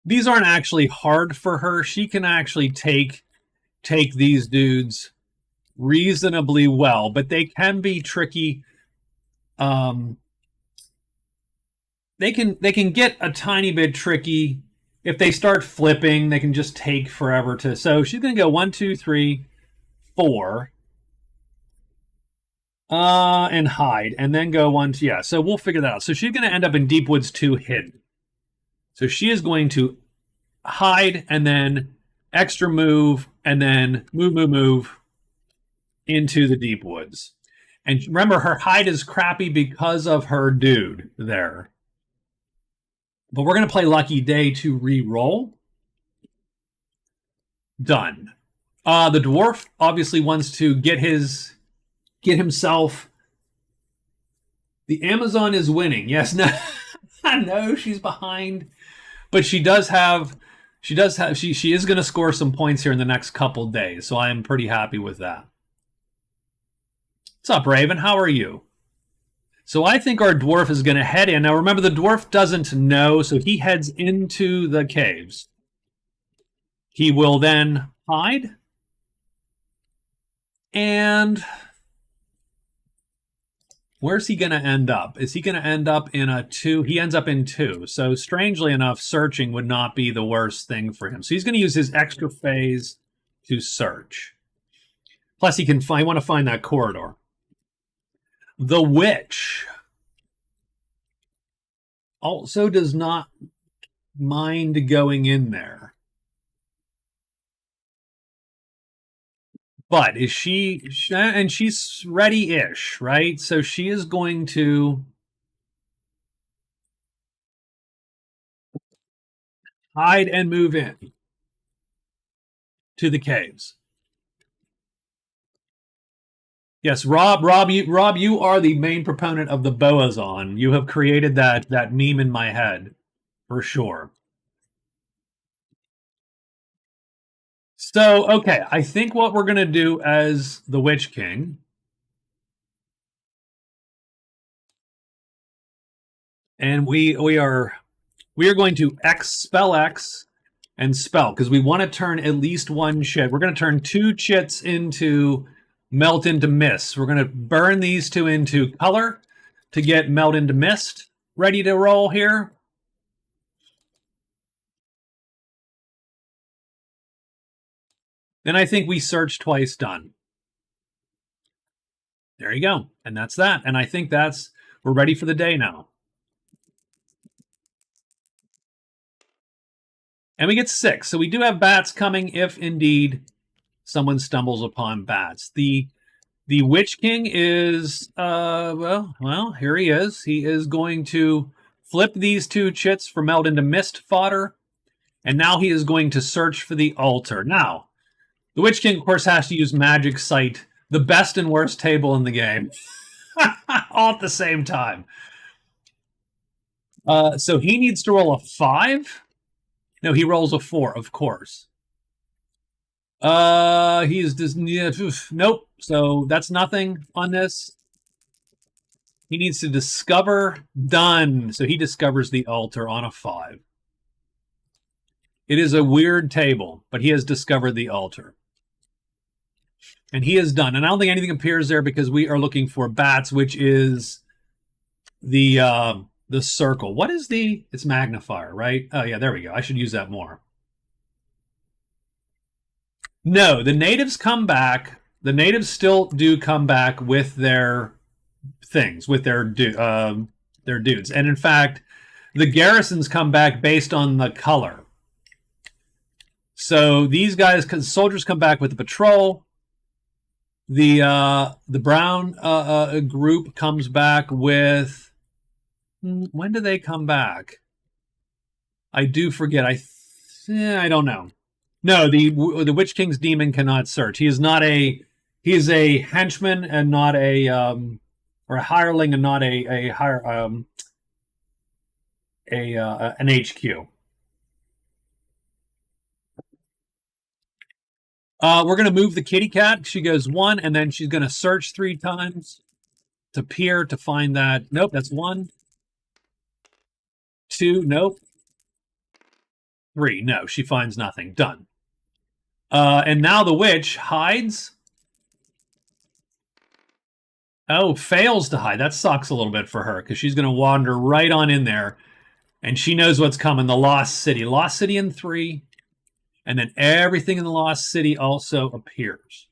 These aren't actually hard for her. She can actually take these dudes reasonably well, but they can be tricky. They can get a tiny bit tricky. If they start flipping, they can just take forever to. So she's going to go 1, 2, 3, 4. And hide, and then go 1, 2. Yeah, so we'll figure that out. So she's going to end up in Deep Woods 2 hidden. So she is going to hide, and then extra move, and then move into the Deep Woods. And remember, her hide is crappy because of her dude there. But we're going to play Lucky Day to re-roll. Done. The dwarf obviously wants to get himself. The Amazon is winning. Yes, no, I know she's behind, but she is going to score some points here in the next couple days. So I am pretty happy with that. What's up, Raven? How are you? So I think our dwarf is going to head in. Now remember, the dwarf doesn't know, so he heads into the caves. He will then hide. And where's he going to end up? Is he going to end up in a 2? He ends up in 2. So strangely enough, searching would not be the worst thing for him. So he's going to use his extra phase to search. Plus, he want to find that corridor. The witch also does not mind going in there. But is she, and she's ready-ish, right? So she is going to hide and move in to the caves. Yes, Rob, you are the main proponent of the Boazon. You have created that meme in my head, for sure. So, okay, I think what we're going to do as the Witch King, and we are going to spell X and spell, because we want to turn at least 1 chit. We're going to turn 2 chits into melt into mist. We're going to burn these 2 into color to get melt into mist ready to roll here. Then I think we search twice, done. There you go. And that's that. And I think we're ready for the day now. And we get 6. So we do have bats coming if indeed someone stumbles upon bats. The Witch King is well, here he is. He is going to flip these 2 chits for meld into mist fodder, and now he is going to search for the altar. Now, the Witch King, of course, has to use Magic Sight, the best and worst table in the game, all at the same time. So he needs to roll a 5. No, he rolls a 4, of course. He's just nope. So that's nothing on this. He needs to discover. Done. So he discovers the altar on a 5. It is a weird table, but he has discovered the altar. And he is done. And I don't think anything appears there because we are looking for bats, which is the circle. What is it's magnifier, right? Oh yeah, there we go. I should use that more. No, the natives come back. The natives still do come back with their things, with their dudes. And in fact, the garrisons come back based on the color. So these guys, because soldiers come back with the patrol. The brown group comes back with. When do they come back? I do forget. I don't know. No, the Witch King's demon cannot search. He is a henchman and not a or a hireling and not an HQ. We're going to move the kitty cat. She goes 1, and then she's going to search 3 times to peer to find that. Nope, that's 1. 2, nope. 3, no, she finds nothing. Done. And now the witch hides. Oh, fails to hide. That sucks a little bit for her because she's going to wander right on in there. And she knows what's coming. The Lost City. Lost City in 3. And then everything in the Lost City also appears.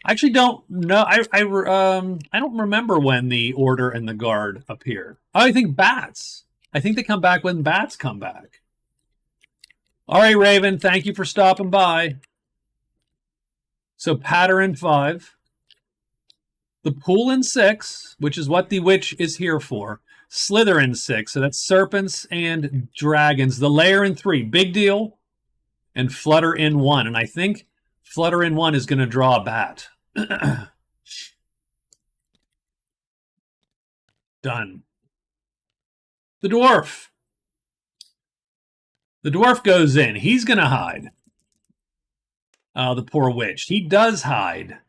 I actually don't know. I don't remember when the Order and the Guard appear. Oh, I think bats. I think they come back when bats come back. All right, Raven. Thank you for stopping by. So Patter in 5. The Pool in 6, which is what the witch is here for. Slither in 6. So that's serpents and dragons. The Lair in 3. Big deal. And Flutter in 1. And I think Flutter in 1 is going to draw a bat. Done. The dwarf. The dwarf goes in. He's going to hide. The poor witch. He does hide.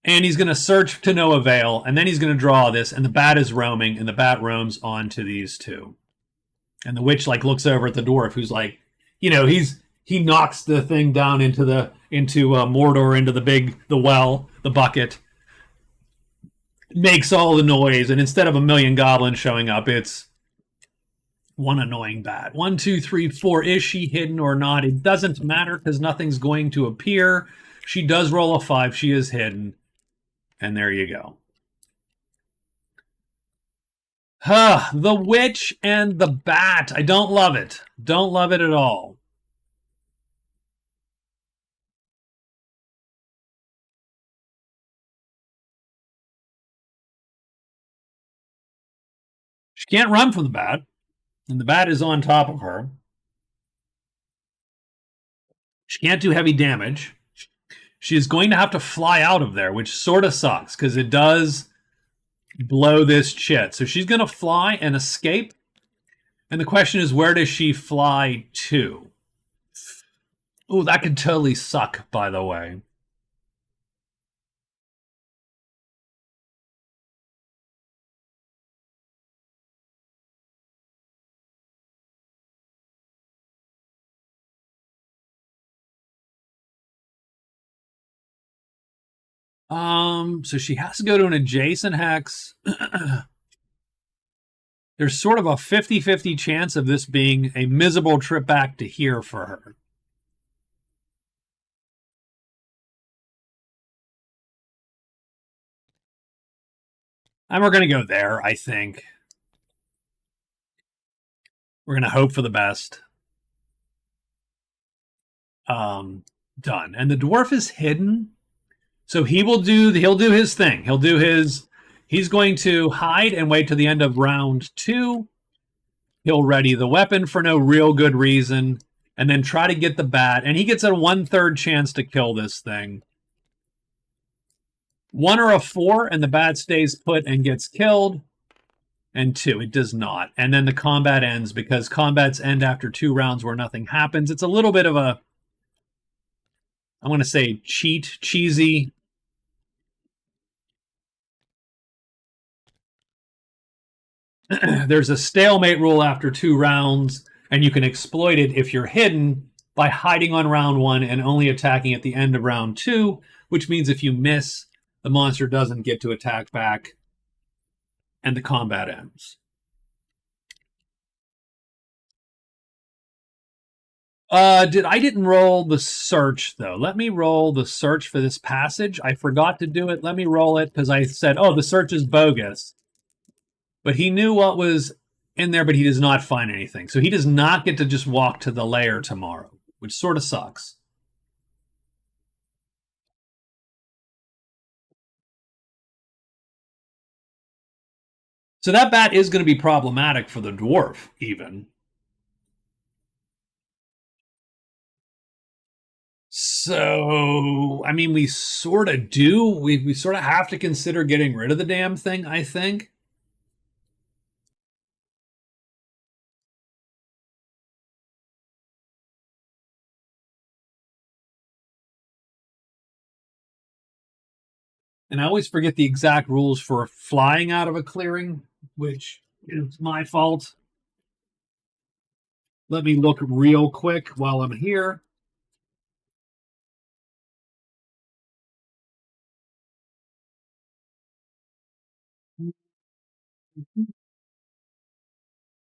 And he's going to search to no avail. And then he's going to draw this. And the bat is roaming. And the bat roams onto these 2. And the witch looks over at the dwarf, who's like, he knocks the thing down into Mordor, into the well, the bucket, makes all the noise, and instead of a million goblins showing up, it's one annoying bat. 1, 2, 3, 4. Is she hidden or not? It doesn't matter because nothing's going to appear. She does roll a 5. She is hidden, and there you go. The witch and the bat. I don't love it. Don't love it at all. She can't run from the bat, and the bat is on top of her. She can't do heavy damage. She is going to have to fly out of there, which sort of sucks because it does blow this chit. So she's going to fly and escape. And the question is, where does she fly to? Oh, that could totally suck, by the way. So she has to go to an adjacent hex. There's sort of a 50-50 chance of this being a miserable trip back to here for her. And we're going to go there, I think. We're going to hope for the best. Done. And the dwarf is hidden. So he'll do his thing. He's going to hide and wait to the end of round 2. He'll ready the weapon for no real good reason and then try to get the bat. And he gets a 1/3 chance to kill this thing. 1 or a 4, and the bat stays put and gets killed. And 2, it does not. And then the combat ends because combats end after 2 rounds where nothing happens. It's a little bit of a, I want to say, cheesy. There's a stalemate rule after 2 rounds, and you can exploit it if you're hidden by hiding on round 1 and only attacking at the end of round 2, which means if you miss, the monster doesn't get to attack back, and the combat ends. I didn't roll the search, though. Let me roll the search for this passage. I forgot to do it. Let me roll it because I said, oh, the search is bogus. But he knew what was in there, but he does not find anything. So he does not get to just walk to the lair tomorrow, which sort of sucks. So that bat is going to be problematic for the dwarf, even. So, I mean, we sort of do. We sort of have to consider getting rid of the damn thing, I think. And I always forget the exact rules for flying out of a clearing, which is my fault. Let me look real quick while I'm here.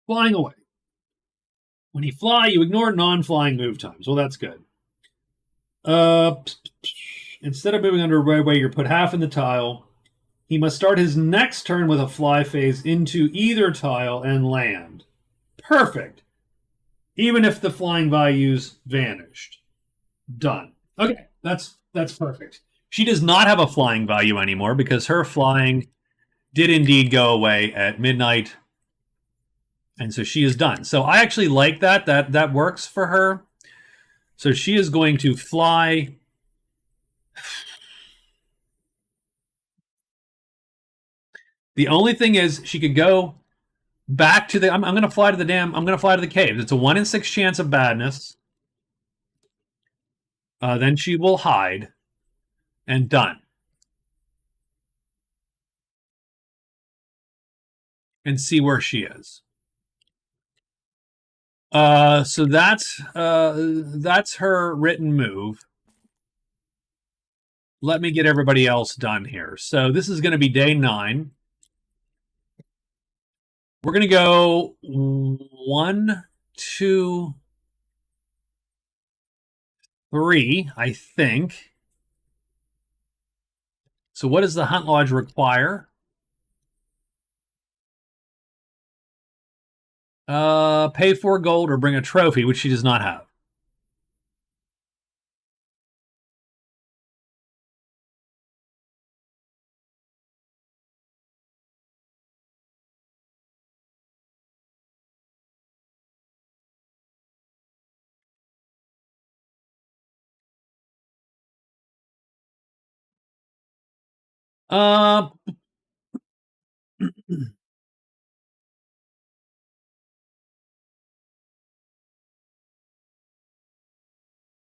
Flying away. When you fly, you ignore non-flying move times. Well, that's good. Instead of moving under a roadway, you're put half in the tile. He must start his next turn with a fly phase into either tile and land. Perfect. Even if the flying values vanished. Done. Okay, that's perfect. She does not have a flying value anymore because her flying did indeed go away at midnight. And so she is done. So I actually like that. That works for her. So she is going to fly. The only thing is she could go back to the, I'm going to fly to the caves. It's a 1 in 6 chance of badness. Then she will hide. And done. And see where she is. So that's her written move. Let me get everybody else done here. So this is going to be day 9. We're going to go 1, 2, 3, I think. So what does the Hunt Lodge require? Pay 4 gold or bring a trophy, which she does not have.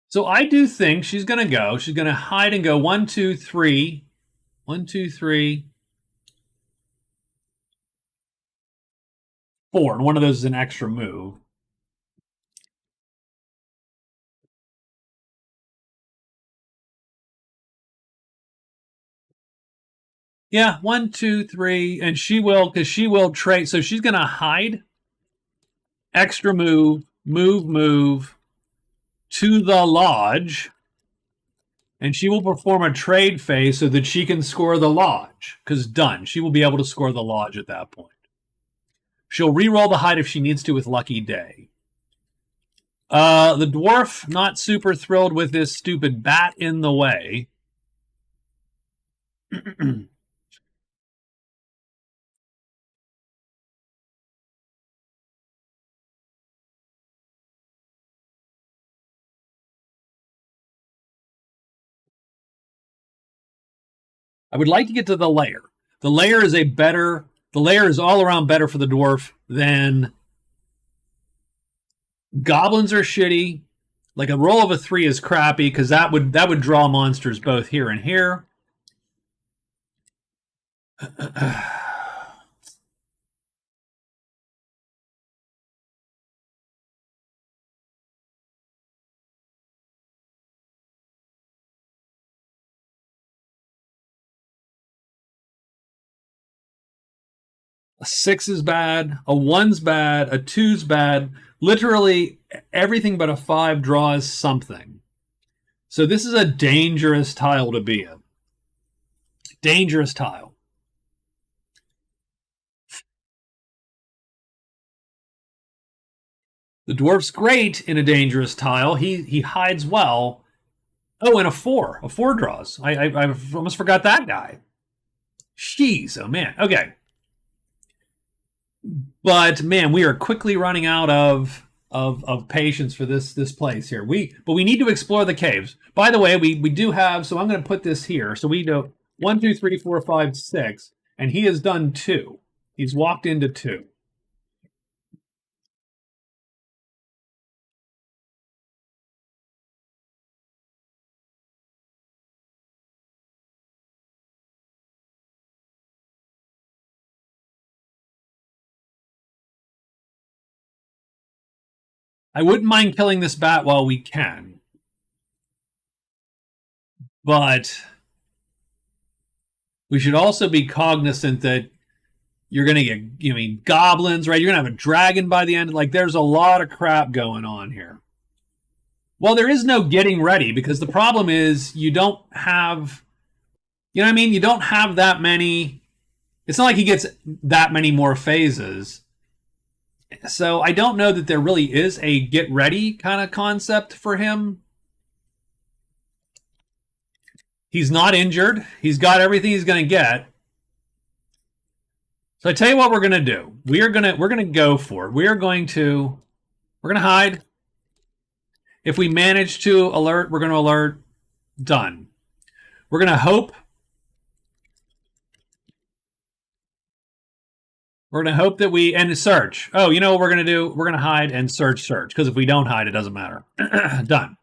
So I do think she's going to go. She's going to hide and go 1, 2, 3. 1, 2, 3. 4. And one of those is an extra move. Yeah, 1, 2, 3. And she will, because she will trade. So she's going to hide, extra move, move to the lodge. And she will perform a trade phase so that she can score the lodge. Because done. She will be able to score the lodge at that point. She'll re-roll the hide if she needs to with Lucky Day. The dwarf, not super thrilled with this stupid bat in the way. I would like to get to the lair. The lair is all around better for the dwarf than goblins are shitty. Like a roll of a 3 is crappy because that would draw monsters both here and here. A 6 is bad. A 1's bad. A 2's bad. Literally everything but a 5 draws something. So this is a dangerous tile to be in. Dangerous tile. The dwarf's great in a dangerous tile. He hides well. Oh, and a 4. A 4 draws. I almost forgot that guy. Jeez, oh man. Okay. But man, we are quickly running out of patience for this place here. But we need to explore the caves. By the way, we do have, so I'm going to put this here. So we do 1, 2, 3, 4, 5, 6, and he has done 2. He's walked into 2. I wouldn't mind killing this bat while we can. But we should also be cognizant that you're going to get, goblins, right? You're going to have a dragon by the end. Like, there's a lot of crap going on here. Well, there is no getting ready because the problem is you don't have, you don't have that many. It's not like he gets that many more phases. So I don't know that there really is a get ready kind of concept for him. He's not injured. He's got everything he's going to get. So I tell you what we're going to do. We're going to go for it. We're going to hide. If we manage to alert, we're going to alert. Done. We're going to hope. We're going to hope that we and search. Oh, you know what we're going to do? We're going to hide and search. Because if we don't hide, it doesn't matter. Done.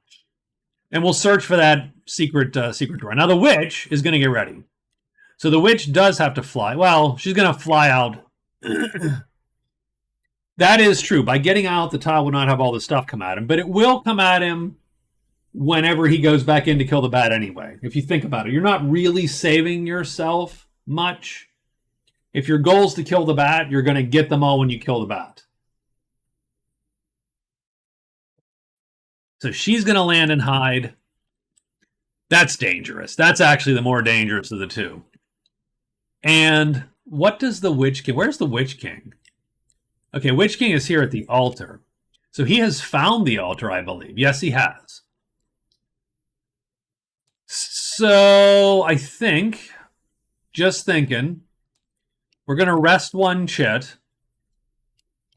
And we'll search for that secret door. Now the witch is going to get ready. So the witch does have to fly. Well, she's going to fly out. That is true. By getting out, the tile will not have all the stuff come at him. But it will come at him whenever he goes back in to kill the bat anyway. If you think about it, you're not really saving yourself much. If your goal is to kill the bat, you're going to get them all when you kill the bat. So she's going to land and hide. That's dangerous. That's actually the more dangerous of the two. And what does the Witch King... Where's the Witch King? Okay, Witch King is here at the altar. So he has found the altar, I believe. Yes, he has. So I think, just thinking, we're going to rest one chit.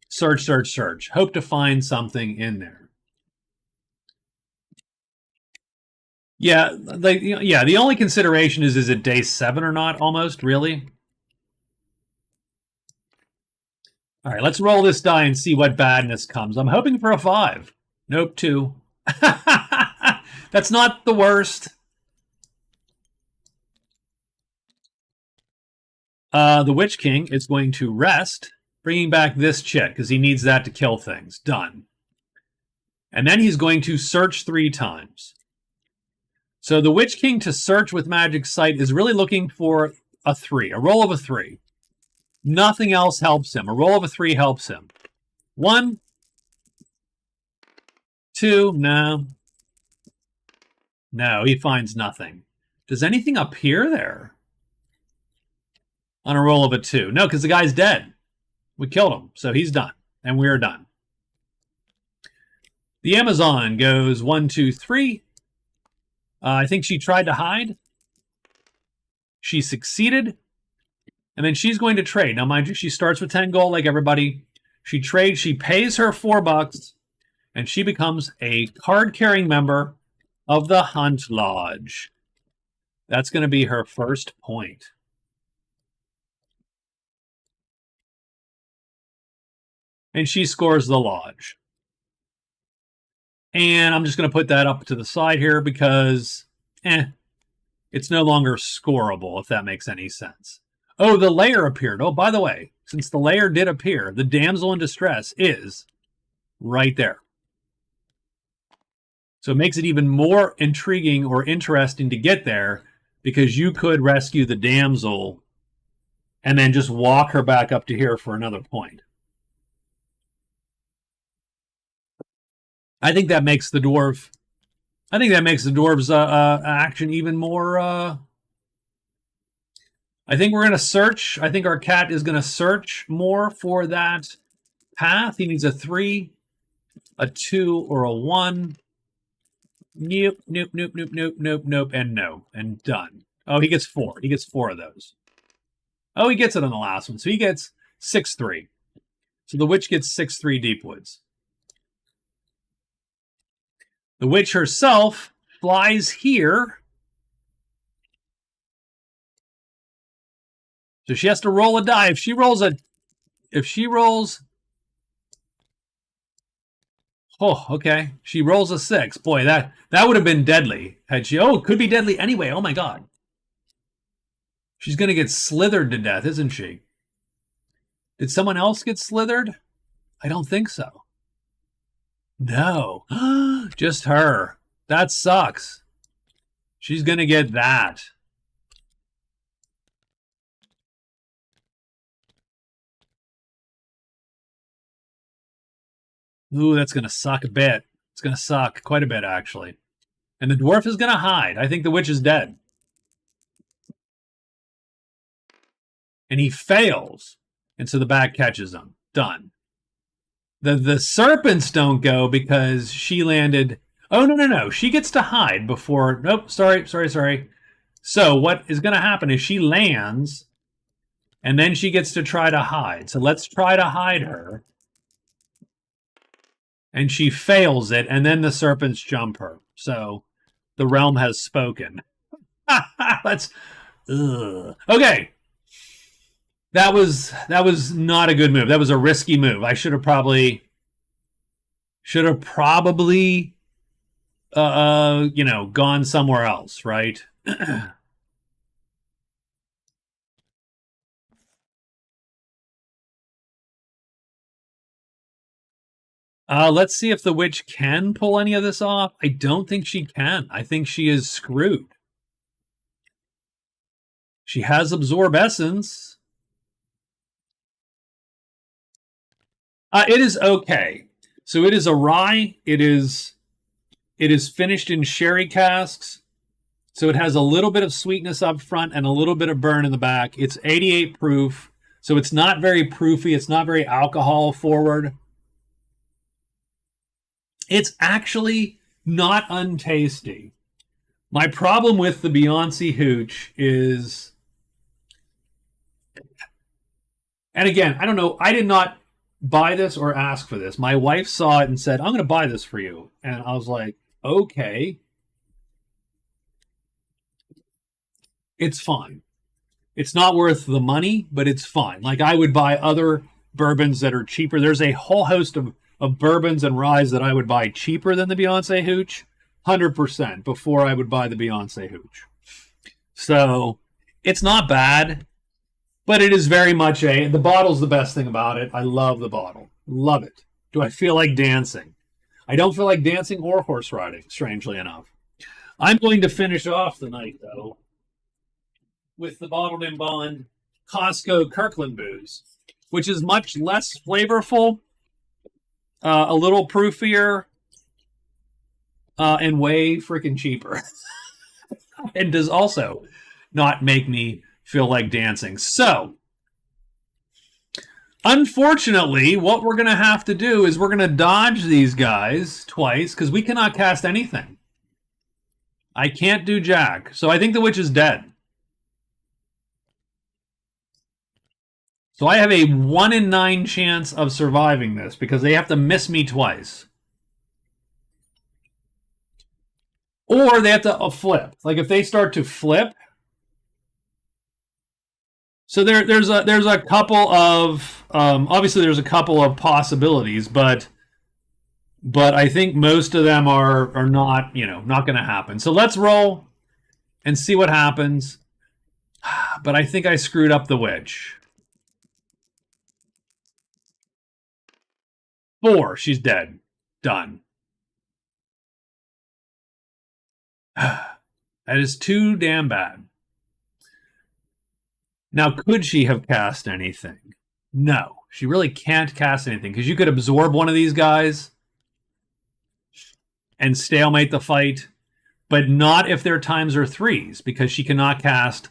Search, search, search. Hope to find something in there. Yeah, the only consideration is it day 7 or not, almost, really? All right, let's roll this die and see what badness comes. I'm hoping for a 5. Nope, 2. That's not the worst. The Witch King is going to rest, bringing back this chit, because he needs that to kill things. Done. And then he's going to search 3 times. So the Witch King to search with Magic Sight is really looking for a 3, a roll of a 3. Nothing else helps him. A roll of a 3 helps him. 1, 2, no. No, he finds nothing. Does anything appear there? On a roll of a 2. No, because the guy's dead. We killed him, so he's done. And we're done. The Amazon goes 1, 2, 3. I think she tried to hide. She succeeded. And then she's going to trade. Now, mind you, she starts with 10 gold like everybody. She trades. She pays her $4, and she becomes a card-carrying member of the Hunt Lodge. That's going to be her first point. And she scores the Lodge. And I'm just going to put that up to the side here because, it's no longer scoreable, if that makes any sense. Oh, the layer appeared. Oh, by the way, since the layer did appear, the damsel in distress is right there. So it makes it even more intriguing or interesting to get there because you could rescue the damsel and then just walk her back up to here for another point. I think that makes the dwarf. I think that makes the dwarves' action even more. I think we're going to search. I think our cat is going to search more for that path. He needs a 3, a 2, or a 1. Nope, nope, nope, nope, nope, nope, nope, and no. And done. Oh, he gets 4. He gets 4 of those. Oh, he gets it on the last one. So he gets 6-3. So the witch gets 6-3 Deepwoods. The witch herself flies here. So she has to roll a die. If she rolls, oh, okay. She rolls a 6. Boy, that would have been deadly. Had she, it could be deadly anyway. Oh my God. She's going to get slithered to death, isn't she? Did someone else get slithered? I don't think so. No. Just her. That sucks. She's going to get that. Ooh, that's going to suck a bit. It's going to suck quite a bit, actually. And the dwarf is going to hide. I think the witch is dead. And he fails. And so the bat catches him. Done. The serpents don't go because she landed. Oh, no. She gets to hide before. Nope, sorry. So what is going to happen is she lands, and then she gets to try to hide. So let's try to hide her. And she fails it, and then the serpents jump her. So the realm has spoken. Let's. Okay. That was not a good move. That was a risky move. I should have probably gone somewhere else, right? Let's see if the witch can pull any of this off. I don't think she can. I think she is screwed. She has absorb essence. It is okay. So it is a rye. It is finished in sherry casks. So it has a little bit of sweetness up front and a little bit of burn in the back. It's 88 proof. So it's not very proofy. It's not very alcohol forward. It's actually not untasty. My problem with the Beyonce Hooch is, and again, I don't know, I did not buy this or ask for this. My wife saw it and said, I'm going to buy this for you. And I was like, okay. It's fine. It's not worth the money, but it's fine. Like I would buy other bourbons that are cheaper. There's a whole host of bourbons and ryes that I would buy cheaper than the Beyonce Hooch, 100% before I would buy the Beyonce Hooch. So it's not bad. But it is very much the bottle's the best thing about it. I love the bottle. Love it. Do I feel like dancing? I don't feel like dancing or horse riding, strangely enough. I'm going to finish off the night, though, with the bottled in bond Costco Kirkland booze, which is much less flavorful, a little proofier, and way freaking cheaper. And does also not make me feel like dancing. So, unfortunately, what we're going to have to do is we're going to dodge these guys twice because we cannot cast anything. I can't do jack. So I think the witch is dead. So I have a 1 in 9 chance of surviving this because they have to miss me twice. Or they have to flip. Like if they start to flip. So there's a couple of obviously there's a couple of possibilities, but I think most of them are not not going to happen. So let's roll and see what happens. But I think I screwed up the witch. 4, she's dead. Done. That is too damn bad. Now, could she have cast anything? No, she really can't cast anything because you could absorb one of these guys and stalemate the fight, but not if their times are 3s because she cannot cast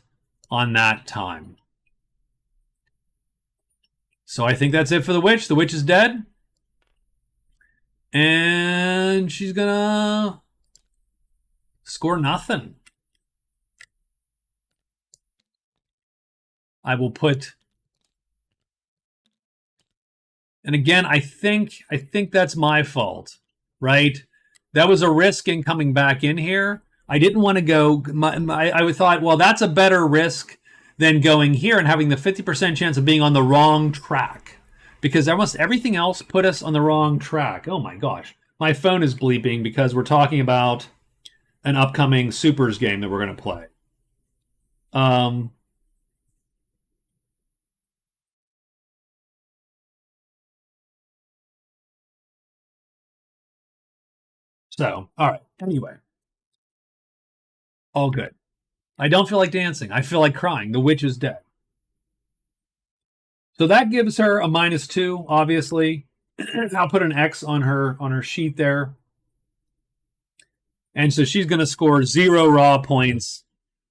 on that time. So I think that's it for the witch. The witch is dead. And she's gonna score nothing. I will put, and again, I think that's my fault, right? That was a risk in coming back in here. I didn't want to go. I thought, well, that's a better risk than going here and having the 50% chance of being on the wrong track, because almost everything else put us on the wrong track. Oh my gosh, my phone is bleeping because we're talking about an upcoming Supers game that we're going to play. So, all right. Anyway, all good. I don't feel like dancing. I feel like crying. The witch is dead. So that gives her a -2, obviously. I'll put an X on her sheet there. And so she's going to score 0 raw points.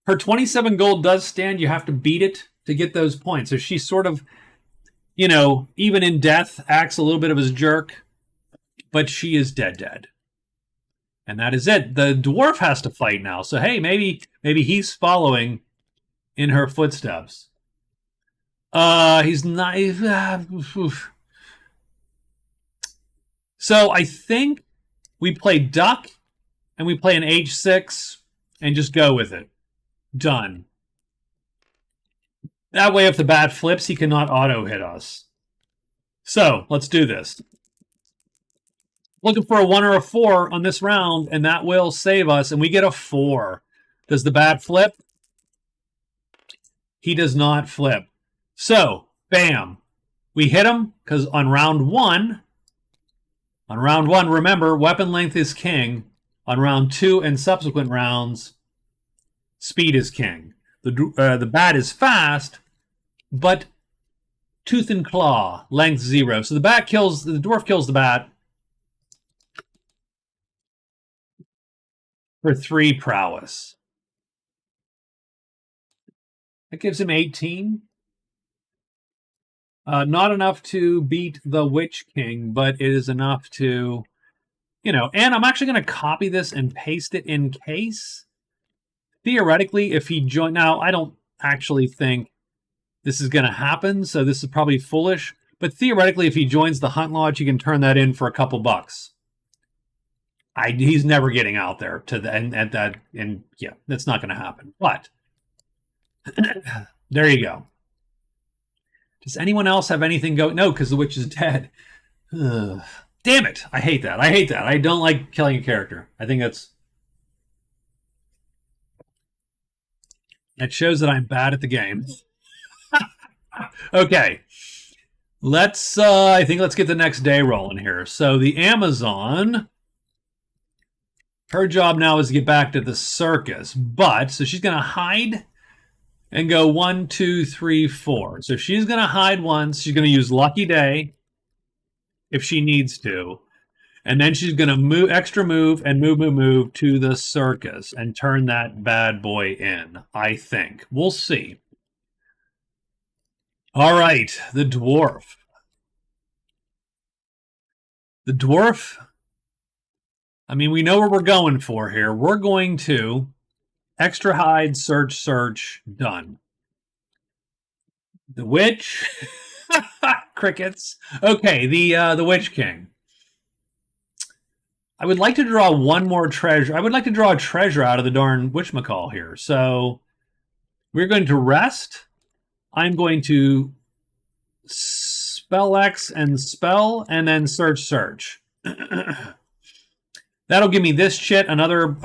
Her 27 gold does stand. You have to beat it to get those points. So she's sort of, even in death, acts a little bit of a jerk. But she is dead. And that is it. The dwarf has to fight now. So, hey, maybe he's following in her footsteps. He's not. So I think we play duck and we play an H6 and just go with it. Done. That way, if the bat flips, he cannot auto hit us. So let's do this. Looking for a 1 or a 4 on this round, and that will save us, and we get a 4. Does the bat flip? He does not flip. So, bam. We hit him, because on round 1, remember, weapon length is king. On round 2 and subsequent rounds, speed is king. The bat is fast, but tooth and claw, length 0. So the dwarf kills the bat for 3 prowess. That gives him 18. Not enough to beat the Witch King, but it is enough to, and I'm actually going to copy this and paste it in case. Theoretically, if he joined, now I don't actually think this is going to happen, so this is probably foolish, but theoretically, if he joins the Hunt Lodge, he can turn that in for a couple bucks. He's never getting out there to the and yeah, that's not going to happen. But there you go. Does anyone else have anything go? No, because the witch is dead. Ugh. Damn it! I hate that. I don't like killing a character. I think that shows that I'm bad at the game. Okay, I think let's get the next day rolling here. So the Amazon. Her job now is to get back to the circus, so she's going to hide and go 1, 2, 3, 4. So she's going to hide once. She's going to use Lucky Day if she needs to. And then she's going to move, extra move, and move to the circus and turn that bad boy in, I think. We'll see. All right, the dwarf. The dwarf, I mean, we know what we're going for here. We're going to extra hide, search, done. The witch, crickets. Okay, the Witch King. I would like to draw one more treasure. I would like to draw a treasure out of the darn witchmacall here. So we're going to rest. I'm going to spell X and spell, and then search. That'll give me this shit. Another.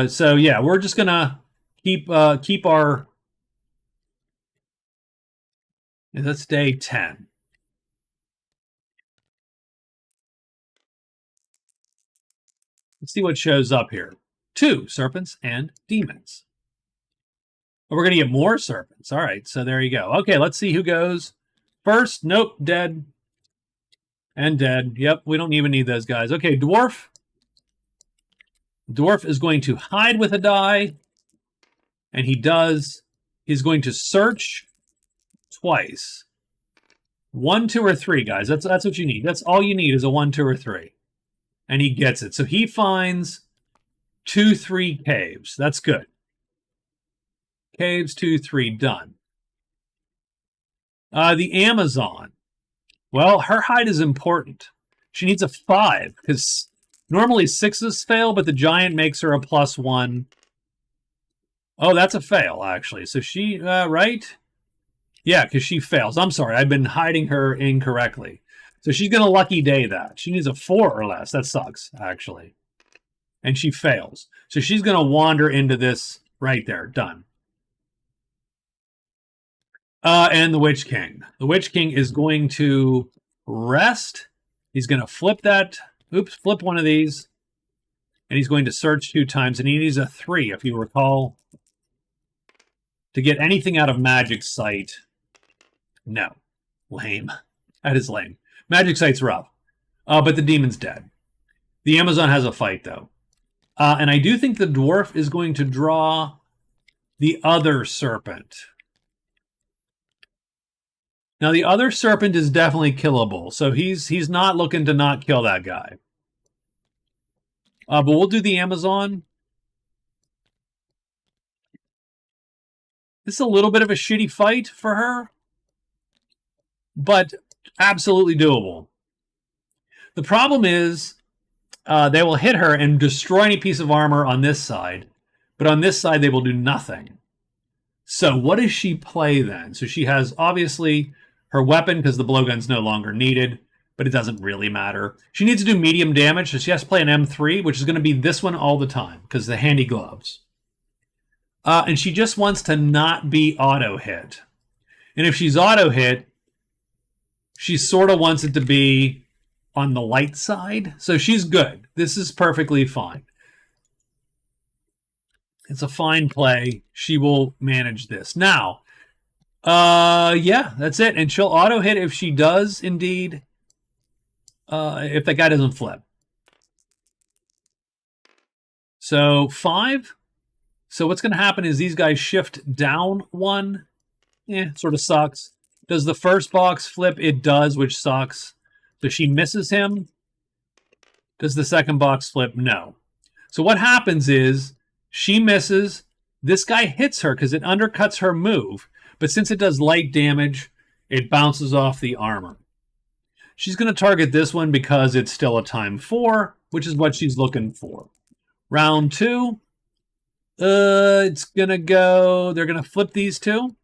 So yeah, we're just gonna keep our. That's day 10. Let's see what shows up here. 2 serpents and demons. Oh, we're going to get more serpents. All right, so there you go. Okay, let's see who goes first. Nope, dead. And dead. Yep, we don't even need those guys. Okay, dwarf. Dwarf is going to hide with a die. And he does. He's going to search twice. 1, 2, or 3, guys. That's what you need. That's all you need is a 1, 2, or 3. And he gets it. So he finds 2, 3 caves. That's good. Caves, 2, 3, done. The Amazon. Well, her hide is important. She needs a 5, because normally 6s fail, but the giant makes her a +1. Oh, that's a fail, actually. So she, right? Yeah, because she fails. I'm sorry, I've been hiding her incorrectly. So she's going to lucky day that. She needs a 4 or less. That sucks, actually. And she fails. So she's going to wander into this right there. Done. And the Witch King. The Witch King is going to rest. He's going to flip that. Oops, flip one of these. And he's going to search 2 times. And he needs a 3, if you recall, to get anything out of Magic Sight. No. Lame. That is lame. Magic Sight's rough. But the demon's dead. The Amazon has a fight, though. And I do think the dwarf is going to draw the other serpent. Now, the other serpent is definitely killable. So he's not looking to not kill that guy. But we'll do the Amazon. This is a little bit of a shitty fight for her. But absolutely doable. The problem is they will hit her and destroy any piece of armor on this side, but on this side they will do nothing. So what does she play then? So she has obviously her weapon because the blowgun's no longer needed, but it doesn't really matter. She needs to do medium damage, so she has to play an M3, which is going to be this one all the time because the handy gloves. And she just wants to not be auto hit. And if she's auto hit, she sort of wants it to be on the light side. So she's good. This is perfectly fine. It's a fine play. She will manage this. Now, yeah, that's it. And she'll auto hit if she does indeed, if the guy doesn't flip. So 5. So what's going to happen is these guys shift down 1. Sort of sucks. Does the first box flip? It does, which sucks. So she misses him. Does the second box flip? No. So what happens is she misses. This guy hits her because it undercuts her move. But since it does light damage, it bounces off the armor. She's going to target this one because it's still a time 4, which is what she's looking for. Round 2. It's going to go... They're going to flip these 2.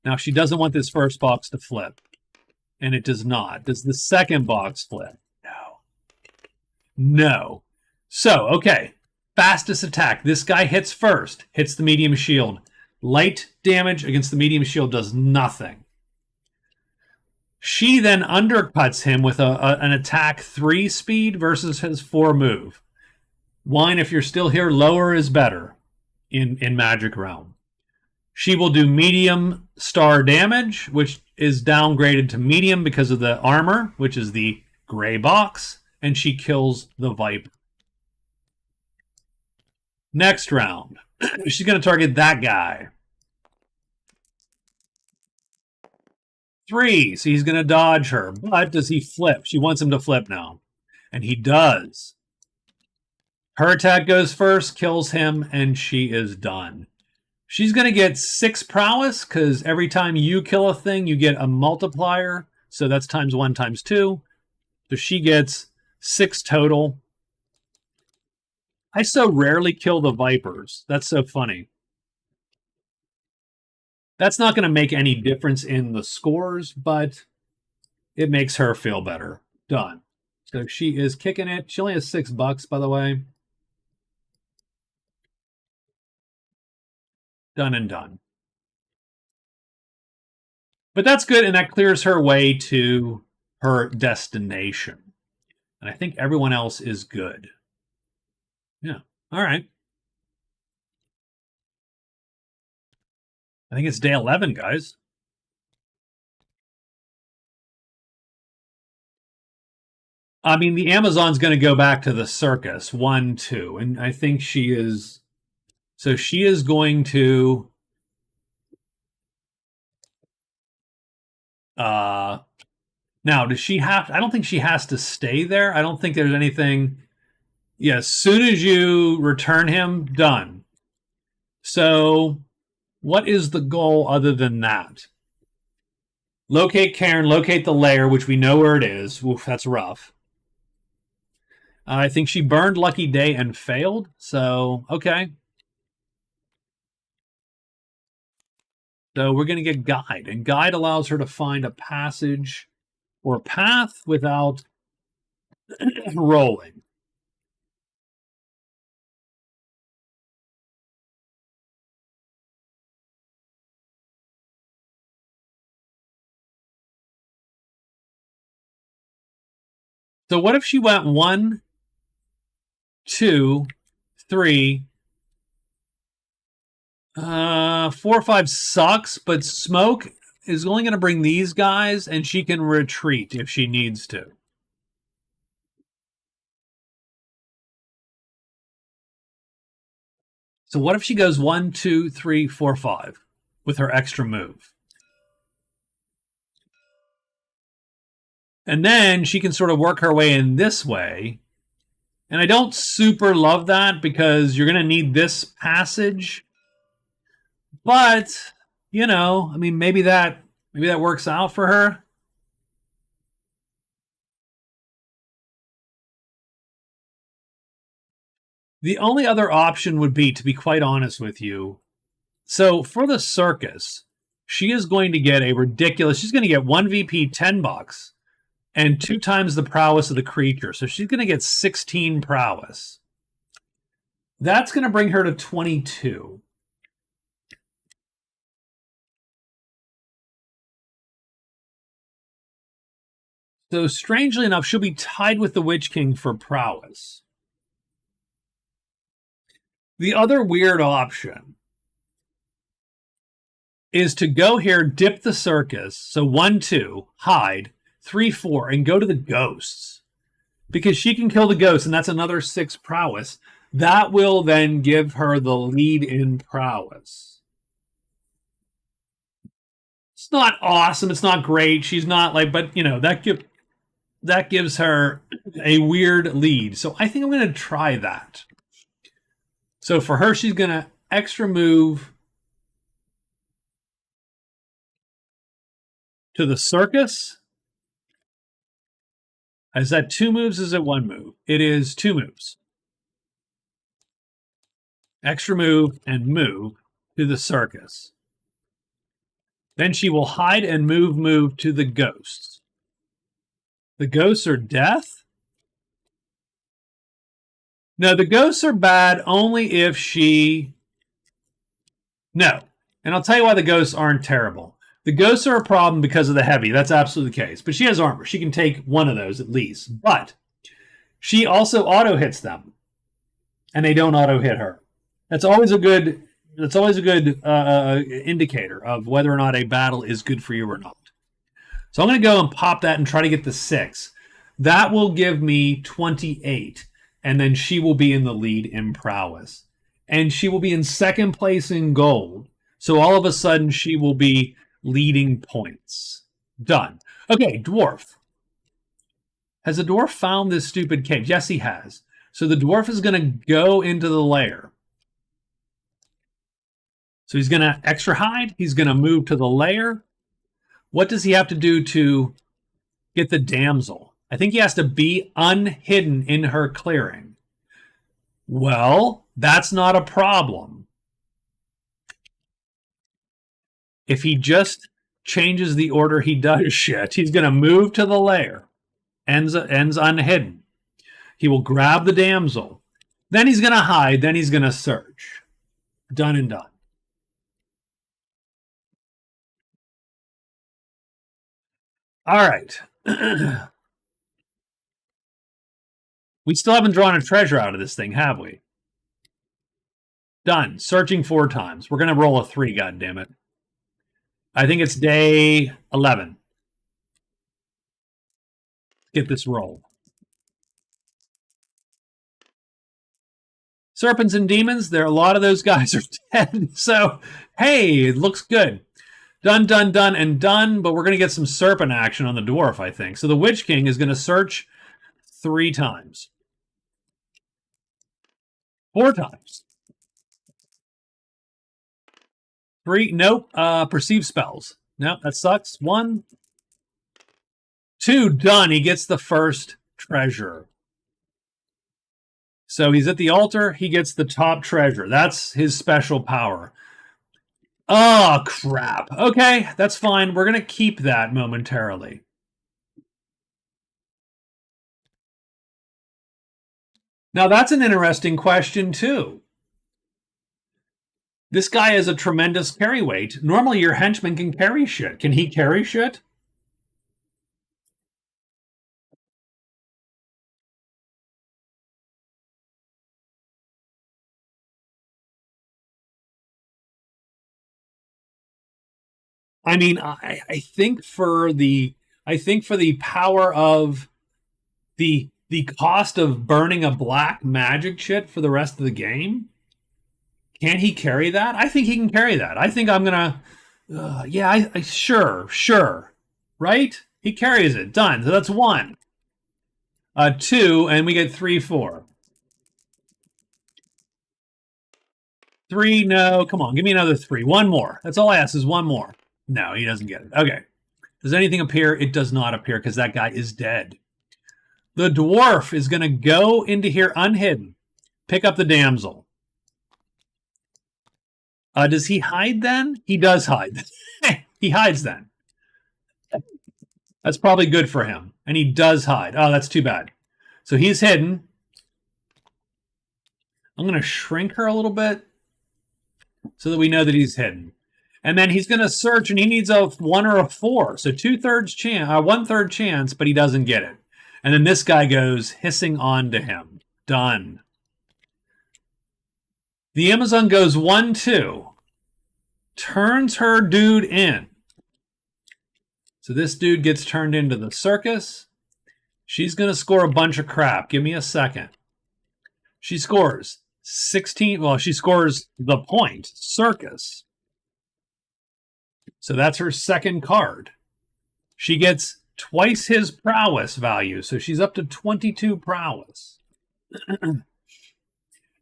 Now, she doesn't want this first box to flip. And it does not. Does the second box flip? No. No. So, okay. Fastest attack. This guy hits first. Hits the medium shield. Light damage against the medium shield does nothing. She then undercuts him with an attack 3 speed versus his 4 move. Wine, if you're still here, lower is better in Magic Realm. She will do medium star damage, which is downgraded to medium because of the armor, which is the gray box, and she kills the Viper. Next round, she's going to target that guy. 3, so he's going to dodge her. But does he flip? She wants him to flip now. And he does. Her attack goes first, kills him, and she is done. She's going to get 6 prowess, because every time you kill a thing, you get a multiplier. So that's times 1 times 2. So she gets 6 total. I so rarely kill the Vipers. That's so funny. That's not going to make any difference in the scores, but it makes her feel better. Done. So she is kicking it. She only has $6, by the way. Done and done. But that's good, and that clears her way to her destination. And I think everyone else is good. Yeah. All right. I think it's day 11, guys. I mean, the Amazon's going to go back to the circus, 1, 2. And I think she is... So she is going to... Now, does she have... I don't think she has to stay there. I don't think there's anything... Yeah, as soon as you return him, done. So, what is the goal other than that? Locate Karen, locate the lair, which we know where it is. Oof, that's rough. I think she burned Lucky Day and failed. So, okay. So we're going to get Guide. And Guide allows her to find a passage or path without rolling. So what if she went 1, 2, 3, 4, 5 sucks, but Smoke is only going to bring these guys, and she can retreat if she needs to. So what if she goes 1, 2, 3, 4, 5 with her extra move? And then she can sort of work her way in this way. And I don't super love that because you're going to need this passage. But, you know, I mean, maybe that works out for her. The only other option would be, to be quite honest with you, so for the circus, she is going to get a ridiculous, she's going to get 1 VP, $10, and 2 times the prowess of the creature. So she's going to get 16 prowess. That's going to bring her to 22. So strangely enough, she'll be tied with the Witch King for prowess. The other weird option is to go here, dip the circus. So 1, 2, hide, 3, 4, and go to the ghosts. Because she can kill the ghosts, and that's another 6 prowess. That will then give her the lead in prowess. It's not awesome. It's not great. She's not like, but, you know, that gives her a weird lead. So I think I'm going to try that. So for her, she's going to extra move to the circus. Is that 2 moves? Is it 1 move? It is 2 moves. Extra move and move to the circus. Then she will hide and move to the ghosts. The ghosts are death? No, the ghosts are bad only if she... No. And I'll tell you why the ghosts aren't terrible. The ghosts are a problem because of the heavy. That's absolutely the case. But she has armor. She can take 1 of those at least. But she also auto-hits them. And they don't auto-hit her. That's always a good indicator of whether or not a battle is good for you or not. So I'm going to go and pop that and try to get the 6. That will give me 28. And then she will be in the lead in prowess. And she will be in second place in gold. So all of a sudden, she will be leading points. Done. Okay, dwarf. Has the dwarf found this stupid cave? Yes, he has. So the dwarf is going to go into the lair. So he's going to extra hide. He's going to move to the lair. What does he have to do to get the damsel? I think he has to be unhidden in her clearing. Well, that's not a problem. If he just changes the order he does shit, he's going to move to the lair. Ends unhidden. He will grab the damsel. Then he's going to hide. Then he's going to search. Done and done. All right. We still haven't drawn a treasure out of this thing, have we? Done. Searching 4 times. We're going to roll a 3, goddammit. I think it's day 11. Get this roll. Serpents and demons, there are a lot of those guys are dead. So, hey, it looks good. Done, done, done, and done. But we're going to get some serpent action on the dwarf, I think. So the Witch King is going to search 3 times. 4 times. 3, nope. Perceive spells. Nope, that sucks. 1, 2, done. He gets the first treasure. So he's at the altar. He gets the top treasure. That's his special power. Oh, crap. Okay, that's fine. We're going to keep that momentarily. Now, that's an interesting question, too. This guy has a tremendous carry weight. Normally, your henchman can carry shit. Can he carry shit? I mean, I think for the power of the cost of burning a black magic shit for the rest of the game, can he carry that? I think he can carry that. I think I'm gonna, yeah, sure, right? He carries it. Done. So that's 1, 2, and we get 3, 4. 3, no, come on, give me another 3. 1 more. That's all I ask is 1 more. No, he doesn't get it. Okay. Does anything appear? It does not appear because that guy is dead. The dwarf is going to go into here unhidden. Pick up the damsel. Does he hide then? He does hide. He hides then. That's probably good for him. And he does hide. Oh, that's too bad. So he's hidden. I'm going to shrink her a little bit so that we know that he's hidden. And then he's going to search, and he needs a 1 or a 4. So 2/3 chance, 1/3 chance, but he doesn't get it. And then this guy goes hissing on to him. Done. The Amazon goes 1, 2. Turns her dude in. So this dude gets turned into the circus. She's going to score a bunch of crap. Give me a second. She scores 16. Well, she scores the point, circus. So that's her second card. She gets twice his prowess value. So she's up to 22 prowess.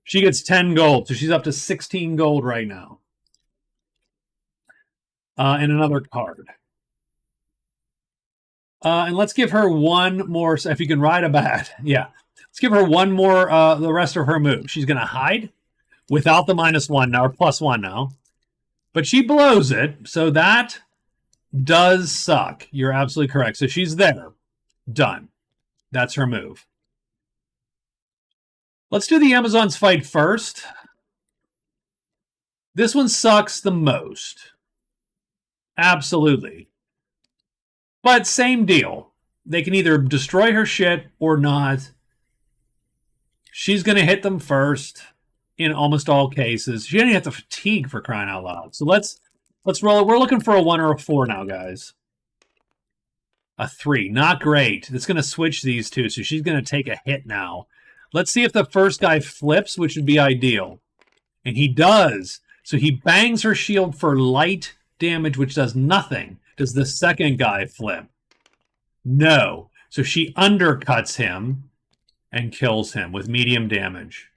She gets 10 gold. So she's up to 16 gold right now. And another card. And let's give her 1 more. If you can ride a bat. Yeah. Let's give her 1 more, the rest of her move. She's going to hide without the -1 now, or +1 now. But she blows it, so that does suck. You're absolutely correct. So she's there. Done. That's her move. Let's do the Amazons fight first. This one sucks the most. Absolutely. But same deal. They can either destroy her shit or not. She's going to hit them first. In almost all cases. She didn't have to fatigue, for crying out loud. So let's roll it. We're looking for a 1 or a 4 now, guys. A 3. Not great. It's going to switch these two, so she's going to take a hit now. Let's see if the first guy flips, which would be ideal. And he does. So he bangs her shield for light damage, which does nothing. Does the second guy flip? No. So she undercuts him and kills him with medium damage.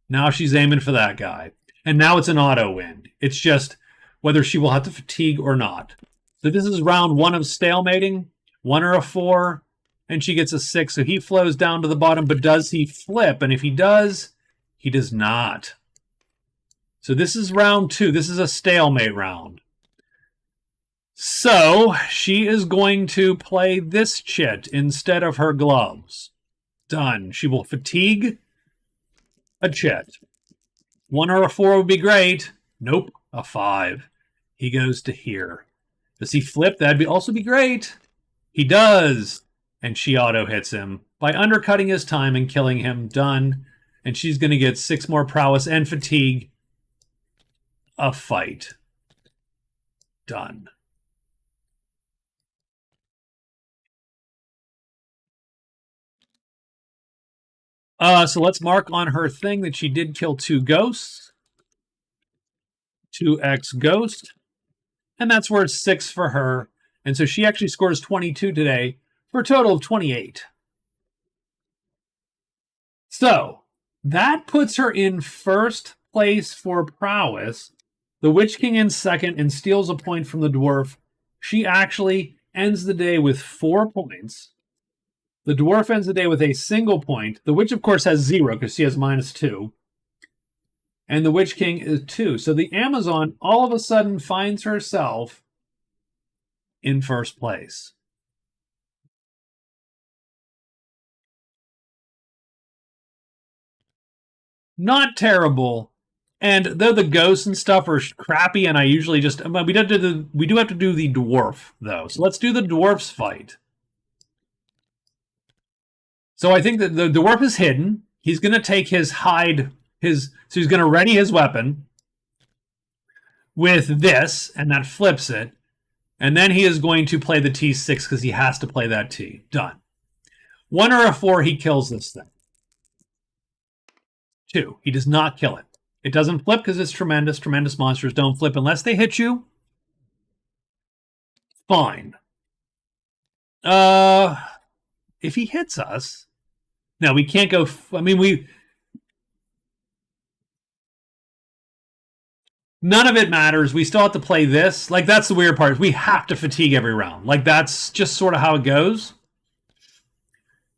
Now she's aiming for that guy. And now it's an auto win. It's just whether she will have to fatigue or not. So this is round 1 of stalemating. 1 or a 4. And she gets a 6. So he flows down to the bottom. But does he flip? And if he does, he does not. So this is round 2. This is a stalemate round. So she is going to play this chit instead of her gloves. Done. She will fatigue a chit. 1 or a 4 would be great. Nope. A 5. He goes to here. Does he flip? That'd also be great. He does. And she auto hits him by undercutting his time and killing him. Done. And she's going to get 6 more prowess and fatigue. A fight. Done. So let's mark on her thing that she did kill 2 ghosts. 2x ghost. And that's worth 6 for her. And so she actually scores 22 today for a total of 28. So that puts her in first place for prowess. The Witch King in second and steals a point from the dwarf. She actually ends the day with 4 points. The dwarf ends the day with a single point. The witch, of course, has 0 because she has -2. And the Witch King is 2. So the Amazon all of a sudden finds herself in first place. Not terrible. And though the ghosts and stuff are crappy, and I usually just... we do have to do the dwarf, though. So let's do the dwarf's fight. So I think that the dwarf is hidden. He's going to take his hide... So he's going to ready his weapon with this, and that flips it. And then he is going to play the T6 because he has to play that T. Done. 1 or a 4, he kills this thing. 2, he does not kill it. It doesn't flip because it's tremendous. Tremendous monsters don't flip unless they hit you. Fine. If he hits us... No, we can't go... None of it matters. We still have to play this. Like, that's the weird part. We have to fatigue every round. Like, that's just sort of how it goes.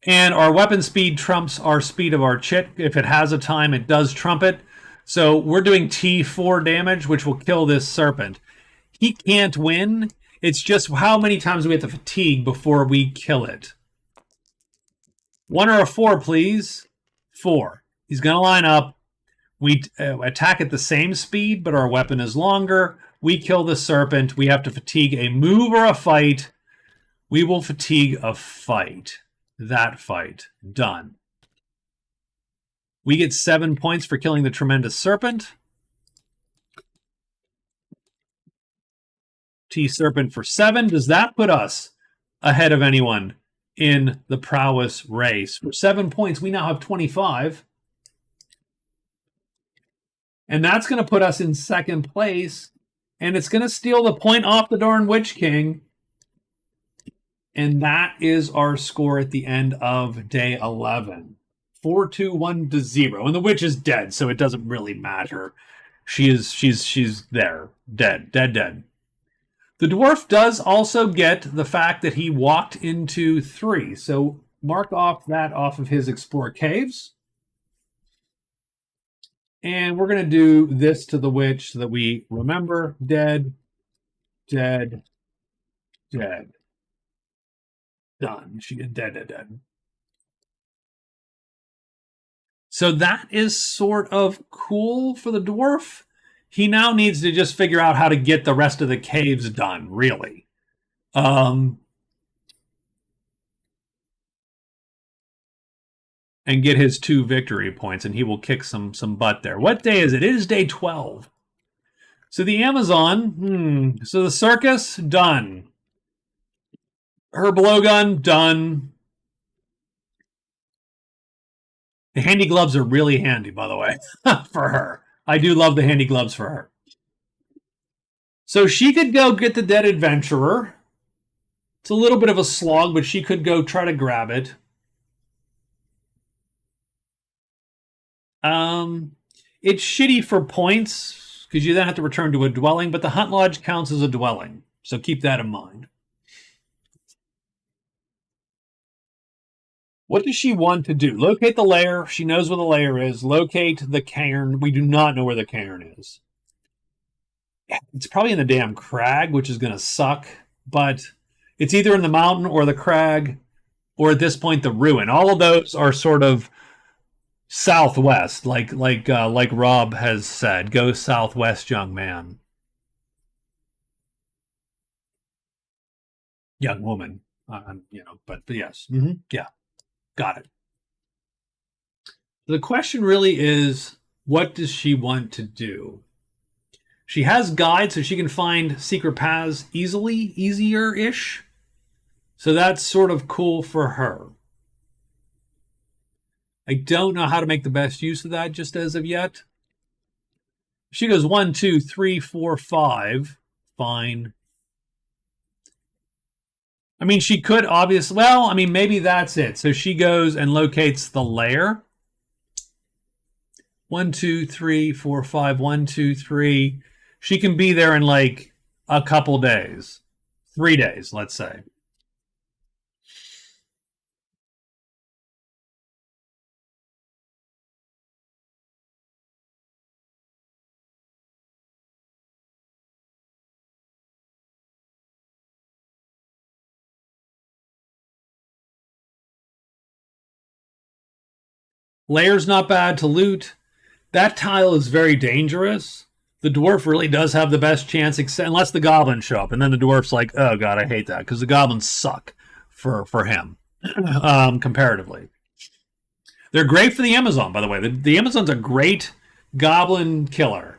And our weapon speed trumps our speed of our chit. If it has a time, it does trump it. So we're doing T4 damage, which will kill this serpent. He can't win. It's just how many times we have to fatigue before we kill it. 1 or a 4, please. 4. He's going to line up. We attack at the same speed, but our weapon is longer. We kill the serpent. We have to fatigue a move or a fight. We will fatigue a fight. That fight. Done. We get 7 points for killing the tremendous serpent. T-serpent for 7. Does that put us ahead of anyone in the prowess race? For 7 points, we now have 25. And that's going to put us in second place. And it's going to steal the point off the darn Witch King. And that is our score at the end of day 11. 4-2-1-0. And the witch is dead, so it doesn't really matter. She's there. Dead. Dead. The dwarf does also get the fact that he walked into 3. So mark off that off of his Explore Caves. And we're going to do this to the witch so that we remember. Dead. Done. She is dead. So that is sort of cool for the dwarf. He now needs to just figure out how to get the rest of the caves done, really. And get his 2 victory points, and he will kick some butt there. What day is it? It is day 12. So the Amazon, so the circus, done. Her blowgun, done. The handy gloves are really handy, by the way, for her. I do love the handy gloves for her. So she could go get the dead adventurer. It's a little bit of a slog, but she could go try to grab it. Um, it's shitty for points because you then have to return to a dwelling, but the Hunt Lodge counts as a dwelling, so keep that in mind. What does she want to do? Locate the lair. She knows where the lair is. Locate the cairn. We do not know where the cairn is. It's probably in the damn crag, which is going to suck, but it's either in the mountain or the crag, or at this point, the ruin. All of those are sort of southwest, like Rob has said. Go southwest, young man. Young woman. But yes. Yeah, got it. The question really is, what does she want to do? She has guides, so she can find secret paths easier ish. So that's sort of cool for her. I don't know how to make the best use of that just as of yet. She goes 1, 2, 3, 4, 5. Fine. I mean, she could obviously. Well, I mean, maybe that's it. So she goes and locates the lair. 1, 2, 3, 4, 5. 1, 2, 3. She can be there in like a couple days. 3 days, let's say. Lair's not bad to loot. That tile is very dangerous. The dwarf really does have the best chance, unless the goblins show up, and then the dwarf's like, "Oh god, I hate that," because the goblins suck for him comparatively. They're great for the Amazon, by the way. The Amazon's a great goblin killer.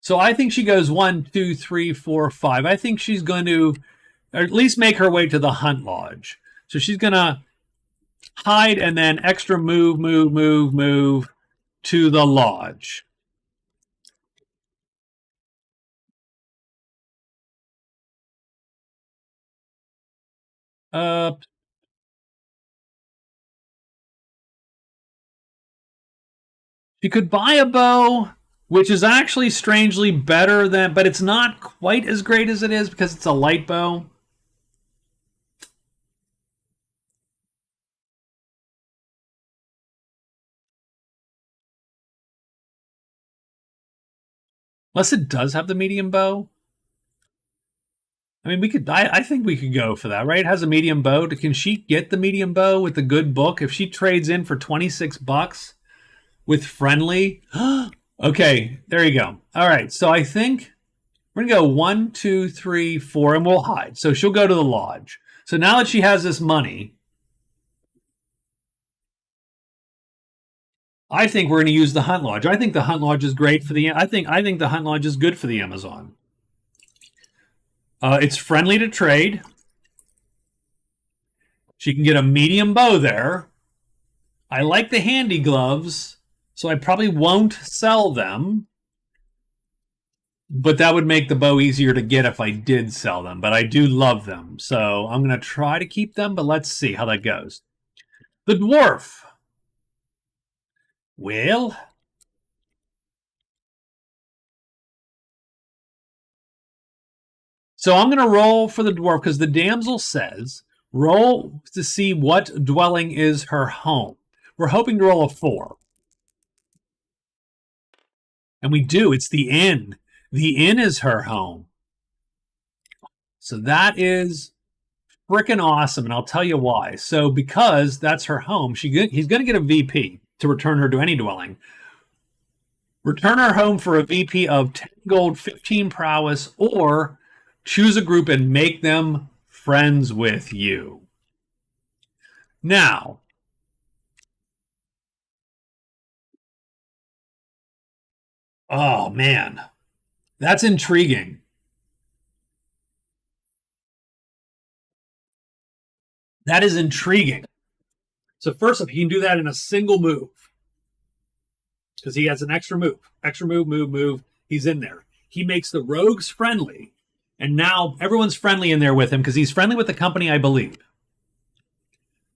So I think she goes 1, 2, 3, 4, 5. I think she's going to at least make her way to the Hunt Lodge. So she's going to hide and then extra move to the lodge. Uh, she could buy a bow, which is actually strangely better than, but it's not quite as great as it is because it's a light bow. Unless it does have the medium bow. I mean, we could. I think we could go for that, right? It has a medium bow. Can she get the medium bow with the good book? If she trades in for $26 with friendly, okay, there you go. All right, so I think we're gonna go 1, 2, 3, 4, and we'll hide. So she'll go to the lodge. So now that she has this money, I think we're going to use the Hunt Lodge. I think the Hunt Lodge is great for the. I think the Hunt Lodge is good for the Amazon. It's friendly to trade. She can get a medium bow there. I like the handy gloves, so I probably won't sell them. But that would make the bow easier to get if I did sell them. But I do love them, so I'm going to try to keep them. But let's see how that goes. The dwarf. Well, so I'm going to roll for the dwarf because the damsel says roll to see what dwelling is her home. We're hoping to roll a 4. And we do. It's the inn. The inn is her home. So that is freaking awesome. And I'll tell you why. So because that's her home, he's going to get a VP to return her to any dwelling. Return her home for a VP of 10 gold, 15 prowess, or choose a group and make them friends with you. Now, oh man, that's intriguing. That is intriguing. So first up, he can do that in a single move because he has an extra move. He's in there. He makes the rogues friendly, and now everyone's friendly in there with him because he's friendly with the company, I believe.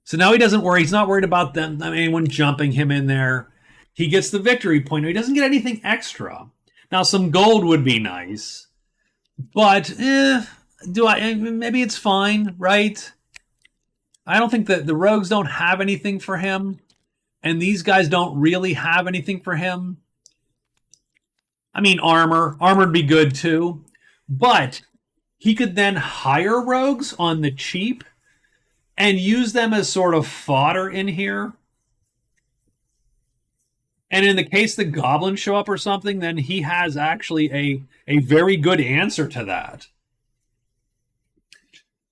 So now he doesn't worry. He's not worried about them, anyone jumping him in there. He gets the victory point. He doesn't get anything extra. Now, some gold would be nice, but maybe it's fine, right? I don't think that the rogues don't have anything for him, and these guys don't really have anything for him. I mean, armor would be good too, but he could then hire rogues on the cheap and use them as sort of fodder in here. And in the case the goblins show up or something, then he has actually a very good answer to that.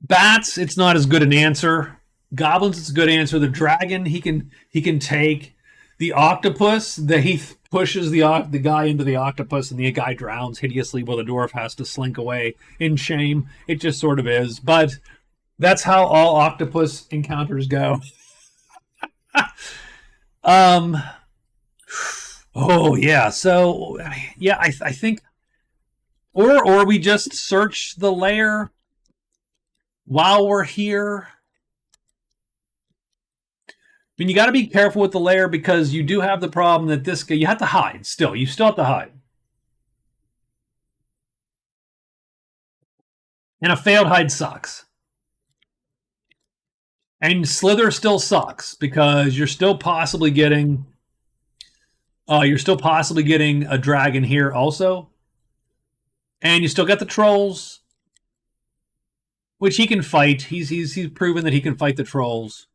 Bats, it's not as good an answer. Goblins, it's a good answer. The dragon, he can take. The octopus, he pushes the guy into the octopus, and the guy drowns hideously while the dwarf has to slink away in shame. It just sort of is. But that's how all octopus encounters go. Oh yeah. So yeah, I think, or we just search the lair while we're here. I mean, you got to be careful with the lair because you do have the problem that this guy, you have to hide still. You still have to hide. And a failed hide sucks. And slither still sucks because you're still possibly getting a dragon here also. And you still got the trolls, which he can fight. He's proven that he can fight the trolls.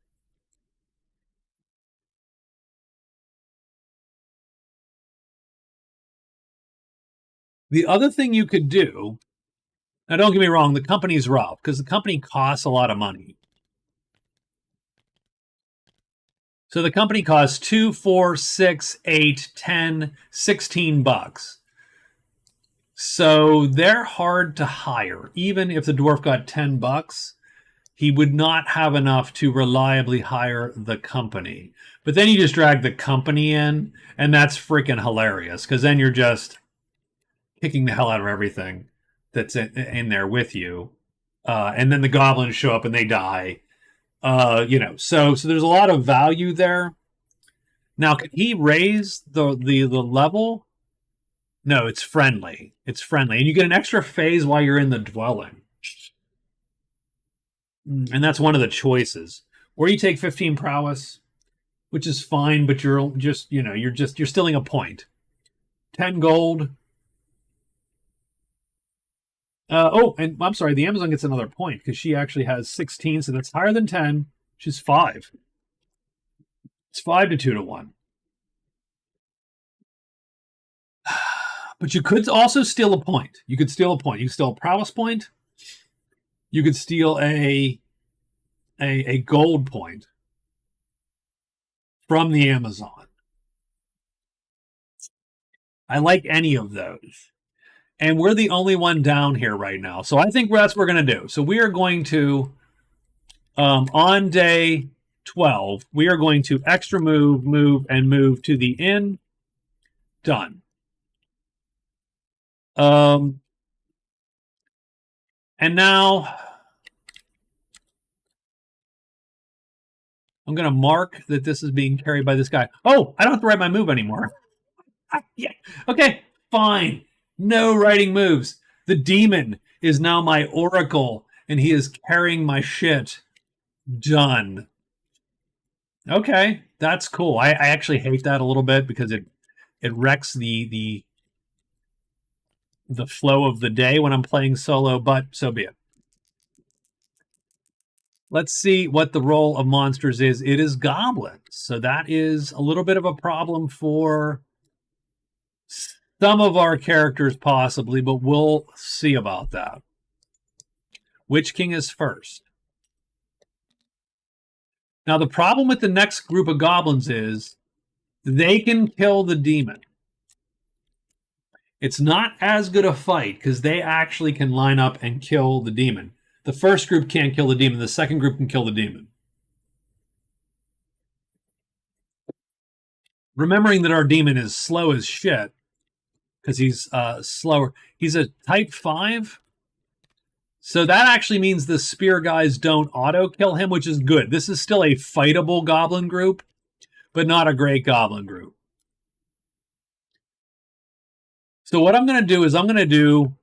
The other thing you could do, now don't get me wrong, the company's rough because the company costs a lot of money. So the company costs $2, $4, $6, $8, $10, $16. So they're hard to hire. Even if the dwarf got $10, he would not have enough to reliably hire the company. But then you just drag the company in, and that's freaking hilarious because then you're just kicking the hell out of everything that's in there with you. And then the goblins show up and they die. So there's a lot of value there. Now, can he raise the level? No, it's friendly. It's friendly. And you get an extra phase while you're in the dwelling. And that's one of the choices. Or you take 15 prowess, which is fine, but you're stealing a point. 10 gold. And I'm sorry, the Amazon gets another point because she actually has 16, so that's higher than 10. She's 5. It's 5 to 2 to 1. But you could also steal a point. You could steal a point. You could steal a prowess point. You could steal a gold point from the Amazon. I like any of those. And we're the only one down here right now. So I think that's what we're going to do. So we are going to, on day 12, we are going to extra move to the inn. Done. And now I'm going to mark that this is being carried by this guy. Oh, I don't have to write my move anymore. Yeah. Okay, fine. No writing moves. The demon is now my oracle, and he is carrying my shit. Done. Okay, that's cool. I actually hate that a little bit because it wrecks the flow of the day when I'm playing solo, but so be it. Let's see what the role of monsters is. It is goblins. So that is a little bit of a problem for some of our characters possibly, but we'll see about that. Witch King is first. Now, the problem with the next group of goblins is they can kill the demon. It's not as good a fight because they actually can line up and kill the demon. The first group can't kill the demon. The second group can kill the demon. Remembering that our demon is slow as shit because he's slower. He's a type 5. So that actually means the spear guys don't auto kill him, which is good. This is still a fightable goblin group, but not a great goblin group. So what I'm going to do is I'm going to do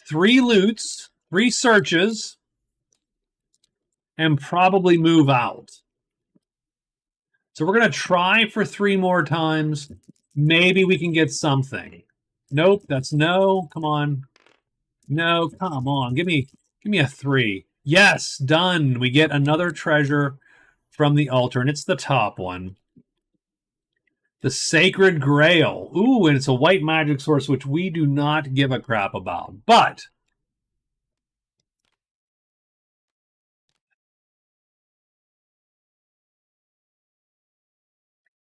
3 loots, 3 searches, and probably move out. So we're going to try for 3 more times. Maybe we can get something. Nope, that's no. Come on. No, come on. Give me a 3. Yes, done. We get another treasure from the altar, and it's the top one. The Sacred Grail. Ooh, and it's a white magic source, which we do not give a crap about. But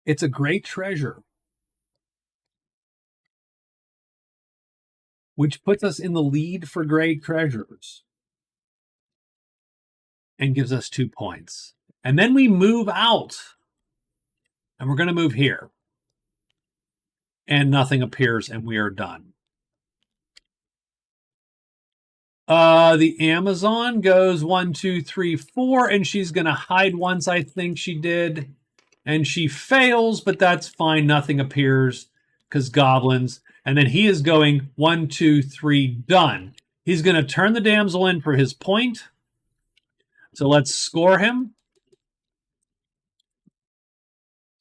it's a great treasure, which puts us in the lead for great treasures and gives us 2 points. And then we move out, and we're going to move here. And nothing appears, and we are done. The Amazon goes 1, 2, 3, 4, and she's going to hide once, I think she did. And she fails, but that's fine. Nothing appears because goblins. And then he is going 1, 2, 3, done. He's going to turn the damsel in for his point. So let's score him.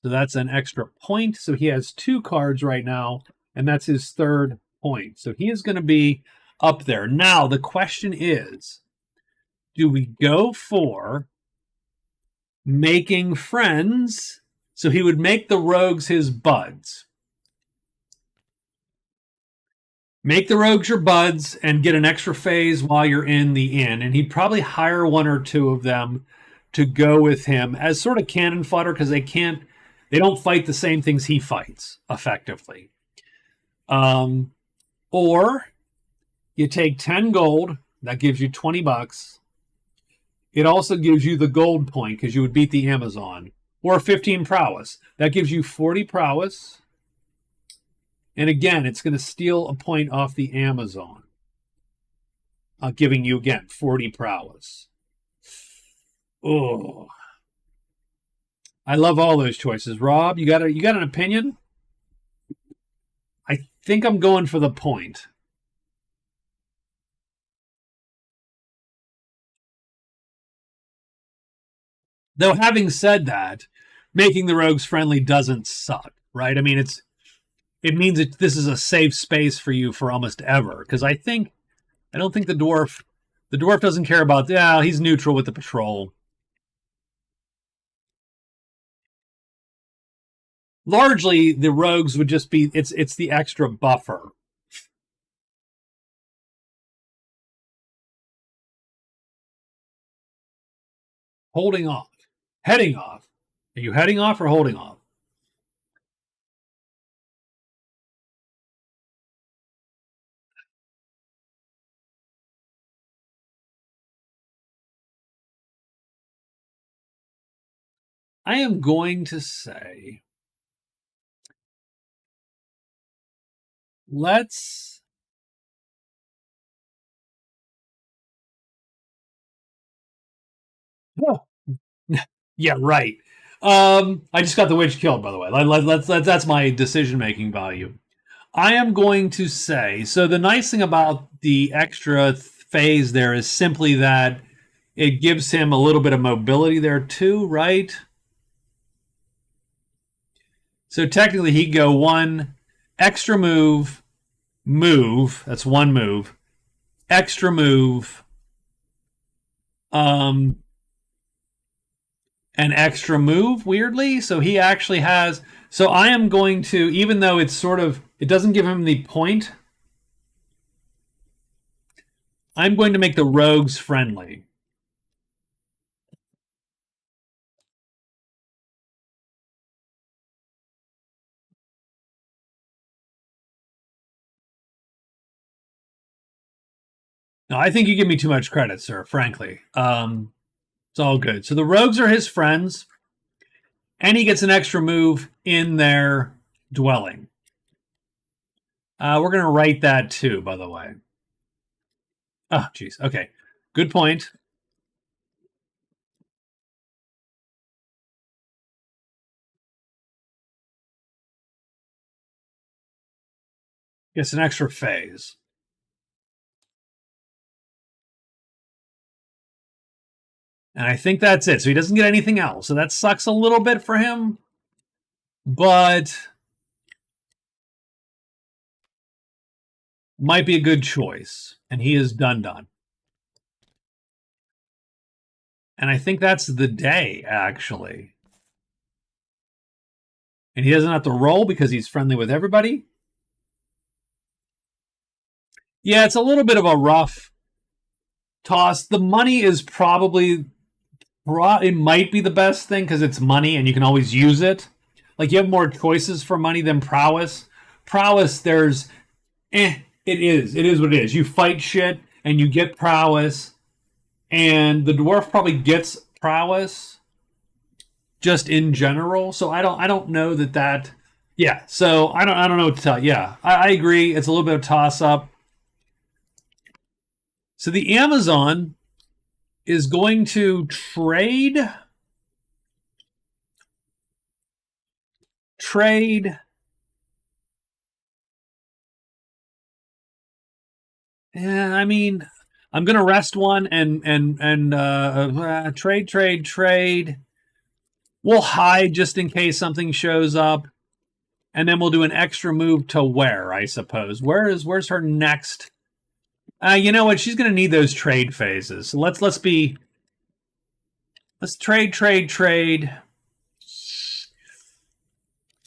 So that's an extra point. So he has 2 cards right now, and that's his 3rd point. So he is going to be up there. Now, the question is, do we go for making friends? So he would make the rogues his buds. Make the rogues your buds and get an extra phase while you're in the inn. And he'd probably hire 1 or 2 of them to go with him as sort of cannon fodder because they don't fight the same things he fights effectively. Or you take 10 gold, that gives you $20. It also gives you the gold point because you would beat the Amazon. Or 15 prowess. That gives you 40 prowess. And again, it's going to steal a point off the Amazon. Giving you, again, 40 prowess. Oh. I love all those choices. Rob, you got an opinion? I think I'm going for the point. Though having said that, making the rogues friendly doesn't suck, right? I mean, it means that this is a safe space for you for almost ever. Because I don't think the dwarf doesn't care about, he's neutral with the patrol. Largely, the rogues would just be, it's the extra buffer. Holding off. Heading off. Are you heading off or holding off? I am going to say, let's oh. Yeah, right. I just got the witch killed, by the way. That's my decision-making value. I am going to say, so the nice thing about the extra phase there is simply that it gives him a little bit of mobility there too, right? So technically he'd go 1 extra move, that's 1 move, extra move, an extra move, weirdly. So he actually has, so I am going to, even though it's sort of, it doesn't give him the point, I'm going to make the rogues friendly. No, I think you give me too much credit, sir, frankly. It's all good. So the rogues are his friends. And he gets an extra move in their dwelling. We're going to write that too, by the way. Oh, geez. Okay. Good point. Gets an extra phase. And I think that's it. So he doesn't get anything else. So that sucks a little bit for him. But might be a good choice. And he is done. And I think that's the day, actually. And he doesn't have to roll because he's friendly with everybody. Yeah, it's a little bit of a rough toss. The money is probably, it might be the best thing because it's money and you can always use it. Like, you have more choices for money than prowess. Prowess, there's, it is what it is. You fight shit and you get prowess, and the dwarf probably gets prowess just in general. So I don't know that. Yeah. So I don't know what to tell you. Yeah, I agree. It's a little bit of toss up. So the Amazon is going to trade. Yeah, I mean, I'm gonna rest one and trade. We'll hide just in case something shows up, and then we'll do an extra move to where, I suppose. Where's her next? You know what? She's gonna need those trade phases. So let's trade.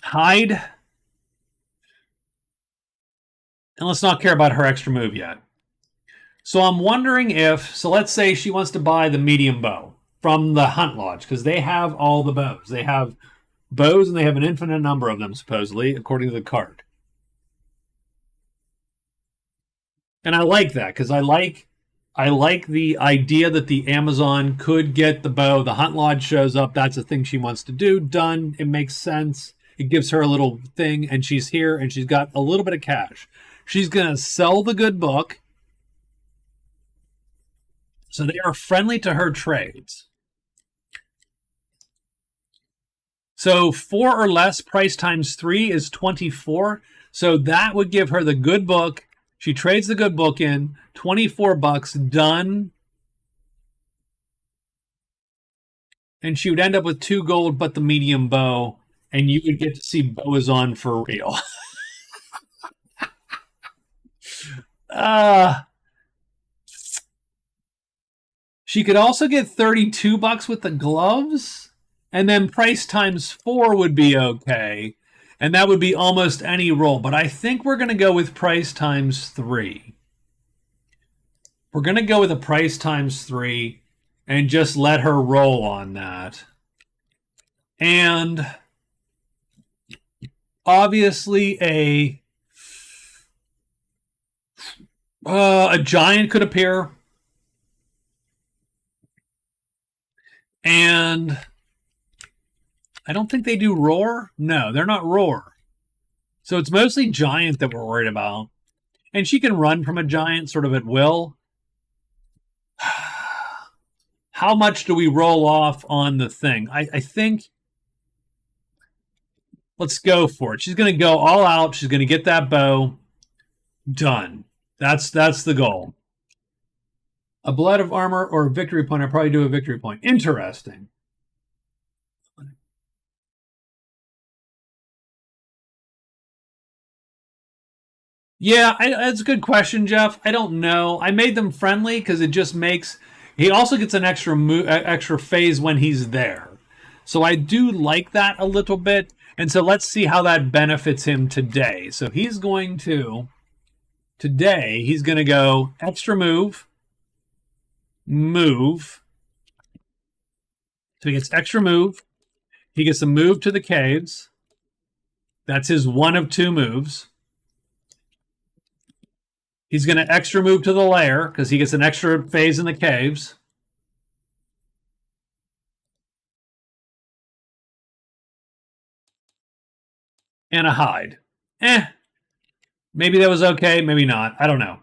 Hide. And let's not care about her extra move yet. So I'm wondering if, so let's say she wants to buy the medium bow from the Hunt Lodge, because they have all the bows. They have bows and they have an infinite number of them, supposedly, according to the card. And I like that, because I like the idea that the Amazon could get the bow. The Hunt Lodge shows up. That's a thing she wants to do. Done. It makes sense. It gives her a little thing, and she's here, and she's got a little bit of cash. She's going to sell the good book. So they are friendly to her trades. So 4 or less, price times 3 is 24. So that would give her the good book. She trades the good book in, $24, done. And she would end up with 2 gold, but the medium bow. And you would get to see bow is on for real. She could also get $32 with the gloves, and then price times 4 would be okay, and that would be almost any roll. But I think we're going to go with price times 3. We're going to go with a price times 3 and just let her roll on that. And obviously a giant could appear. And I don't think they do roar. No, they're not roar. So it's mostly giant that we're worried about. And she can run from a giant sort of at will. How much do we roll off on the thing? I think let's go for it. She's going to go all out. She's going to get that bow. Done. That's the goal. A blood of armor or a victory point. I'll probably do a victory point. Interesting. Yeah, that's a good question, Jeff. I don't know. I made them friendly because it just makes. He also gets an extra phase when he's there. So I do like that a little bit. And so let's see how that benefits him today. So he's going to. Today, he's going to go extra move. Move. So he gets extra move. He gets a move to the caves. That's his 1 of 2 moves. He's going to extra move to the lair because he gets an extra phase in the caves. and a hide. Maybe that was okay, maybe not. I don't know.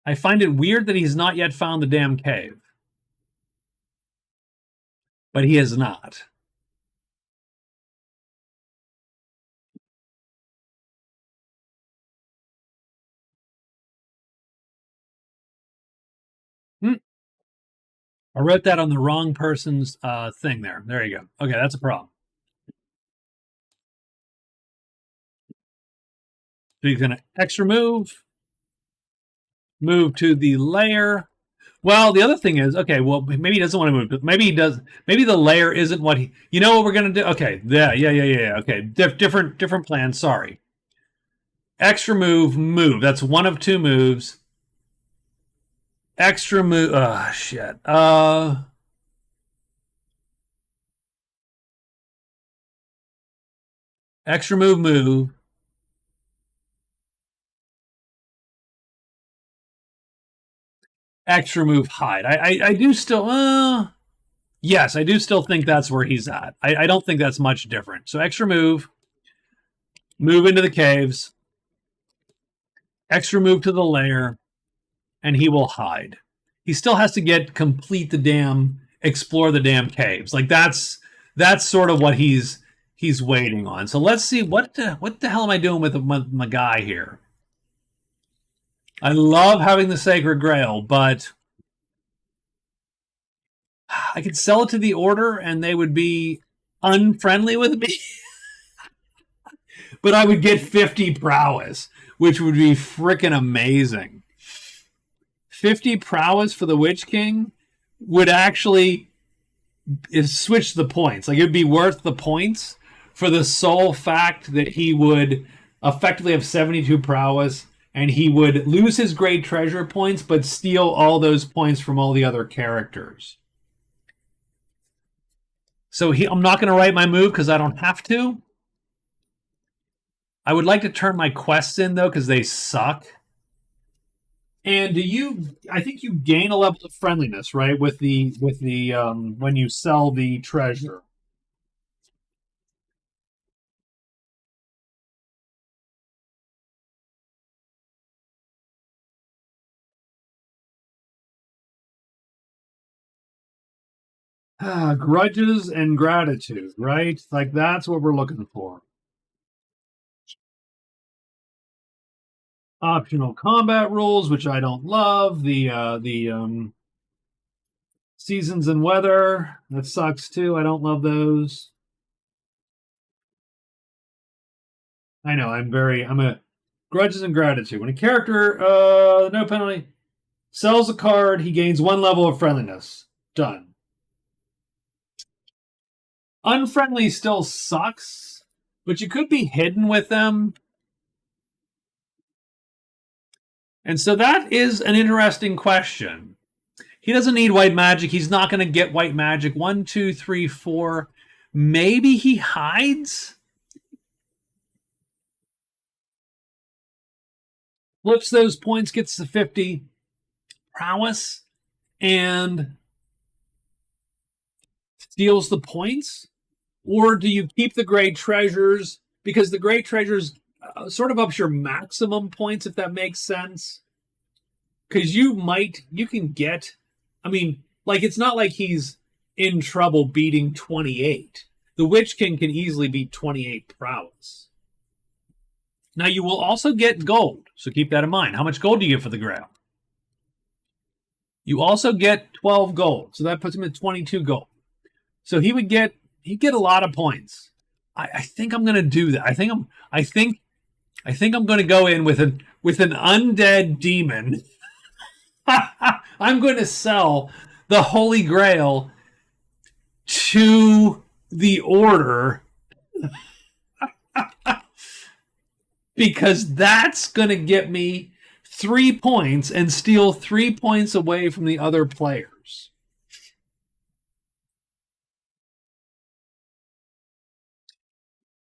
I find it weird that he's not yet found the damn cave. But he has not. Hmm. I wrote that on the wrong person's thing there. There you go. Okay, that's a problem. So he's going to extra move to the layer. Well, the other thing is, okay, well, maybe he doesn't want to move, but maybe he does. Maybe the layer isn't what he. You know what we're gonna do? Okay, yeah. Okay, different plan. Sorry. Extra move. That's one of two moves. Extra move. Oh shit. Extra move. Extra move hide. I do still. Yes, I do still think that's where he's at. I don't think that's much different. So extra move into the caves, extra move to the lair, and he will hide. He still has to complete the damn explore the damn caves. Like that's sort of what he's waiting on. So let's see what the hell am I doing with my guy here? I love having the Sacred Grail, but I could sell it to the Order and they would be unfriendly with me. But I would get 50 prowess, which would be freaking amazing. 50 prowess for the Witch King would actually switch the points. Like, it would be worth the points for the sole fact that he would effectively have 72 prowess and he would lose his great treasure points but steal all those points from all the other characters. So I'm not going to write my move because I don't have to. I would like to turn my quests in, though, because they suck. And I think you gain a level of friendliness, right, with the when you sell the treasure. Grudges and gratitude, right? Like, that's what we're looking for. Optional combat rules, which I don't love. The seasons and weather, that sucks too. I don't love those. I know, I'm a grudges and gratitude. When a character, no penalty, sells a card, he gains one level of friendliness. Done. Unfriendly still sucks, but you could be hidden with them. And so that is an interesting question. He doesn't need white magic. He's not going to get white magic. 1, 2, 3, 4. Maybe he hides? Flips those points, gets the 50 prowess, and steals the points? Or do you keep the great treasures? Because the great treasures sort of ups your maximum points, if that makes sense. Because you can get, I mean, like, it's not like he's in trouble beating 28. The Witch King can easily beat 28 prowess. Now, you will also get gold, so keep that in mind. How much gold do you get for the Grail? You also get 12 gold, so that puts him at 22 gold. So he'd get a lot of points. I think I'm going to do that. I think I'm going to go in with an undead demon. I'm going to sell the Holy Grail to the Order because that's going to get me 3 points and steal 3 points away from the other players.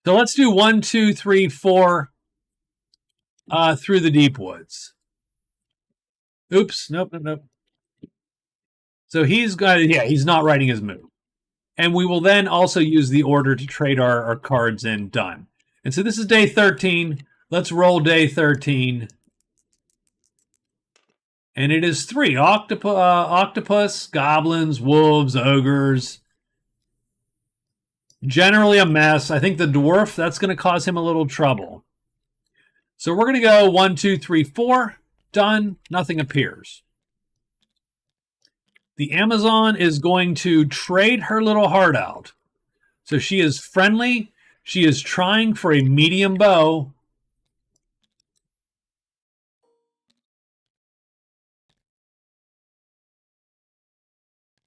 So let's do 1, 2, 3, 4 through the deep woods. Oops, nope. So he's not writing his move. And we will then also use the order to trade our cards in. Done. And so this is day 13. Let's roll day 13. And it is 3. Octopus, goblins, wolves, ogres. Generally a mess. I think the dwarf, that's going to cause him a little trouble. So we're going to go 1, 2, 3, 4. Done. Nothing appears. The Amazon is going to trade her little heart out. So she is friendly. She is trying for a medium bow.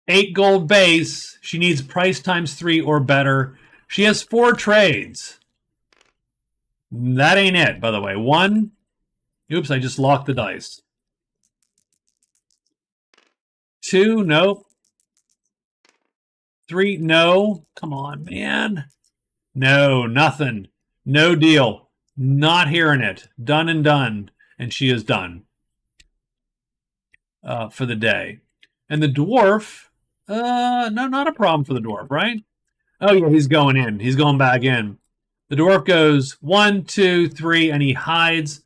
$8 gold base. She needs price times 3 or better. She has 4 trades. That ain't it, by the way. 1. Oops, I just locked the dice. 2, nope. 3, no. Come on, man. No, nothing. No deal. Not hearing it. Done and done. And she is done for the day. And the dwarf, no, not a problem for the dwarf, right? Oh, yeah, he's going in. He's going back in. The dwarf goes 1, 2, 3, and he hides.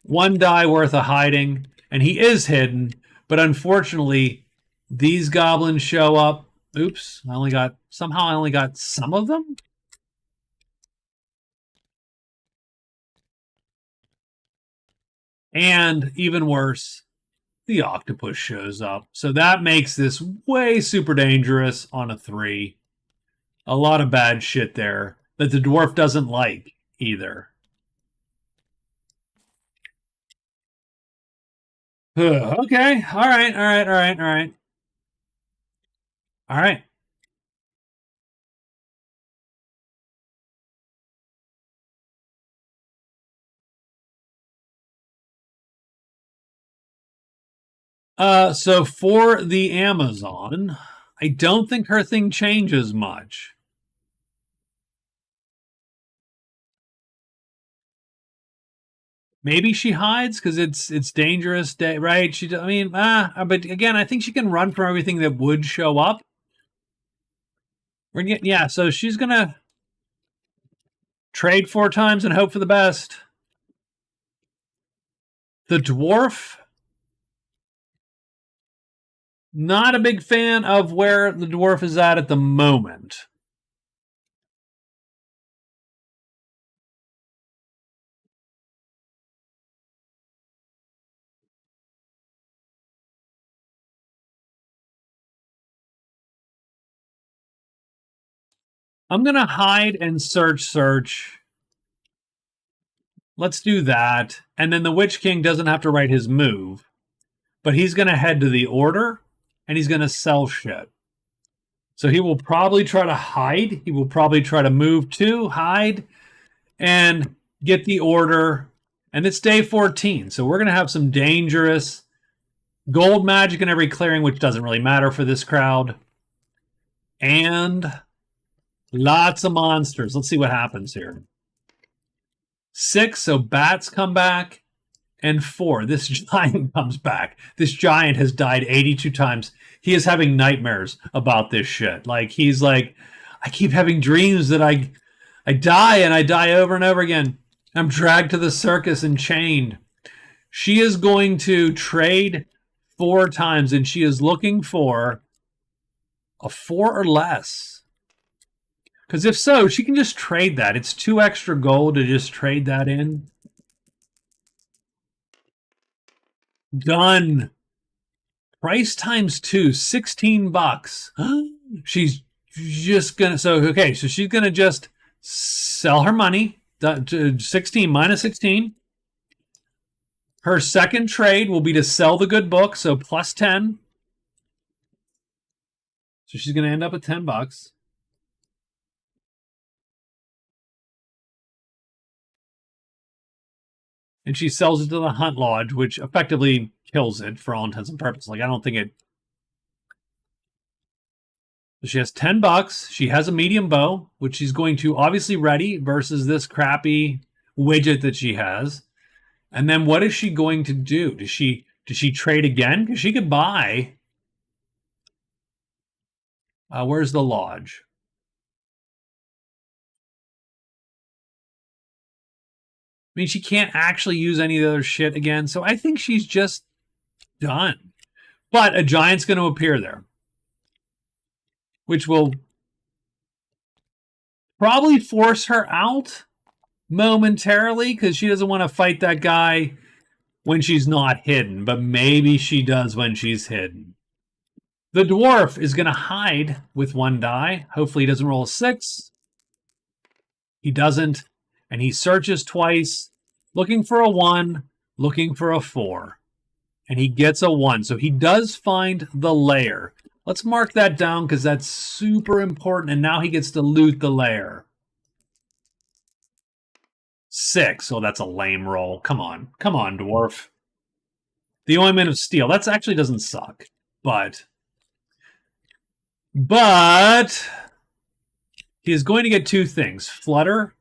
1 die worth of hiding. And he is hidden. But unfortunately, these goblins show up. Oops, I only got some of them. And even worse, the octopus shows up. So that makes this way super dangerous on a 3. A lot of bad shit there that the dwarf doesn't like either. Okay. All right. So for the Amazon, I don't think her thing changes much. Maybe she hides because it's dangerous, right? But again, I think she can run from everything that would show up. Yeah, so she's gonna trade 4 times and hope for the best. The dwarf, not a big fan of where the dwarf is at the moment. I'm going to hide and search. Let's do that. And then the Witch King doesn't have to write his move. But he's going to head to the order, and he's going to sell shit. So he will probably try to hide. He will probably try to move to, hide, and get the order. And it's day 14. So we're going to have some dangerous gold magic in every clearing, which doesn't really matter for this crowd. And lots of monsters. Let's see what happens here. 6, so bats come back. And 4, this giant comes back. This giant has died 82 times. He is having nightmares about this shit. Like, he's like, I keep having dreams that I die and I die over and over again. I'm dragged to the circus and chained. She is going to trade 4 times, and she is looking for a 4 or less. Because if so, she can just trade that. It's 2 extra gold to just trade that in. Done. Price times 2, $16. She's just gonna, so she's gonna just sell her money. 16 minus 16. Her second trade will be to sell the good book, so plus 10. So she's gonna end up at $10. And she sells it to the Hunt Lodge, which effectively kills it for all intents and purposes. Like, I don't think it. So she has $10. She has a medium bow, which she's going to obviously ready versus this crappy widget that she has. And then what is she going to do? Does she trade again? Because she could buy Where's the lodge? I mean, she can't actually use any of the other shit again, so I think she's just done. But a giant's going to appear there, which will probably force her out momentarily because she doesn't want to fight that guy when she's not hidden, but maybe she does when she's hidden. The dwarf is going to hide with 1 die. Hopefully he doesn't roll a 6. He doesn't, and he searches twice, looking for a 1, looking for a 4. And he gets a 1, so he does find the lair. Let's mark that down because that's super important, and now he gets to loot the lair. 6. Oh, that's a lame roll. Come on, dwarf. The Ointment of Steel. That actually doesn't suck, but he is going to get 2 things: Flutter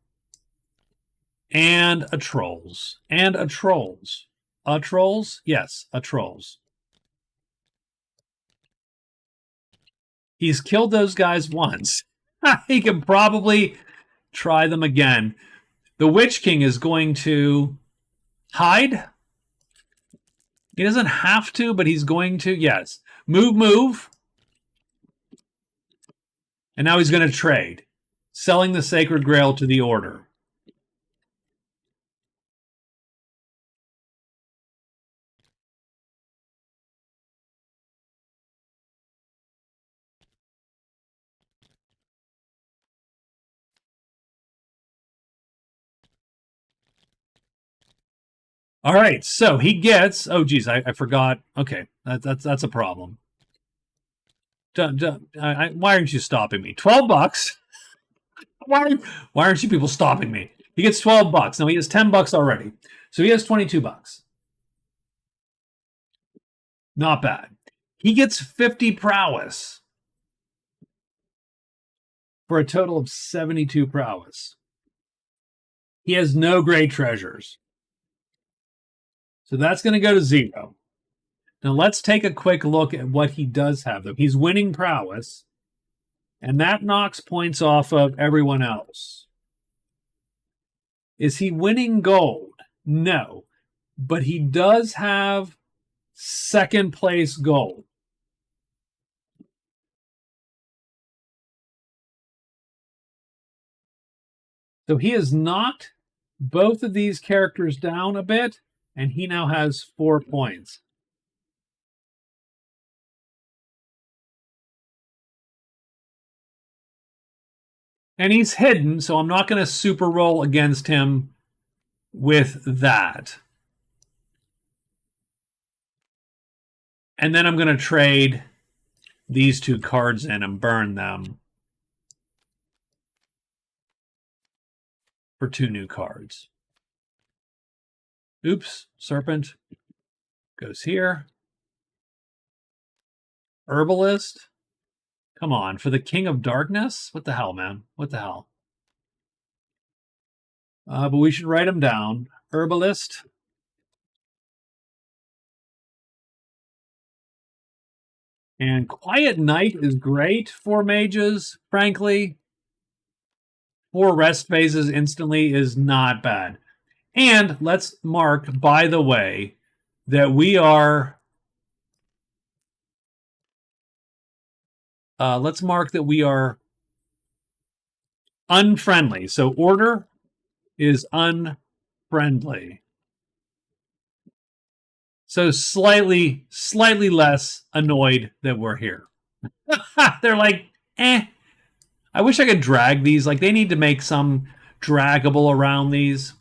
and a Trolls. And a Trolls. A Trolls? Yes, a Trolls. He's killed those guys once. He can probably try them again. The Witch King is going to hide. He doesn't have to, but he's going to. Yes. Move. And now he's going to trade, selling the Sacred Grail to the Order. All right, so he gets. Oh, geez, I forgot. Okay, that's a problem. Why aren't you stopping me? $12. Why aren't you people stopping me? He gets $12. Now he has $10 already, so he has $22. Not bad. He gets 50 prowess for a total of 72 prowess. He has no great treasures. So that's going to go to 0. Now let's take a quick look at what he does have, though. He's winning prowess, and that knocks points off of everyone else. Is he winning gold? No. But he does have 2nd place gold. So he has knocked both of these characters down a bit, and he now has 4 points. And he's hidden, so I'm not going to super roll against him with that. And then I'm going to trade these 2 cards in and burn them for 2 new cards. Oops, Serpent goes here. Herbalist. Come on, for the King of Darkness? What the hell, man? What the hell? But we should write them down. Herbalist. And Quiet Night is great for mages, frankly. 4 rest phases instantly is not bad. And let's mark, by the way, that we are... let's mark that we are unfriendly. So Order is unfriendly. So slightly less annoyed that we're here. They're like, I wish I could drag these. Like, they need to make some draggable around these,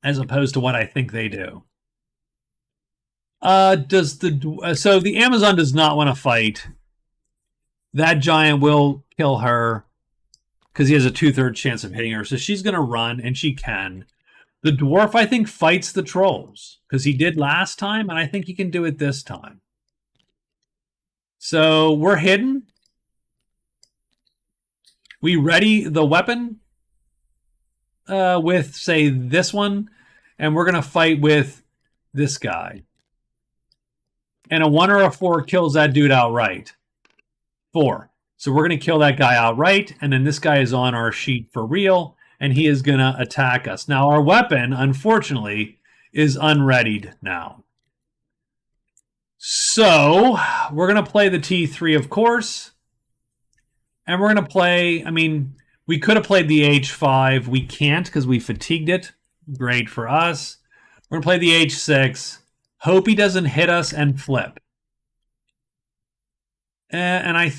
as opposed to what I think they do. So the Amazon does not want to fight. That giant will kill her because he has a 2/3 chance of hitting her. So she's going to run, and she can. The dwarf, I think, fights the trolls because he did last time, and I think he can do it this time. So we're hidden. We ready the weapon with, say, this one, and we're going to fight with this guy. And a 1 or a 4 kills that dude outright. 4. So we're going to kill that guy outright, and then this guy is on our sheet for real, and he is going to attack us. Now, our weapon, unfortunately, is unreadied now. So we're going to play the T3, of course, and we're going to play, I mean, we could have played the H5. We can't because we fatigued it. Great for us. We're going to play the H6. Hope he doesn't hit us and flip. And I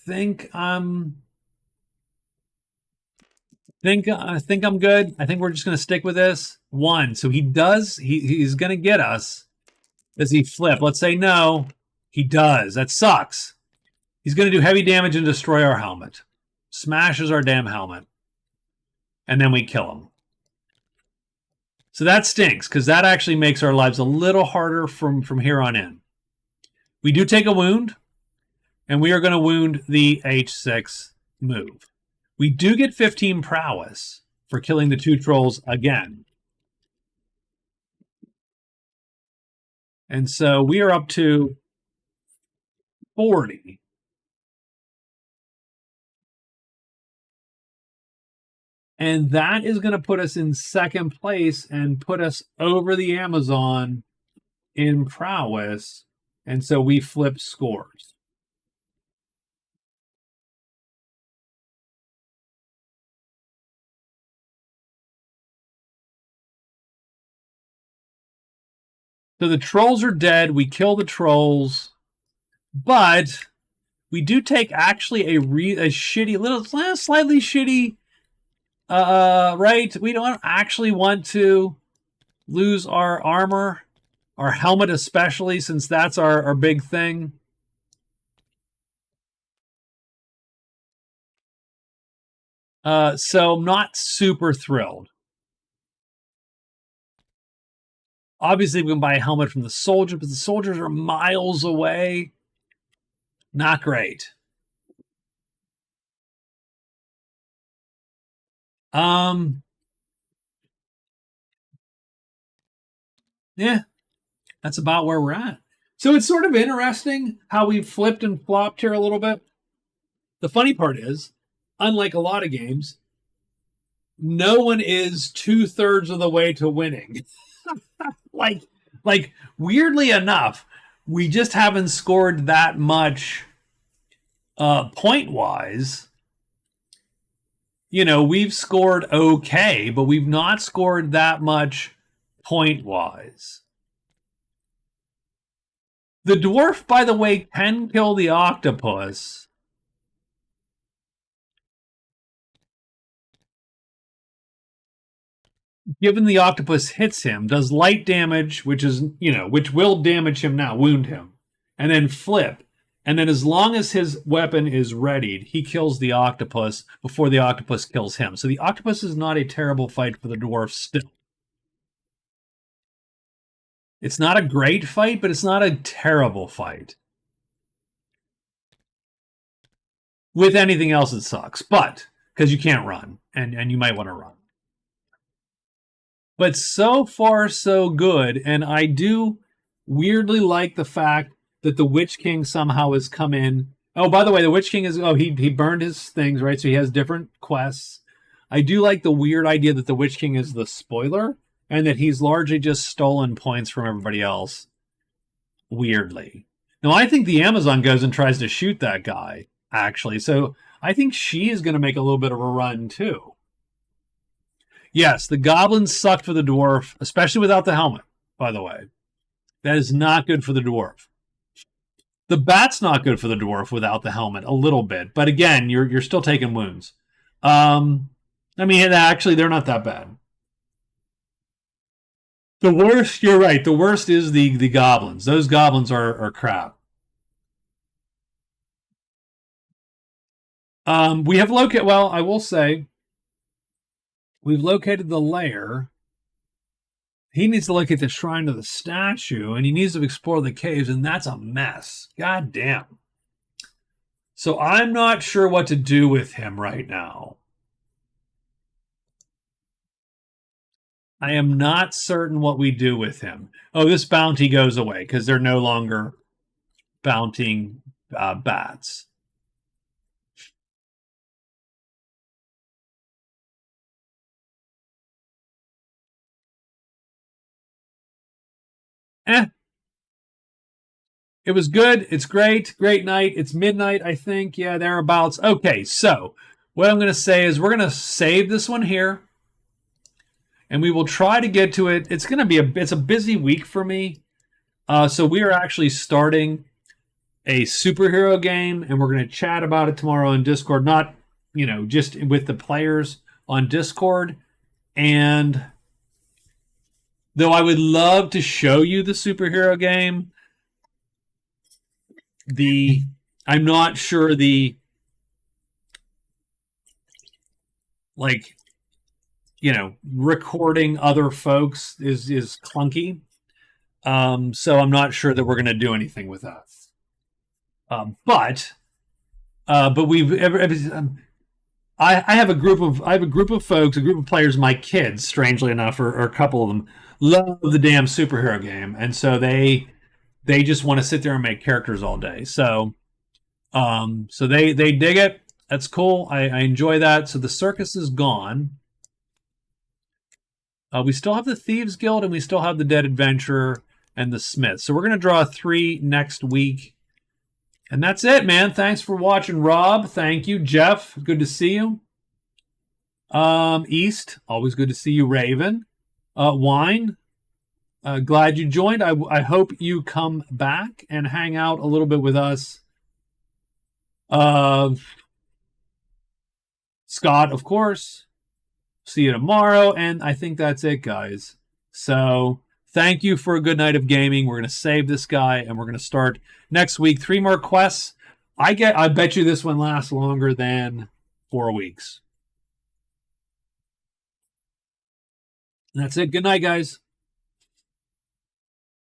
think I'm good. I think we're just going to stick with this. 1. So he does. He's going to get us. Does he flip? Let's say no. He does. That sucks. He's going to do heavy damage and destroy our helmet. Smashes our damn helmet. And then we kill him. So that stinks, because that actually makes our lives a little harder from here on in. We do take a wound, and we are going to wound the H6 move. We do get 15 prowess for killing the 2 trolls again. And so we are up to 40. And that is going to put us in second place and put us over the Amazon in prowess. And so we flip scores. So the trolls are dead. We kill the trolls. But we do take actually a shitty, slightly shitty... right? We don't actually want to lose our armor, our helmet especially, since that's our big thing. So I'm not super thrilled. Obviously, we can buy a helmet from the soldier, but the soldiers are miles away. Not great. Yeah, that's about where we're at. So it's sort of interesting how we've flipped and flopped here a little bit. The funny part is, unlike a lot of games, no one is 2/3 of the way to winning. like weirdly enough, we just haven't scored that much point wise. You know, we've scored okay, but we've not scored that much point wise. The dwarf, by the way, can kill the octopus. Given the octopus hits him, does light damage, which will damage him now, wound him, and then flip. And then as long as his weapon is readied, he kills the octopus before the octopus kills him. So the octopus is not a terrible fight for the dwarf still. It's not a great fight, but it's not a terrible fight. With anything else, it sucks. But, because you can't run, and you might want to run. But so far, so good. And I do weirdly like the fact that the Witch King somehow has come in. Oh, by the way, the Witch King is... Oh, he burned his things, right? So he has different quests. I do like the weird idea that the Witch King is the spoiler, and that he's largely just stolen points from everybody else. Weirdly. Now, I think the Amazon goes and tries to shoot that guy, actually. So I think she is going to make a little bit of a run, too. Yes, the goblins sucked for the dwarf, especially without the helmet, by the way. That is not good for the dwarf. The bat's not good for the dwarf without the helmet, a little bit. But again, you're still taking wounds. I mean, actually, they're not that bad. The worst, you're right, the worst is the goblins. Those goblins are crap. We have located, well, I will say, we've located the lair. He needs to locate the shrine of the statue, and he needs to explore the caves, and that's a mess. God damn. So I'm not sure what to do with him right now. I am not certain what we do with him. Oh, this bounty goes away because they're no longer bountying bats. Eh, it was good. It's great. Great night. It's midnight, I think. Yeah, thereabouts. Okay, so what I'm going to say is we're going to save this one here, and we will try to get to it. It's going to be it's a busy week for me. So we are actually starting a superhero game, and we're going to chat about it tomorrow on Discord. Not, just with the players on Discord. And though I would love to show you the superhero game, I'm not sure recording other folks is clunky. So I'm not sure that we're going to do anything with that. But I have a group of folks, a group of players. My kids, strangely enough, or a couple of them, love the damn superhero game, and so they just want to sit there and make characters all day. So they dig it. That's cool. I enjoy that. So the circus is gone. We still have the Thieves Guild, and we still have the Dead Adventurer and the Smith. So we're going to draw 3 next week. And that's it, man. Thanks for watching, Rob. Thank you. Jeff, good to see you. East, always good to see you, Raven. Wine, glad you joined. I hope you come back and hang out a little bit with us. Scott, of course. See you tomorrow. And I think that's it, guys. So thank you for a good night of gaming. We're going to save this guy, and we're going to start next week. 3 more quests. I bet you this one lasts longer than 4 weeks. And that's it. Good night, guys.